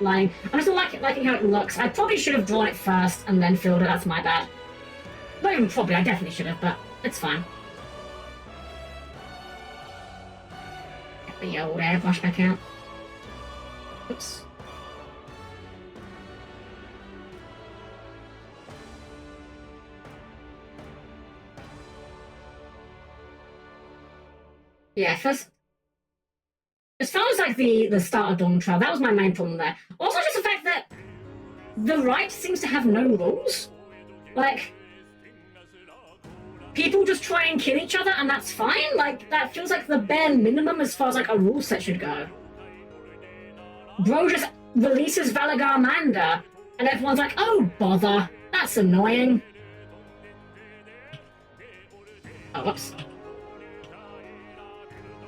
lining. I'm just liking how it looks. I probably should have drawn it first and then filled it. That's my bad. Not even probably, I definitely should have, but it's fine. Get the old airbrush back out. Oops. Yeah, first, as far as like the start of Dawn Trail, that was my main problem there. Also, just the fact that the right seems to have no rules. Like, people just try and kill each other, and that's fine. Like, that feels like the bare minimum as far as like a rule set should go. Bro just releases Valagar-Manda, and everyone's like, "Oh bother, that's annoying." Oh, whoops.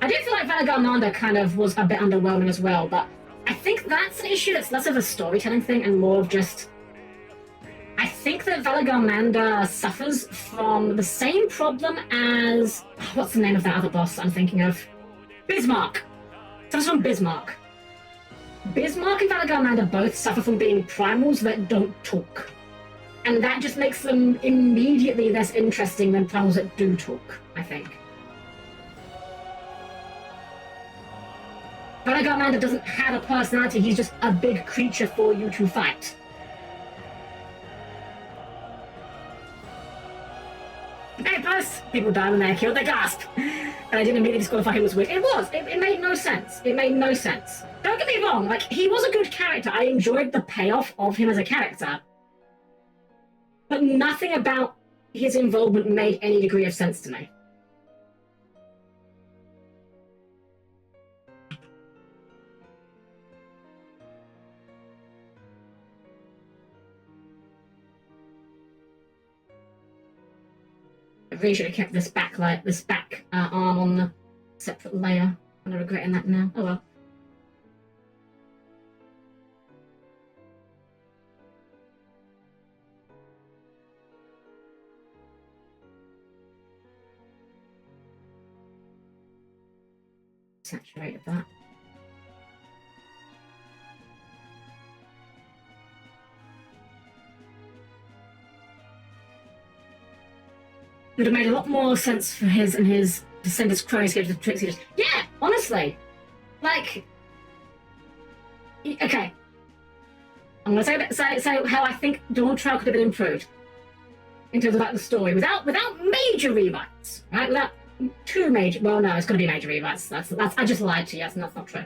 I do feel like Valagar-Manda kind of was a bit underwhelming as well, but I think that's an issue that's less of a storytelling thing and more of just... I think that Valagar-Manda suffers from the same problem as... What's the name of that other boss I'm thinking of? Bismarck! Suffers from Bismarck. Bismarck and Valagar-Manda both suffer from being primals that don't talk. And that just makes them immediately less interesting than primals that do talk, I think. Valagar-Manda doesn't have a personality, he's just a big creature for you to fight. Hey, plus, people die when they're killed, they gasp! And I didn't immediately disqualify him as weird. It was! It made no sense. It made no sense. Don't get me wrong, like, he was a good character. I enjoyed the payoff of him as a character. But nothing about his involvement made any degree of sense to me. I really should have kept this back arm on the separate layer. I'm regretting that now. Oh well. Saturated that. Would have made a lot more sense for his to send his crows to the Trixie. Yeah, honestly, like, okay. I'm gonna say how I think Dawn Trail could have been improved in terms of like the story without major rewrites, right? Without too major. Well, no, it's gonna be major rewrites. That's I just lied to you. That's not true.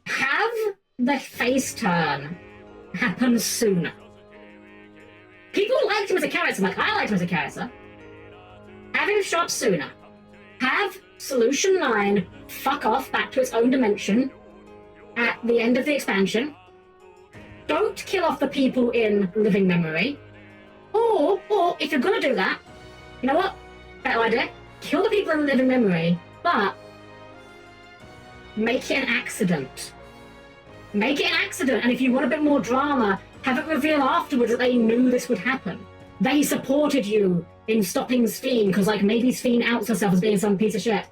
Have the face turn happen sooner. People liked him as a character, like I liked him as a character. Have him show up sooner. Have Solution 9 fuck off back to its own dimension at the end of the expansion. Don't kill off the people in living memory. Or if you're gonna do that, you know what? Better idea. Kill the people in living memory, but make it an accident. Make it an accident, and if you want a bit more drama, have it reveal afterwards that they knew this would happen. They supported you in stopping Sphene, because like maybe Sphene outs herself as being some piece of shit.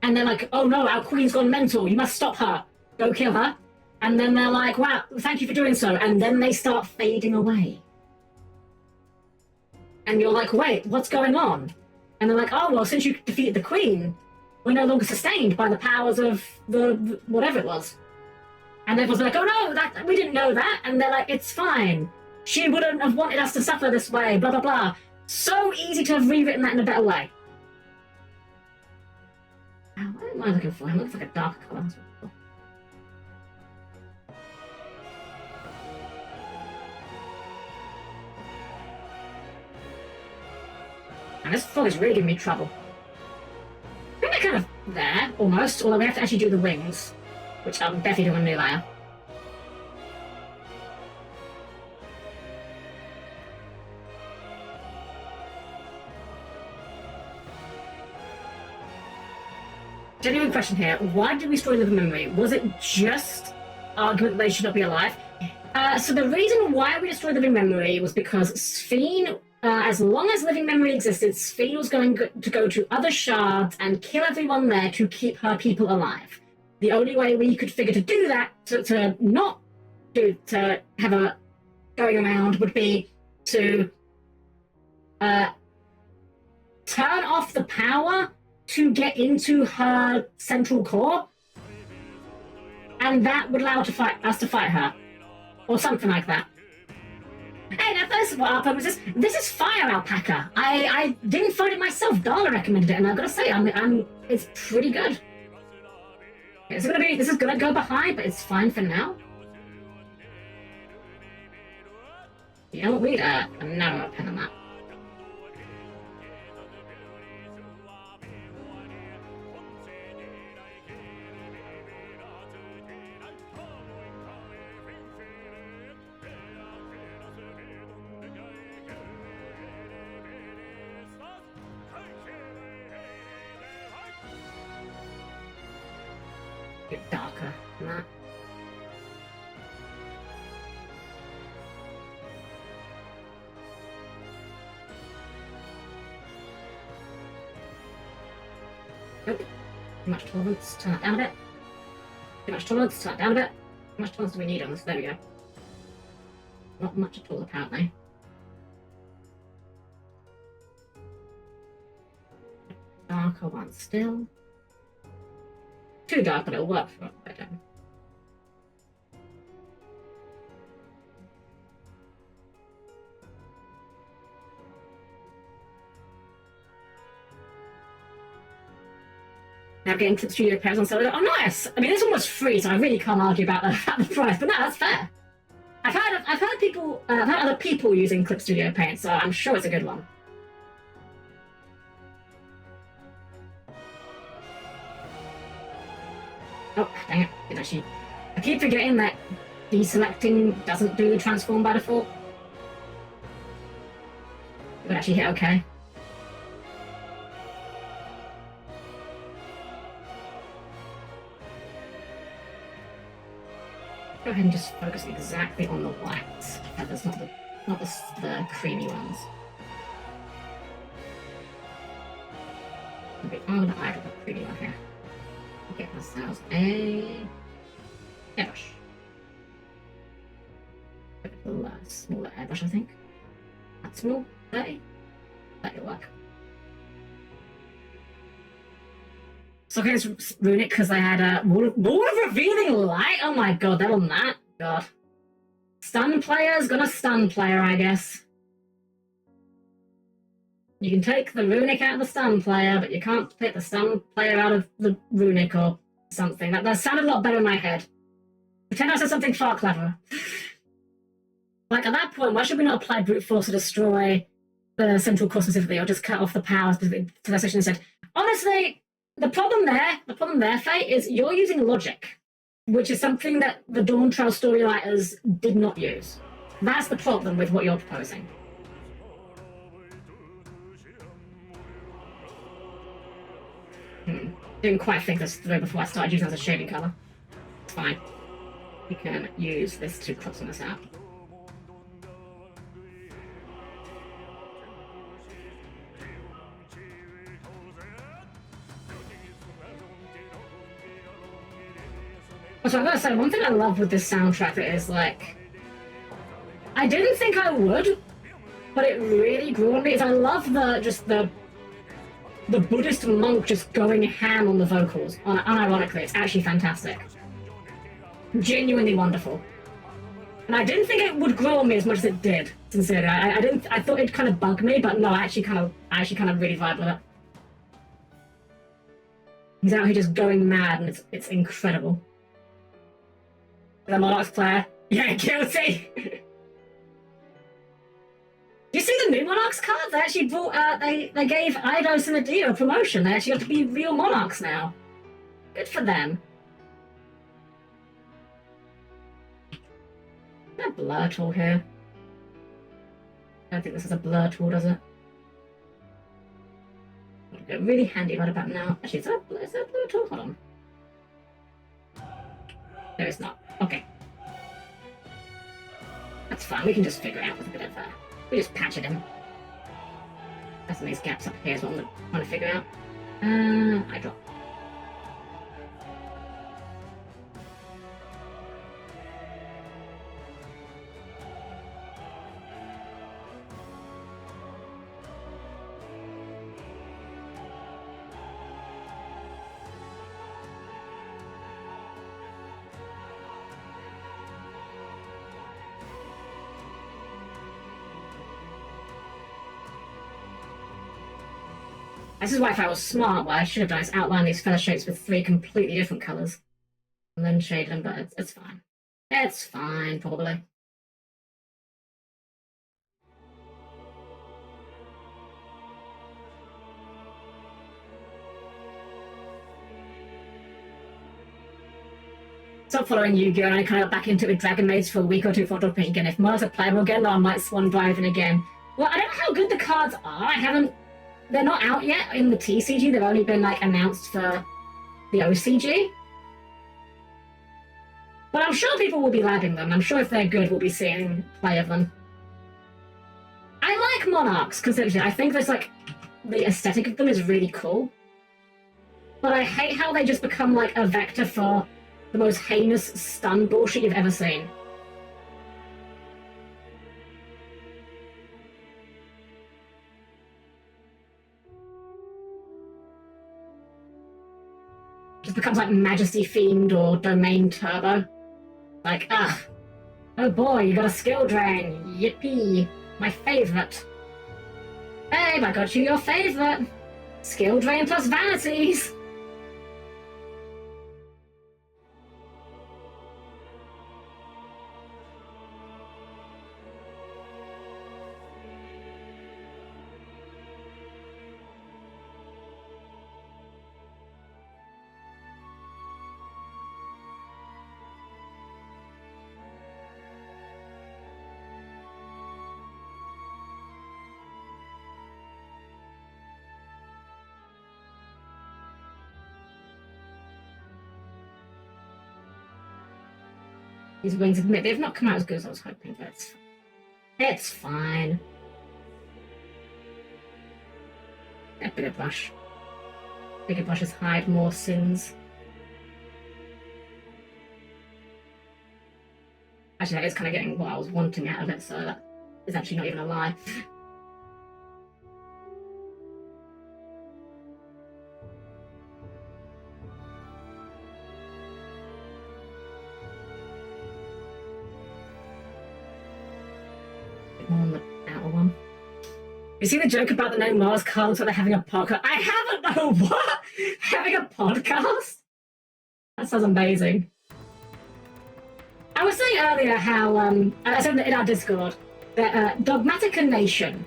And they're like, oh no, our queen's gone mental, you must stop her. Go kill her. And then they're like, wow, thank you for doing so. And then they start fading away. And you're like, wait, what's going on? And they're like, oh, well, since you defeated the queen, we're no longer sustained by the powers of the whatever it was. And everyone's like, oh no, we didn't know that. And they're like, it's fine. She wouldn't have wanted us to suffer this way, blah, blah, blah. So easy to have rewritten that in a better way. What am I looking for? I'm looking for like a dark colour. And this fog is really giving me trouble. I think they're kind of there, almost, although we have to actually do the wings, which I'm definitely doing a new layer. Genuine question here. Why did we destroy living memory? Was it just argument that they should not be alive? So the reason why we destroyed living memory was because Sphene, as long as living memory existed, Sphene was going to go to other shards and kill everyone there to keep her people alive. The only way we could figure to do that, to have her going around, would be to turn off the power to get into her central core, and that would allow us to fight her, or something like that. Hey, now first of all, our purpose is this is Fire Alpaca. I didn't find it myself. Darla recommended it, and I've got to say, it's pretty good. This is gonna go behind, but it's fine for now. You know what? We need a narrower pen on that. Bit darker than that. Nope. Too much tolerance, turn that down a bit. Too much tolerance, turn that down a bit. How much tolerance do we need on this? There we go. Not much at all, apparently. Darker one still. Too dark, but it'll work for it better. Now getting Clip Studio pairs on sale. Oh, nice! I mean, this one was free, so I really can't argue about the price. But no, that's fair. I've heard other people using Clip Studio Paint, so I'm sure it's a good one. Oh, dang it. I keep forgetting that deselecting doesn't do transform by default. It would actually hit okay. Go ahead and just focus exactly on the whites. That's not the creamy ones. Okay, I'm gonna add the creamy one here. Get ourselves a airbrush. A little smaller airbrush, I think. That's small, 30. That'll work. So okay, let's ruin it because I had a Wall of Revealing Light. Oh my god, that on that. God. Stun player's gonna stun player, I guess. You can take the runic out of the stun player, but you can't take the stun player out of the runic or something. That sounded a lot better in my head. Pretend I said something far cleverer. Like, at that point, why should we not apply brute force to destroy the central core specifically, or just cut off the power to that section instead? Honestly, the problem there, Faye, is you're using logic, which is something that the Dawn Trail story writers did not use. That's the problem with what you're proposing. Didn't quite think this through before I started using it as a shading colour. It's fine. We can use this to crop some of this out. So I've got to say, one thing I love with this soundtrack is, like, I didn't think I would, but it really grew on me, is I love the Buddhist monk just going ham on the vocals. Unironically, it's actually fantastic. Genuinely wonderful. And I didn't think it would grow on me as much as it did, sincerely. I thought it'd kind of bug me, but no, I actually kind of really vibe with it. He's out here just going mad, and it's incredible. The Monarchs player. Yeah, guilty! Do you see the new Monarchs card? They actually brought they gave Eidos and Adia a promotion. They actually got to be real monarchs now. Good for them. Is there a blur tool here? I don't think this is a blur tool, does it? It'll get really handy right about now. Actually, is there a blur tool? Hold on. There is not. Okay. That's fine. We can just figure it out with a bit of we just patch it in. That's some of these gaps up here is what I'm trying to figure out. I drop. This is why if I was smart, what I should have done is outline these feather shapes with 3 completely different colours. And then shade them, but it's fine. It's fine, probably. Stop following Yu-Gi-Oh! And I kind of got back into it with Dragon Maids for a week or two before dropping again. If Mars are playable again, then I might swan dive in again. Well, I don't know how good the cards are. I haven't... They're not out yet in the TCG. They've only been like announced for the OCG. But I'm sure people will be lagging them. I'm sure if they're good, we'll be seeing play of them. I like Monarchs because I think there's like the aesthetic of them is really cool. But I hate how they just become like a vector for the most heinous stun bullshit you've ever seen. Just becomes like Majesty Fiend or Domain Turbo. Like, oh boy, you got a skill drain. Yippee. My favourite. Babe, I got you your favourite. Skill drain plus vanities. These wings admit they've not come out as good as I was hoping, but it's fine. A bigger brush. Bigger brushes hide more sins. Actually, that is kind of getting what I was wanting out of it, so that is actually not even a lie. On the outer one. You see the joke about the no Mars cards where they're having a podcast? I haven't know what? Having a podcast? That sounds amazing. I was saying earlier how I said in our Discord that Dogmatica Nation,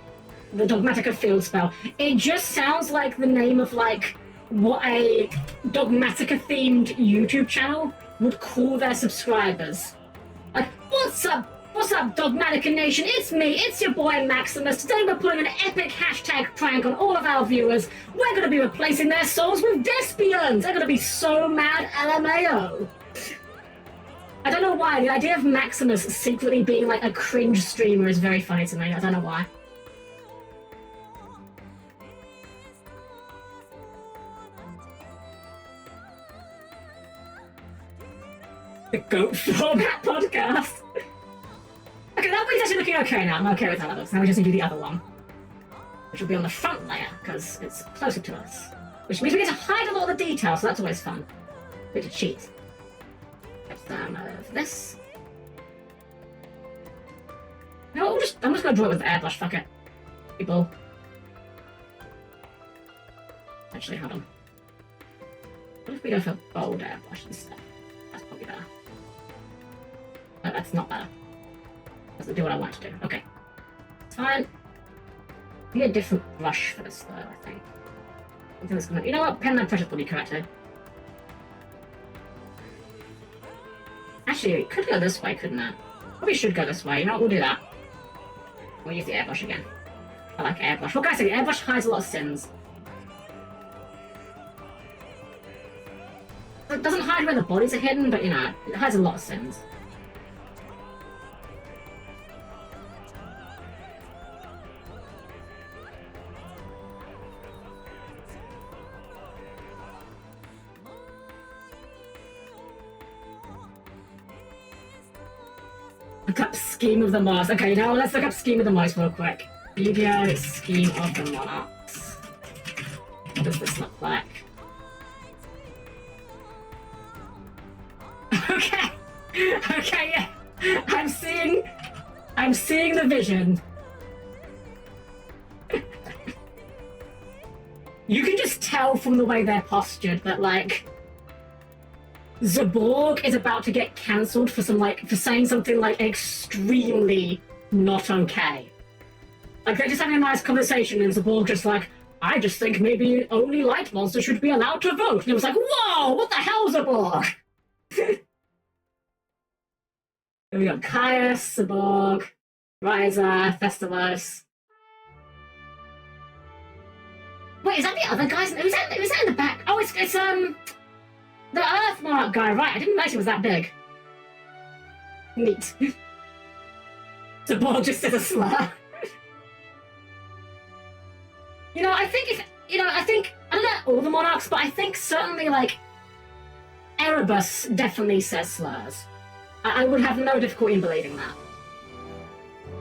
the Dogmatica field spell, it just sounds like the name of like what a Dogmatica themed YouTube channel would call their subscribers. Like, what's up? What's up, Dogmatica Nation? It's me, it's your boy Maximus. Today we're putting an epic hashtag prank on all of our viewers. We're going to be replacing their souls with Despians. They're going to be so mad, LMAO. I don't know why. The idea of Maximus secretly being like a cringe streamer is very funny to me. I don't know why. The Goat Format Podcast. Okay, that one's actually looking okay now. I'm okay with how that looks. Now we just need to do the other one, which will be on the front layer, because it's closer to us. Which means we get to hide a lot of the details, so that's always fun. We get to cheat. That's down over this. No, I'm just going to draw it with the airbrush, fuck it. People. Actually, hold on. What if we go for bold airbrush instead? That's probably better. No, that's not better. Doesn't do what I want to do. Okay. It's fine. Need a different brush for this though, I think. You know what? Pen and pressure will be correct here. Actually, it could go this way, couldn't it? Probably should go this way. You know what? We'll do that. We'll use the airbrush again. I like airbrush. What can I say? Airbrush hides a lot of sins. It doesn't hide where the bodies are hidden, but you know, it hides a lot of sins. Look up Scheme of the Monarchs. Okay, now let's look up Scheme of the Monarchs real quick. Yugioh Scheme of the Monarchs. What does this look like? Okay. Okay, yeah. I'm seeing the vision. You can just tell from the way they're postured that, like, Zaborg is about to get cancelled for saying something like extremely not okay. Like they're just having a nice conversation and Zaborg just like, I just think maybe only light monsters should be allowed to vote. And it was like, whoa, what the hell, Zaborg? Here we got Caius, Zaborg, Ryza, Festalos. Wait, is that the other guys? Was that in the back? Oh, it's the Earth Monarch guy, right? I didn't realize he was that big. Neat. Zaborg just says a slur. I don't know all the monarchs, but I think certainly, like, Erebus definitely says slurs. I would have no difficulty in believing that.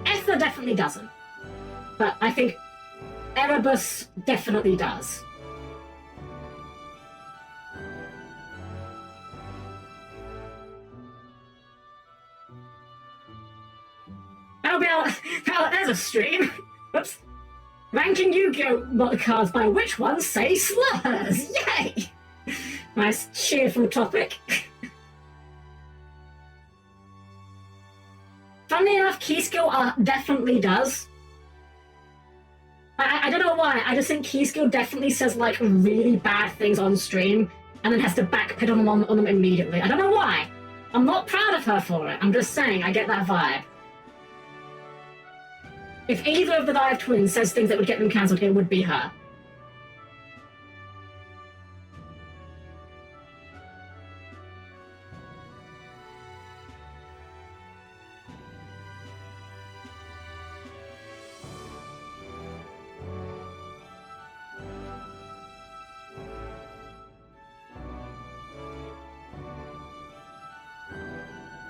Esther definitely doesn't. But I think Erebus definitely does. There's a stream. Whoops. Ranking Yu-Gi-Oh! Cards by which ones say slurs. Yay! Nice cheerful topic. Funnily enough, Keyskill definitely does. I don't know why, I just think Keyskill definitely says like really bad things on stream and then has to backpedal on them immediately. I don't know why. I'm not proud of her for it. I'm just saying, I get that vibe. If either of the Dive Twins says things that would get them cancelled, it would be her.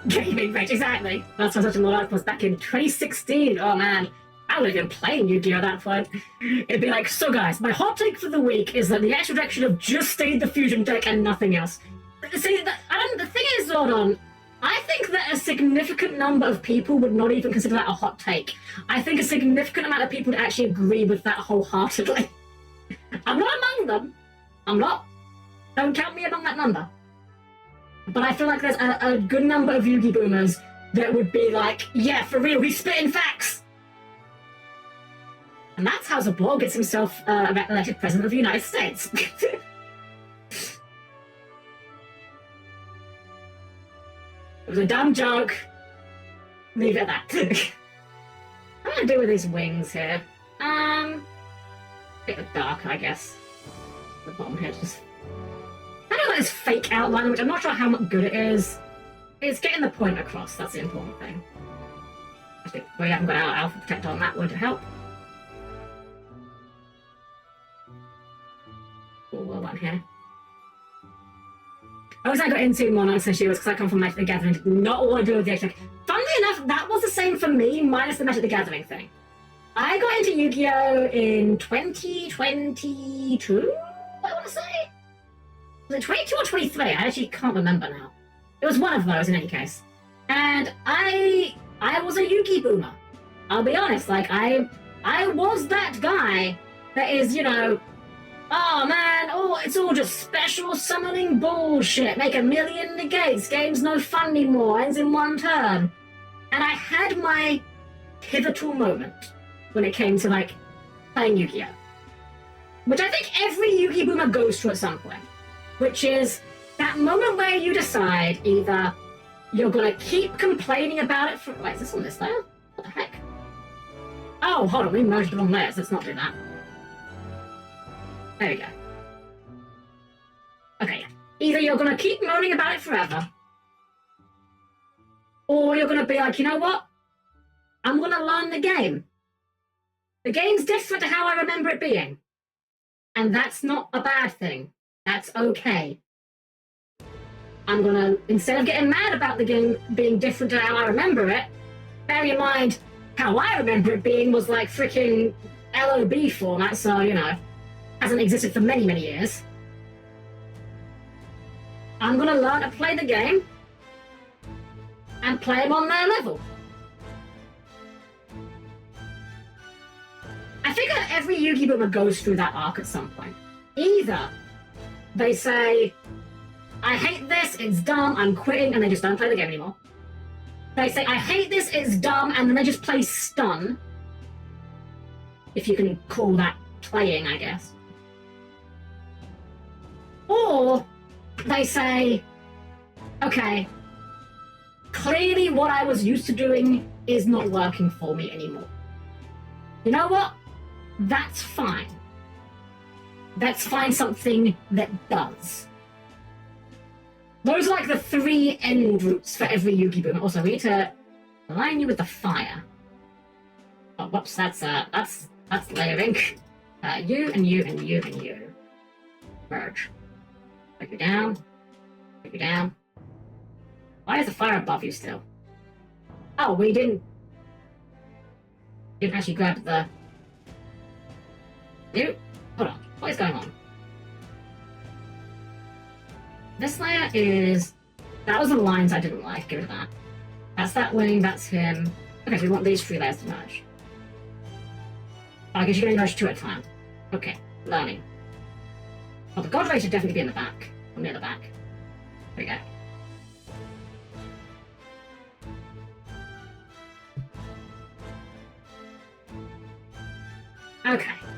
Gaming rage, exactly. That's why such a lot was back in 2016. Oh man. I would have been playing Yu-Gi-Oh! At that point. It'd be like, so guys, my hot take for the week is that the actual deck should have just stayed the fusion deck and nothing else. See, the thing is, Zordon, I think that a significant number of people would not even consider that a hot take. I think a significant amount of people would actually agree with that wholeheartedly. I'm not among them. I'm not. Don't count me among that number. But I feel like there's a good number of Yu-Gi boomers that would be like, yeah, for real, he's spitting facts. And that's how Zaborg gets himself elected President of the United States. It was a dumb joke. Leave it at that. What am I gonna do with these wings here? Bit of dark, I guess. The bottom here just... I know this fake outline, which I'm not sure how much good it is. It's getting the point across, that's the important thing. I think we haven't got our Alpha Protector on that would help. One here. I was I got into Monarchs this year was because I come from Magic the Gathering, did not want to do with the extra. Funnily enough, that was the same for me, minus the Magic the Gathering thing. I got into Yu-Gi-Oh! In 2022, I want to say? Was it 22 or 23? I actually can't remember now. It was one of those in any case. And I was a Yu-Gi boomer. I'll be honest, like I was that guy that is, you know, oh man, it's all just special summoning bullshit. Make 1,000,000 negates. Game's no fun anymore. Ends in one turn. And I had my pivotal moment when it came to like playing Yu-Gi-Oh! Which I think every Yu-Gi boomer goes through at some point. Which is that moment where you decide either you're gonna keep complaining about it for... Wait, is this on this layer? What the heck? Oh, hold on, we merged the wrong layers. Let's not do that. There we go. Okay, either you're gonna keep moaning about it forever, or you're gonna be like, you know what? I'm gonna learn the game. The game's different to how I remember it being. And that's not a bad thing. That's okay. I'm gonna, instead of getting mad about the game being different to how I remember it, bear in mind how I remember it being was like freaking LOB format, so, you know, hasn't existed for many, many years. I'm gonna learn to play the game and play them on their level. I think every Yu-Gi boomer goes through that arc at some point. Either they say, I hate this, it's dumb, I'm quitting, and they just don't play the game anymore. They say, I hate this, it's dumb, and then they just play stun. If you can call that playing, I guess. Or they say, okay, clearly what I was used to doing is not working for me anymore. You know what? That's fine. Let's find something that does. Those are like the 3 end routes for every Yu-Gi boomer. Also, we need to align you with the fire. Oh, whoops, that's layering. You and you and you and you. Merge. Break you down. Break you down. Why is the fire above you still? Oh, we didn't actually grab the... You? Hold on. What is going on? This layer is... That was the lines I didn't like. Give it that. That's that wing, that's him. Okay, so we want these 3 layers to merge. I guess you're going to merge 2 at a time. Okay, learning. Oh, the God Ray should definitely be in the back. Or near the back. There we go.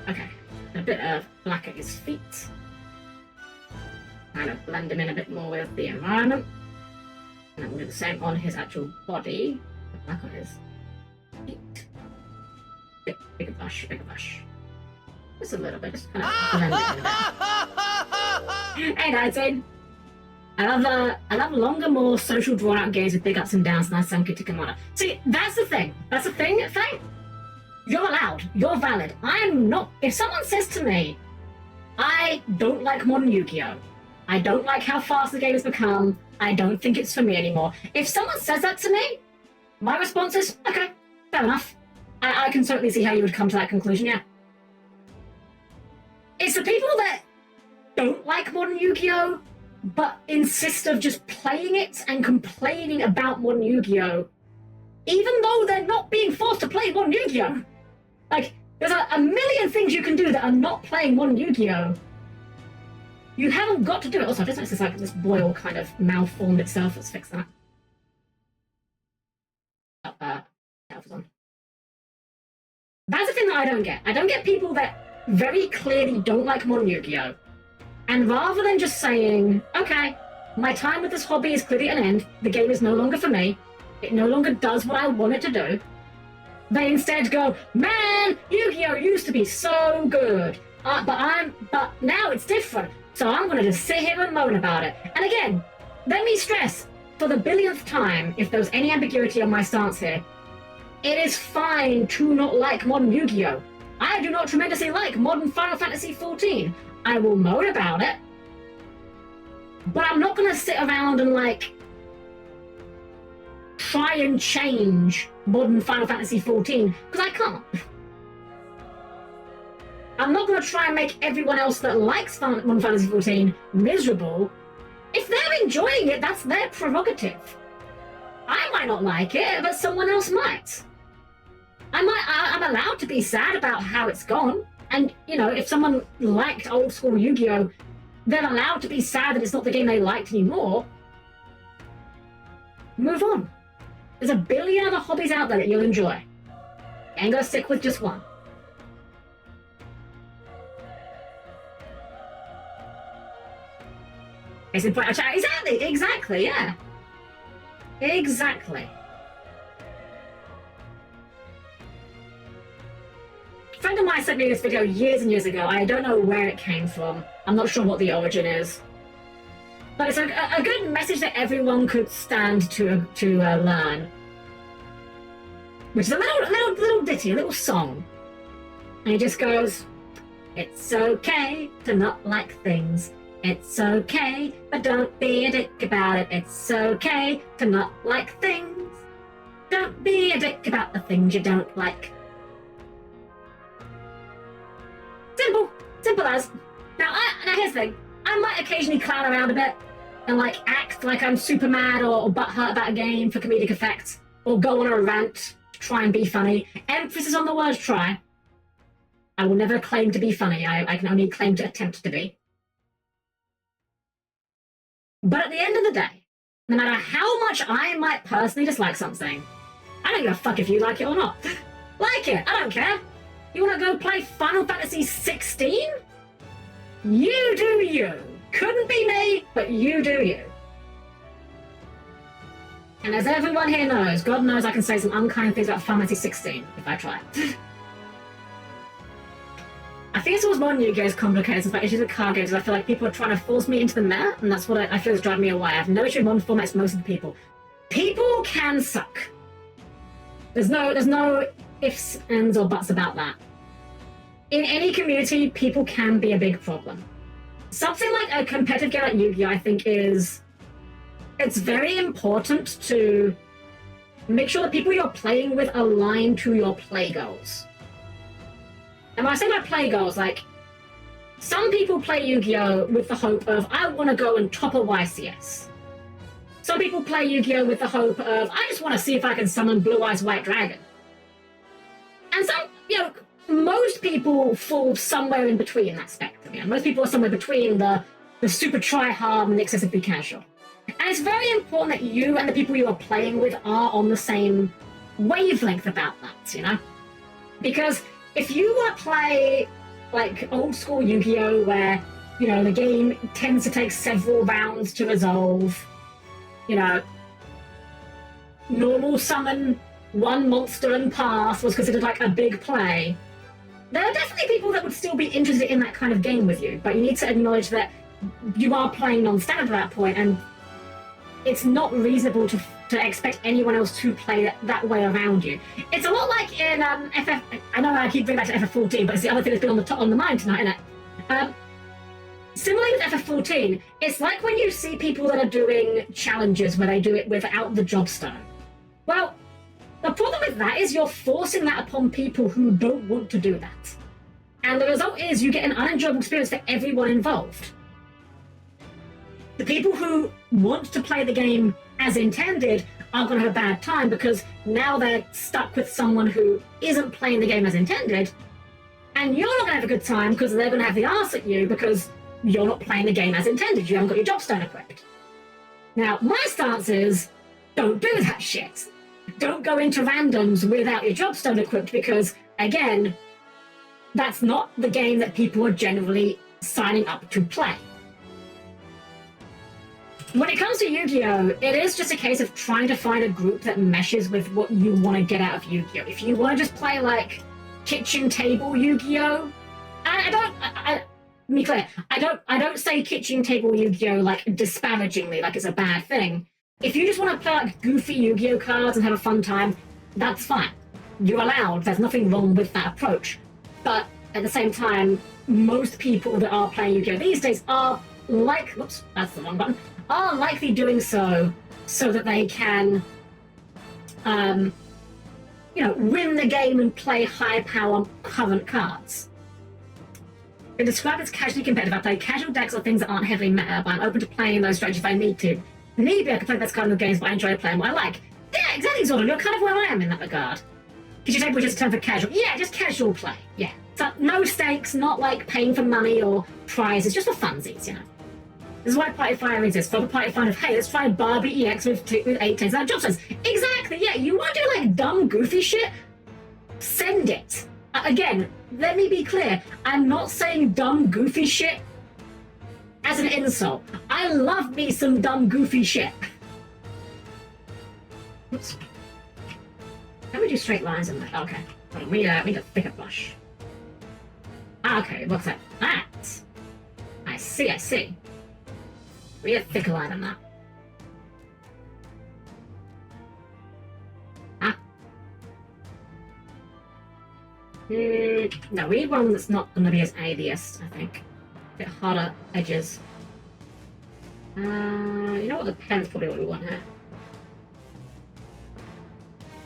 Okay. A bit of black at his feet. Kind of blend him in a bit more with the environment. And then we'll do the same on his actual body. Black on his feet. Bigger brush. Just a little bit, just kind of blend it in a bit. Hey, 19. I love longer, more social drawn-out games with big ups and downs than I Sankutika Mana. See, that's the thing. That's the thing. You're allowed. You're valid. I'm not... If someone says to me, I don't like modern Yu-Gi-Oh! I don't like how fast the game has become. I don't think it's for me anymore. If someone says that to me, my response is, okay, fair enough. I can certainly see how you would come to that conclusion, yeah. It's the people that don't like modern Yu-Gi-Oh! But insist of just playing it and complaining about modern Yu-Gi-Oh! Even though they're not being forced to play modern Yu-Gi-Oh! Like, there's a million things you can do that are not playing modern Yu-Gi-Oh! You haven't got to do it. Also, I just noticed like this boil kind of malformed itself. Let's fix that. That was on. That's the thing that I don't get. I don't get people that very clearly don't like modern Yu-Gi-Oh! And rather than just saying, okay, my time with this hobby is clearly at an end, the game is no longer for me, it no longer does what I want it to do, they instead go, man, Yu-Gi-Oh! Used to be so good, but now it's different, so I'm gonna just sit here and moan about it. And again, let me stress, for the billionth time, if there's any ambiguity on my stance here, it is fine to not like modern Yu-Gi-Oh! I do not tremendously like modern Final Fantasy XIV. I will moan about it, but I'm not gonna sit around and like try and change modern Final Fantasy XIV, because I can't. I'm not gonna try and make everyone else that likes modern Fantasy XIV miserable. If they're enjoying it, that's their prerogative. I might not like it, but someone else might. I'm allowed to be sad about how it's gone. And, you know, if someone liked old school Yu-Gi-Oh!, they're allowed to be sad that it's not the game they liked anymore. Move on. There's a billion other hobbies out there that you'll enjoy. You ain't gonna stick with just one. Case in point, exactly, yeah. Exactly. A friend of mine sent me this video years and years ago. I don't know where it came from. I'm not sure what the origin is. But it's a good message that everyone could stand to learn. Which is a little ditty, a little song. And it just goes, it's okay to not like things. It's okay, but don't be a dick about it. It's okay to not like things. Don't be a dick about the things you don't like. Simple as. Now here's the thing. I might occasionally clown around a bit and like act like I'm super mad or butthurt about a game for comedic effect, or go on a rant to try and be funny. Emphasis on the word try. I will never claim to be funny. I can only claim to attempt to be. But at the end of the day, no matter how much I might personally dislike something, I don't give a fuck if you like it or not. Like it, I don't care. You want to go play Final Fantasy 16? You do you. Couldn't be me, but you do you. And as everyone here knows, God knows I can say some unkind things about Final Fantasy 16 if I try. I think it's always more Yugioh is complicated since my issues with card games is I feel like people are trying to force me into the meta, and that's what I feel is driving me away. I have no issue with modern formats, most of the people. People can suck. There's no ifs, ands, or buts about that. In any community, people can be a big problem. Something like a competitive game like Yugioh, I think, it's very important to make sure the people you're playing with align to your play goals. And when I say by play goals, like, some people play Yu-Gi-Oh! With the hope of, I want to go and top a YCS. Some people play Yu-Gi-Oh! With the hope of, I just want to see if I can summon Blue Eyes White Dragon. And some, most people fall somewhere in between that spectrum. Most people are somewhere between the super try-hard and the excessively casual. And it's very important that you and the people you are playing with are on the same wavelength about that, Because if you want to play like old school Yu-Gi-Oh! Where, the game tends to take several rounds to resolve, normal summon one monster and pass was considered like a big play, there are definitely people that would still be interested in that kind of game with you, but you need to acknowledge that you are playing non-standard at that point, and it's not reasonable to expect anyone else to play that way around you. It's a lot like in FF. I know I keep bringing back to FF14, but it's the other thing that's been on the mind tonight, isn't it? Similarly with FF14, it's like when you see people that are doing challenges where they do it without the job stone. Well, the problem with that is you're forcing that upon people who don't want to do that. And the result is you get an unenjoyable experience for everyone involved. The people who want to play the game as intended are going to have a bad time because now they're stuck with someone who isn't playing the game as intended, and you're not going to have a good time because they're going to have the arse at you because you're not playing the game as intended. You haven't got your job stone equipped. Now, my stance is, don't do that shit. Don't go into randoms without your job stone equipped because, again, that's not the game that people are generally signing up to play. When it comes to Yu-Gi-Oh!, it is just a case of trying to find a group that meshes with what you want to get out of Yu-Gi-Oh! If you want to just play, like, kitchen table Yu-Gi-Oh!, be clear, I don't say kitchen table Yu-Gi-Oh! Like, disparagingly, like it's a bad thing. If you just want to play, like, goofy Yu-Gi-Oh! Cards and have a fun time, that's fine. You're allowed. There's nothing wrong with that approach. But at the same time, most people that are playing Yu-Gi-Oh! These days are whoops, that's the wrong button, are likely doing so that they can, win the game and play high-power current cards. Been described as casually competitive. I play casual decks or things that aren't heavily meta, but I'm open to playing those strategies if I need to. Maybe I can play those kind of games, but I enjoy playing what I like. Yeah, exactly, Zordon. You're kind of where I am in that regard. Kitchen table is just a term for casual. Yeah, just casual play. Yeah. So no stakes, not like paying for money or prizes, just for funsies, This is why Party Fire exists. For the Party Fire of, hey, let's try Barbie EX with 8 10s job stones. Exactly, yeah. You want to do like dumb, goofy shit? Send it. Again, let me be clear. I'm not saying dumb, goofy shit as an insult. I love me some dumb, goofy shit. Oops. Can we do straight lines in there? Okay. We need a thicker brush. Okay, it looks like that. I see. We need a thicker line than that. No, we need one that's not going to be as obvious, I think. A bit harder edges. You know what? The pen's probably what we want here.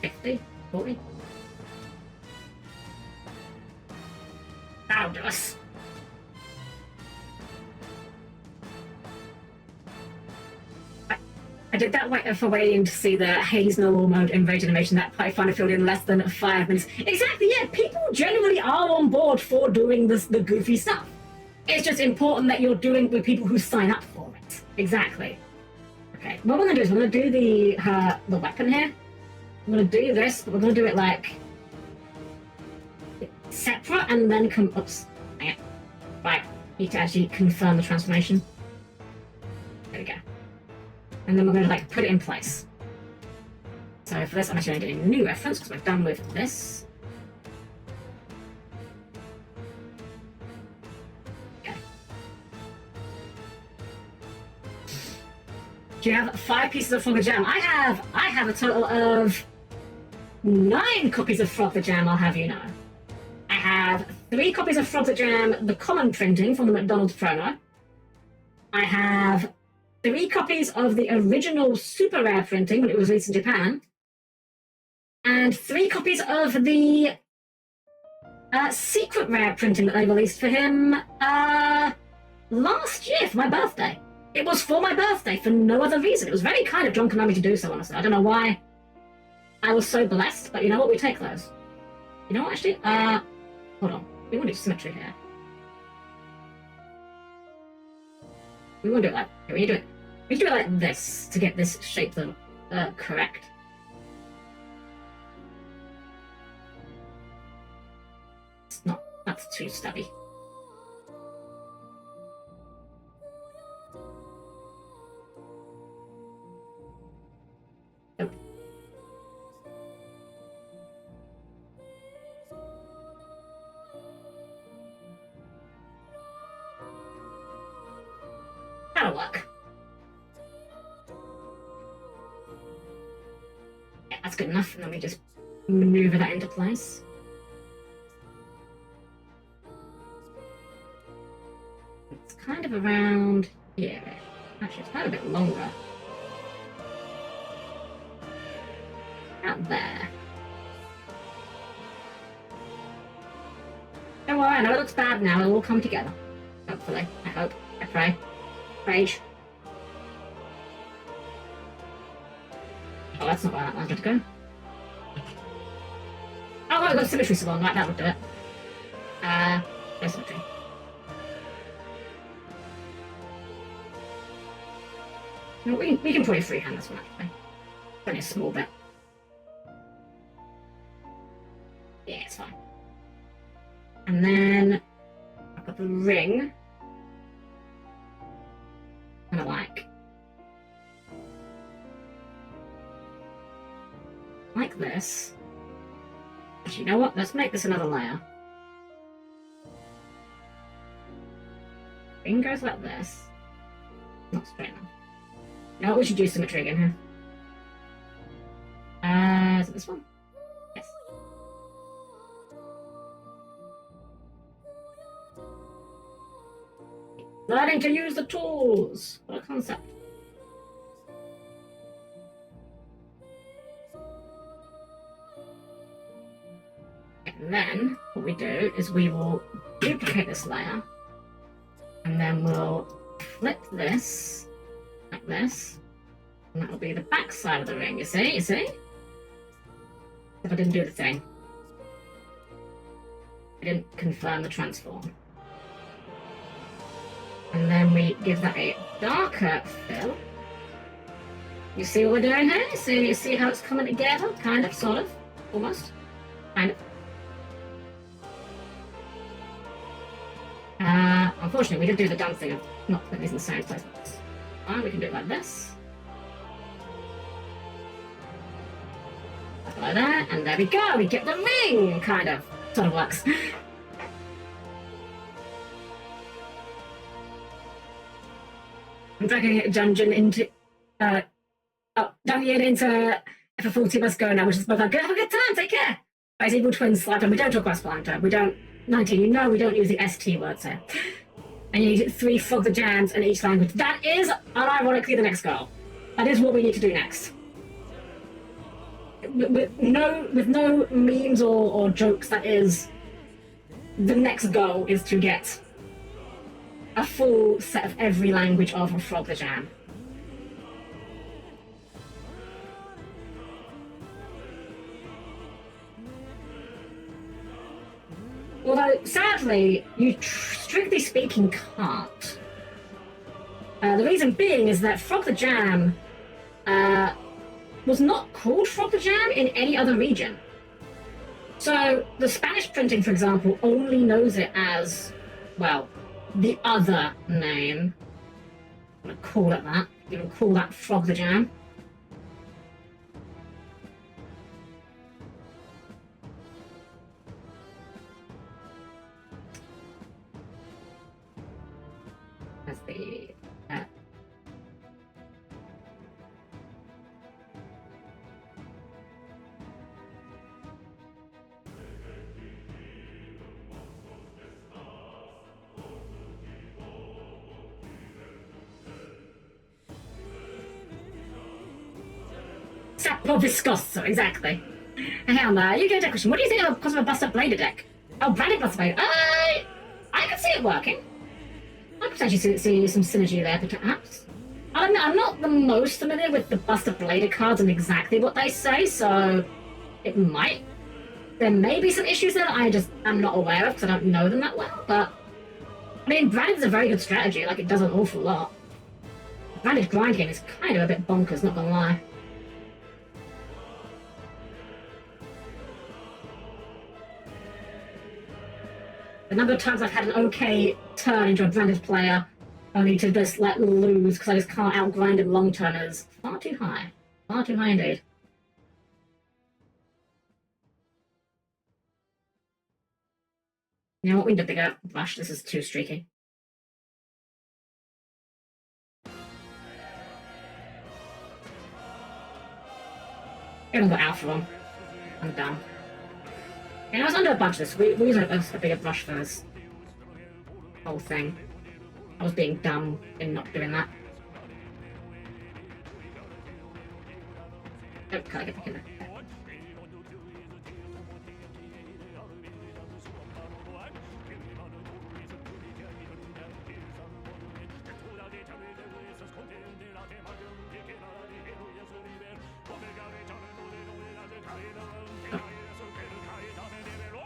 50? 40? That'll do us. I did that for waiting to see the Haze normal mode invasion animation that I find filled in less than 5 minutes. Exactly, yeah, people generally are on board for doing the goofy stuff. It's just important that you're doing it with people who sign up for it. Exactly. Okay, what we're gonna do is we're gonna do the weapon here. I'm gonna do this, but we're gonna do it like separate and then come. Oops. Hang it. Right. Need to actually confirm the transformation. There we go. And then we're gonna like put it in place. So for this, I'm actually doing a new reference because we're done with this. Okay. Do you have 5 pieces of Frog the Jam? I have a total of 9 copies of Frog the Jam, I'll have you know. I have 3 copies of Frog the Jam, the common printing from the McDonald's promo. I have 3 copies of the original super rare printing when it was released in Japan. And 3 copies of the secret rare printing that they released for him last year for my birthday. It was for my birthday for no other reason. It was very kind of John Konami to do so, honestly. I don't know why I was so blessed, but you know what? We take those. You know what, actually? Hold on. We want to do symmetry here. We want to do it like... Here, we do it like this to get this shape though correct. It's not... That's too stubby. Nope. That'll work. Yeah, that's good enough, and then we just maneuver that into place. It's kind of around here. Actually, it's quite a bit longer. Out there. Don't worry, I know it looks bad now, it'll all come together. Hopefully. I hope. I pray. Rage. Oh, that's not where that wanted to go. Oh, I've got symmetry salon, right, that would do it. No symmetry. No, we can probably freehand this one, actually. Only a small bit. Yeah, it's fine. And then I've got the ring. Kind of like this. Actually, you know what? Let's make this another layer. Ring goes like this. Not straight enough. You know what? We should do symmetry again here. Is it this one? Yes. Learning to use the tools! What a concept. And then, what we do is we will duplicate this layer, and then we'll flip this, like this, and that will be the back side of the ring, you see? If I didn't do the thing. I didn't confirm the transform. And then we give that a darker fill. You see what we're doing here? You see how it's coming together? Kind of, sort of, almost. Kind of. unfortunately, we did do the dumb thing of not putting these in the same place. Alright, we can do it like this. Like that, and there we go. We get the ring, kind of. Sort of works. I'm dragging a dungeon into dungeon into FF40 must go now, which is both like, have a good time, take care. Guys, evil twins slapped on. We don't talk about Splinter. We don't 19, you know we don't use the ST words here. And you need 3 Frogmatika in each language. That is unironically the next goal. That is what we need to do next. With no memes or jokes, that is the next goal is to get a full set of every language of Frogmatika. Although, sadly, you strictly speaking can't. The reason being is that Frogmatika was not called Frogmatika in any other region. So, the Spanish printing, for example, only knows it as, well, the other name. I'm going to call it that. You can call that Frogmatika. That's the... Sapo Viscoso, exactly. Hell no, you get a question. What do you think of because of a bust-up blader deck? Oh, branded bust-up blader. I can see it working. I could potentially see some synergy there, perhaps. I'm not the most familiar with the bust-up blader cards and exactly what they say, so it might. There may be some issues there that I just am not aware of because I don't know them that well, but I mean, branded is a very good strategy. Like, it does an awful lot. Branded grind game is kind of a bit bonkers, not gonna lie. The number of times I've had an okay turn into a branded player, only to just let lose because I just can't outgrind in long term is far too high. Far too high indeed. You know what, we need a bigger brush, this is too streaky. I haven't got alpha on. I'm done. And I was under a bunch of this. We use a bigger brush for this whole thing. I was being dumb in not doing that. Oh, can't get back in there.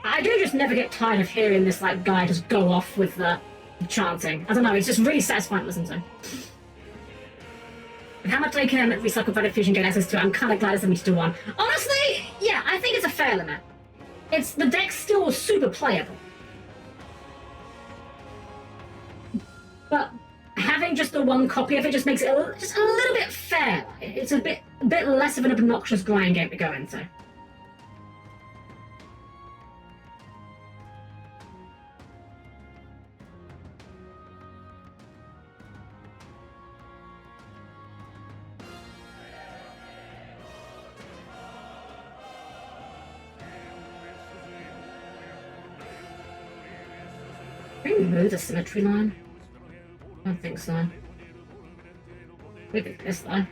I do just never get tired of hearing this like guy just go off with the chanting. I don't know, it's just really satisfying to listen to. With how much they can recycle Branded Fusion get access to it, I'm kind of glad it's me to do one. Honestly, yeah, I think it's a fair limit. The deck's still super playable. But having just the one copy of it just makes it just a little bit fair. It's a bit less of an obnoxious grind game to go into. Can we remove the symmetry line? I don't think so. We did this though.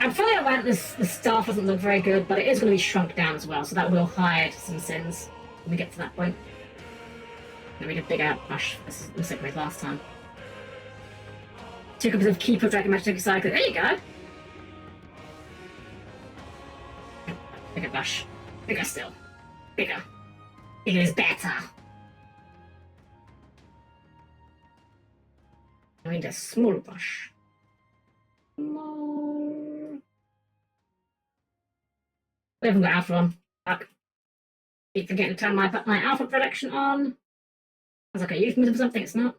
I'm fully aware that the staff doesn't look very good, but it is going to be shrunk down as well, so that will hide some sins when we get to that point. Then we did big out brush. This was like we last time. 2 copies of Keeper Dragon Magic Cycle. There you go. Bigger brush. Bigger still. Bigger. Bigger is better. I need a small brush. Small. We haven't got alpha on. Fuck. Keep forgetting to turn my alpha protection on. I was like, a euphemism for something, it's not.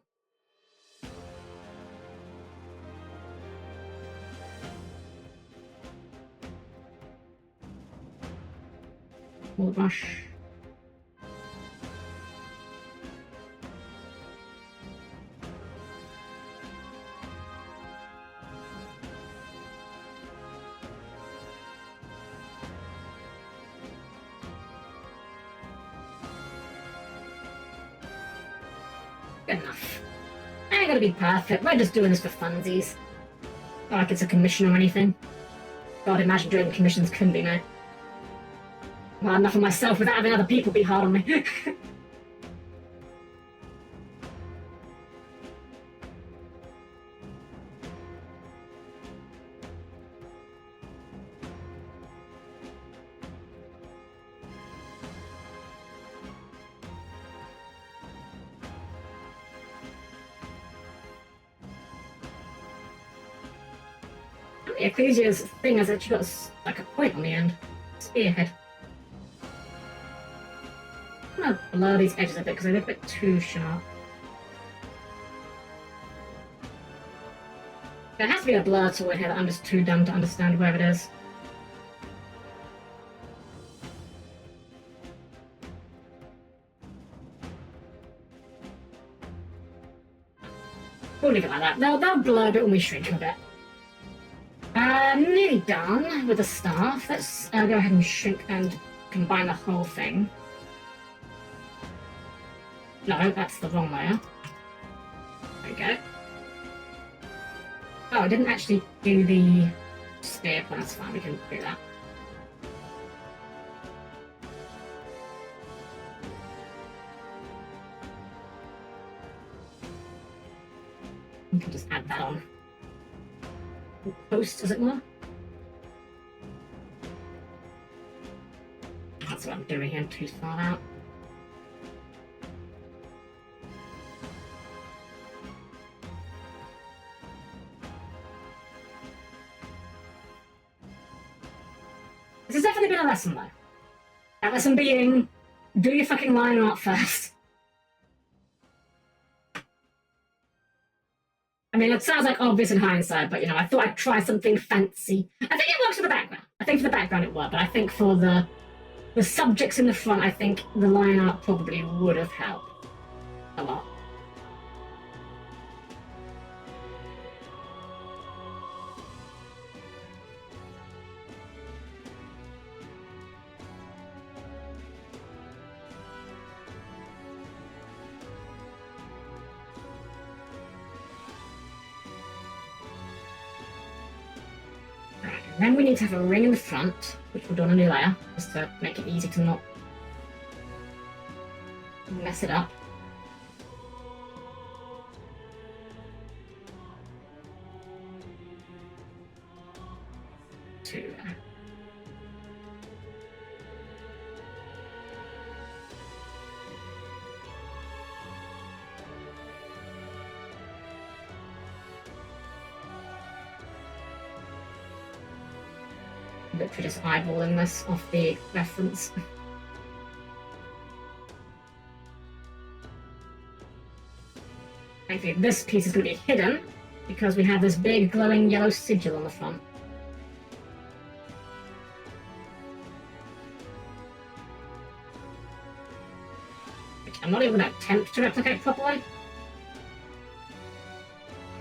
Small brush. Good enough. I ain't gotta be perfect. We're just doing this for funsies. Not like it's a commission or anything. God, imagine doing commissions couldn't be me. Well, enough of myself without having other people be hard on me. Ecclesia's thing has actually got like a point on the end. Spearhead. I'm gonna blur these edges a bit because they look a bit too sharp. There has to be a blur tool in here that I'm just too dumb to understand where it is. We'll leave it like that. They'll blur a bit when we shrink a bit. Nearly done with the staff. Let's go ahead and shrink and combine the whole thing. No, that's the wrong layer. There we go. Oh, I didn't actually do the spear, but that's fine, we can do that. We can just add that on. Post, as it were. That's what I'm doing here, too far out. This has definitely been a lesson, though. That lesson being, do your fucking line art first. I mean, it sounds like obvious in hindsight, but, you know, I thought I'd try something fancy. I think it works for the background. I think for the background it worked, but I think for the subjects in the front, I think the line art probably would have helped a lot. Then we need to have a ring in the front, which we'll do on a new layer, just to make it easy to not mess it up. Two. Literally just eyeballing this off the reference. Thankfully, this piece is going to be hidden because we have this big glowing yellow sigil on the front. Which I'm not even going to attempt to replicate properly.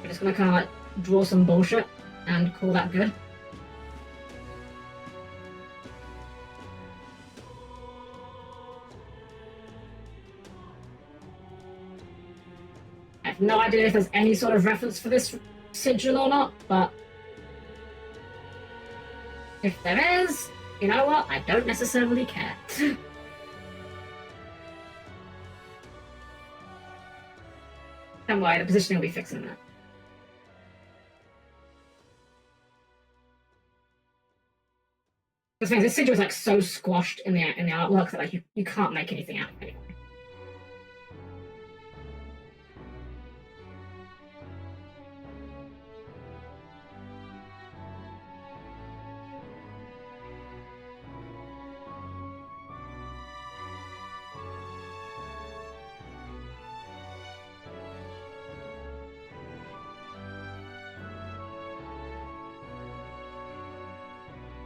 We're just going to kind of like draw some bullshit and call that good. I have no idea if there's any sort of reference for this sigil or not, but if there is, you know what? I don't necessarily care. Don't worry, the positioning will be fixing that. This means this sigil is like so squashed in the artwork that like you can't make anything out of it.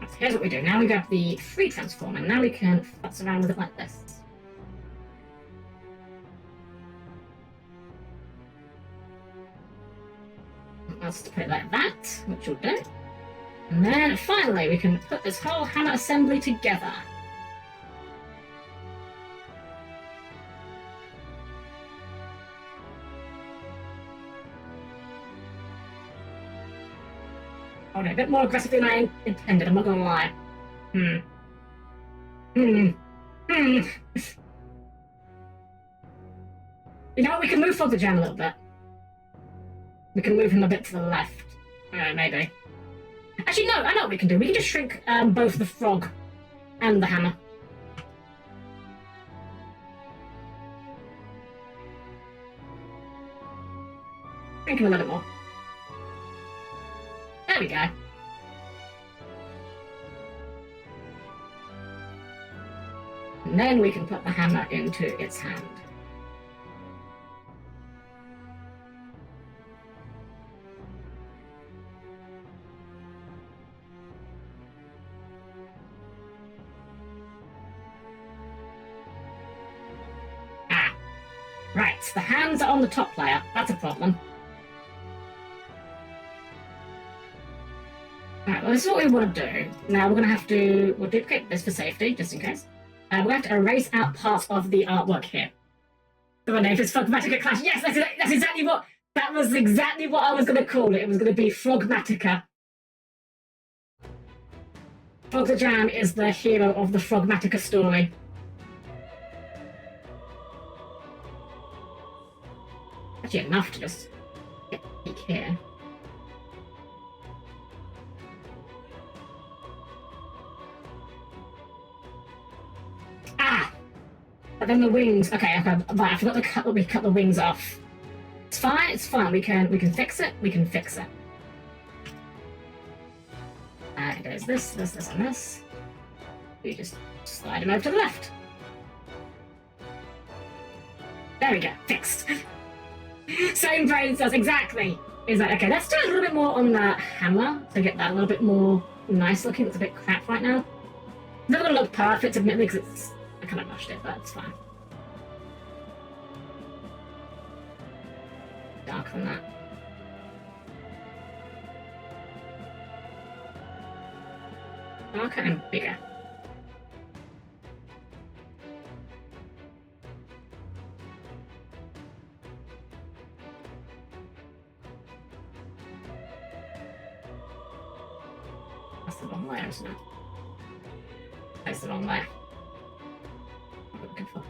So here's what we do. Now we grab the free transform, and now we can futz around with it like this. Let's put it like that, which will do. And then finally we can put this whole hammer assembly together. Oh no, a bit more aggressive than I intended, I'm not gonna lie. You know what, we can move Frogmatika a little bit. We can move him a bit to the left. Maybe. Actually, no, I know what we can do. We can just shrink both the frog and the hammer. Shrink him a little bit more. There we go. And then we can put the hammer into its hand. Right, the hands are on the top layer. That's a problem. Alright, well this is what we want to do. Now we're going to have to... We'll duplicate this for safety, just in case. We're going to have to erase out parts of the artwork here. So my name is Frogmatika Clash. Yes, that's exactly what... That was exactly what I was going to call it. It was going to be Frogmatika. Frogmatika is the hero of the Frogmatika story. Actually enough to just get a peek here. But then the wings. Okay. Right, I forgot to cut the wings off. It's fine. It's fine. We can fix it. We can fix it. It goes this, and this. We just slide them over to the left. There we go. Fixed. Same brain cells, exactly. Is that okay? Let's do a little bit more on that hammer to get that a little bit more nice looking. It's a bit crap right now. It's never gonna look perfect, admittedly, because I kind of rushed it, but it's fine. Darker than that. Darker and bigger. That's the wrong layer, isn't it? That's the wrong layer. What am I looking for?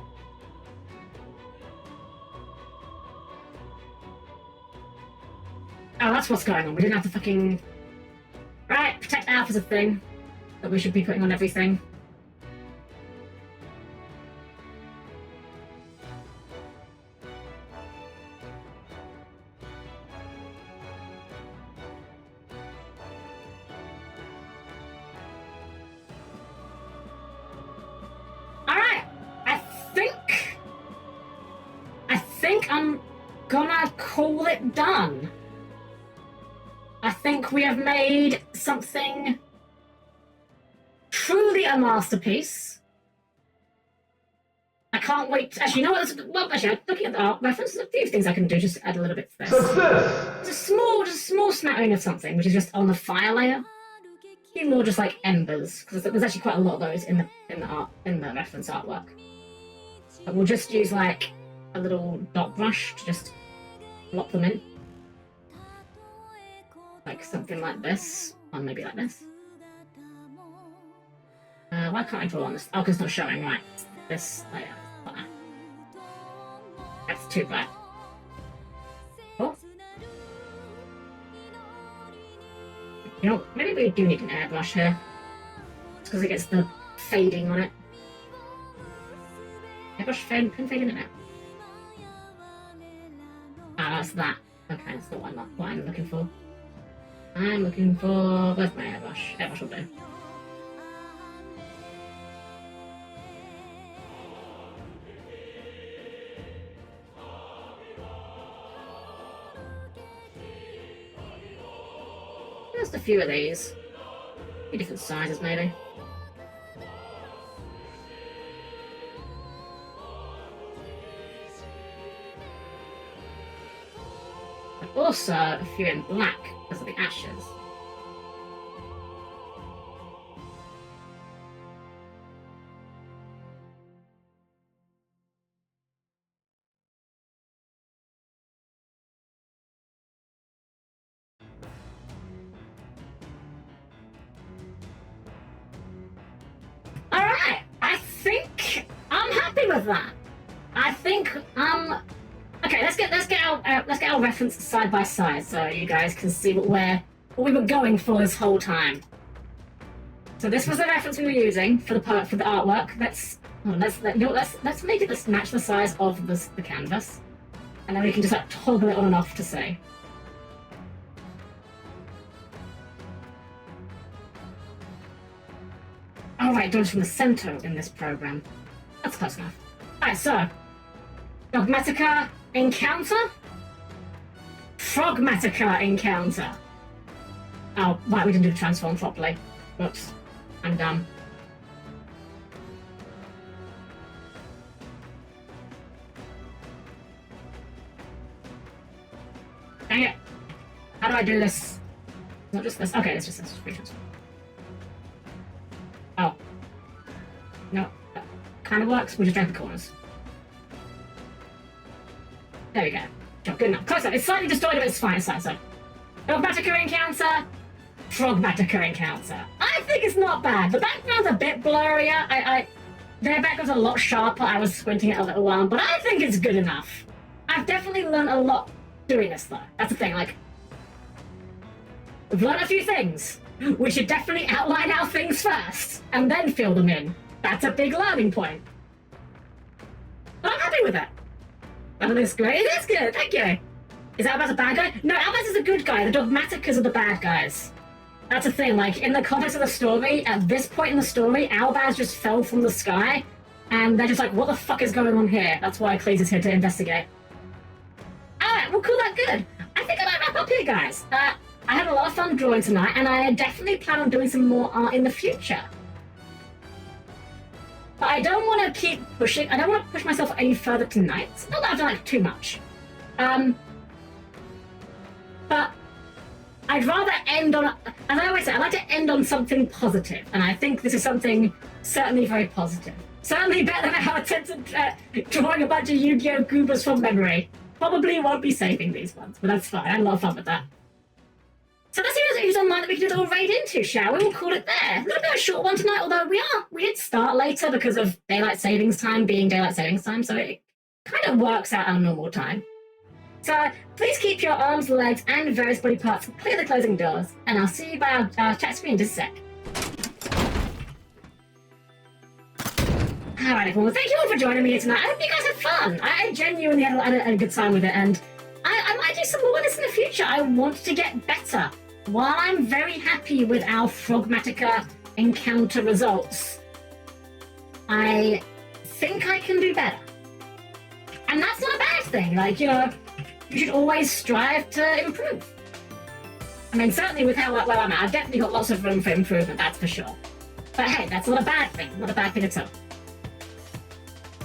Oh, that's what's going on. We didn't have to fucking... Right, Protect Alpha's a thing that we should be putting on everything. I'm gonna call it done. I think we have made something truly a masterpiece. I can't wait. Actually, you know what? Well, actually, looking at the art reference, there's a few things I can do just to add a little bit to this. Success! Just a small smattering of something, which is just on the fire layer. A few more just like embers, because there's actually quite a lot of those in the reference artwork. But we'll just use like a little dot brush to just plop them in. Like something like this, or maybe like this. Why can't I draw on this? Oh, because it's not showing, right. This layer. That's too bad. Oh. You know, maybe we do need an airbrush here. because it gets the fading on it. Airbrush can fade in it now. Ah, that's that. Okay, that's not what I'm looking for. I'm looking for... Where's my airbrush? Airbrush will do. Just a few of these. A few different sizes, maybe. But also a few in black because of the ashes. Alright, I think I'm happy with that. I think okay, let's get our reference side by side so you guys can see what we were going for this whole time. So this was the reference we were using for the artwork. Let's make it match the size of the canvas, and then we can just like toggle it on and off to say. All right, dodge from the center in this program. That's close enough. All right, so Frogmatika encounter. Frogmatika encounter. Oh, right, we didn't do the transform properly. Whoops, I'm dumb. Dang it! How do I do this? Not just this. Okay, it's just this. Transform. Oh. No, that kind of works. We just drag the corners. There we go. Good enough. Close up. It's slightly distorted, but it's fine. It's fine. So, Frogmatika encounter. Frogmatika encounter. I think it's not bad. The background's a bit blurrier. Their background's a lot sharper. I was squinting it a little while, but I think it's good enough. I've definitely learned a lot doing this, though. That's the thing. Like, we've learned a few things. We should definitely outline our things first, and then fill them in. That's a big learning point. But I'm happy with it. That looks great. It is good, thank you. Is Albaz a bad guy? No, Albaz is a good guy. The Dogmatikas are the bad guys. That's the thing, like, in the context of the story, at this point in the story, Albaz just fell from the sky, and they're just like, what the fuck is going on here? That's why Cleese is here to investigate. Alright, well, cool, that's good. I think I might wrap up here, guys. I had a lot of fun drawing tonight, and I definitely plan on doing some more art in the future. But I don't want to keep pushing. I don't want to push myself any further tonight. Not that I've done like too much. But I'd rather end on, as I always say, I like to end on something positive, and I think this is something certainly very positive. Certainly better than our attempt at drawing a bunch of Yu-Gi-Oh! Goobers from memory. Probably won't be saving these ones, but that's fine. I had a lot of fun with that. So let's see who's online that we can do a little raid into, shall we? We'll call it there. A little bit of a short one tonight, although we did start later because of daylight savings time being daylight savings time, so it kind of works out our normal time. So please keep your arms, legs, and various body parts clear the closing doors, and I'll see you by our chat screen in just a sec. Alright everyone, well, thank you all for joining me here tonight. I hope you guys had fun. I genuinely had a good time with it, and I might do some more of this in the future. I want to get better. While I'm very happy with our Frogmatika encounter results, I think I can do better. And that's not a bad thing. Like, you know, you should always strive to improve. I mean, certainly with where I'm at, I've definitely got lots of room for improvement, that's for sure. But hey, that's not a bad thing. Not a bad thing at all.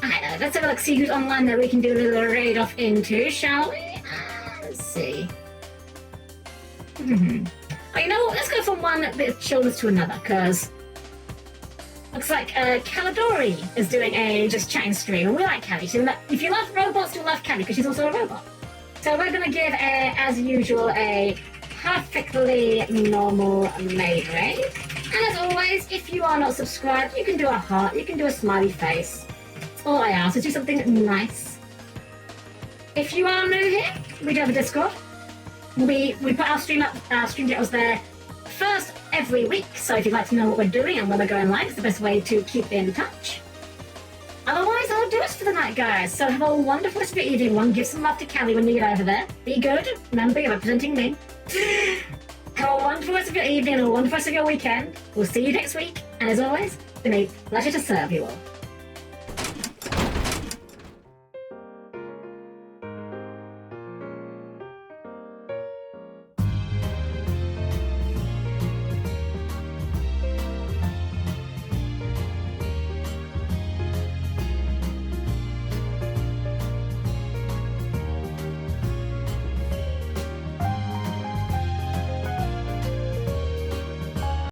Alright, let's have a look, see who's online that we can do a little raid off into, shall we? Let's see. Oh, you know what? Let's go from one bit of chillness to another, because looks like Caladori is doing a just chatting stream, and we like Callie. If you love robots, you'll love Callie, because she's also a robot. So we're going to give, as usual, a perfectly normal maid raid. And as always, if you are not subscribed, you can do a heart, you can do a smiley face. That's all I ask, is do something nice. If you are new here, we do have a Discord. We put our stream up, our stream details there first every week. So if you'd like to know what we're doing and when we're going live, it's the best way to keep in touch. Otherwise, that'll do us for the night, guys. So have a wonderful rest of your evening. One, give some love to Callie when you get over there. Be good. Remember, you're representing me. Have a wonderful rest of your evening and a wonderful rest of your weekend. We'll see you next week. And as always, it's been a pleasure to serve you all.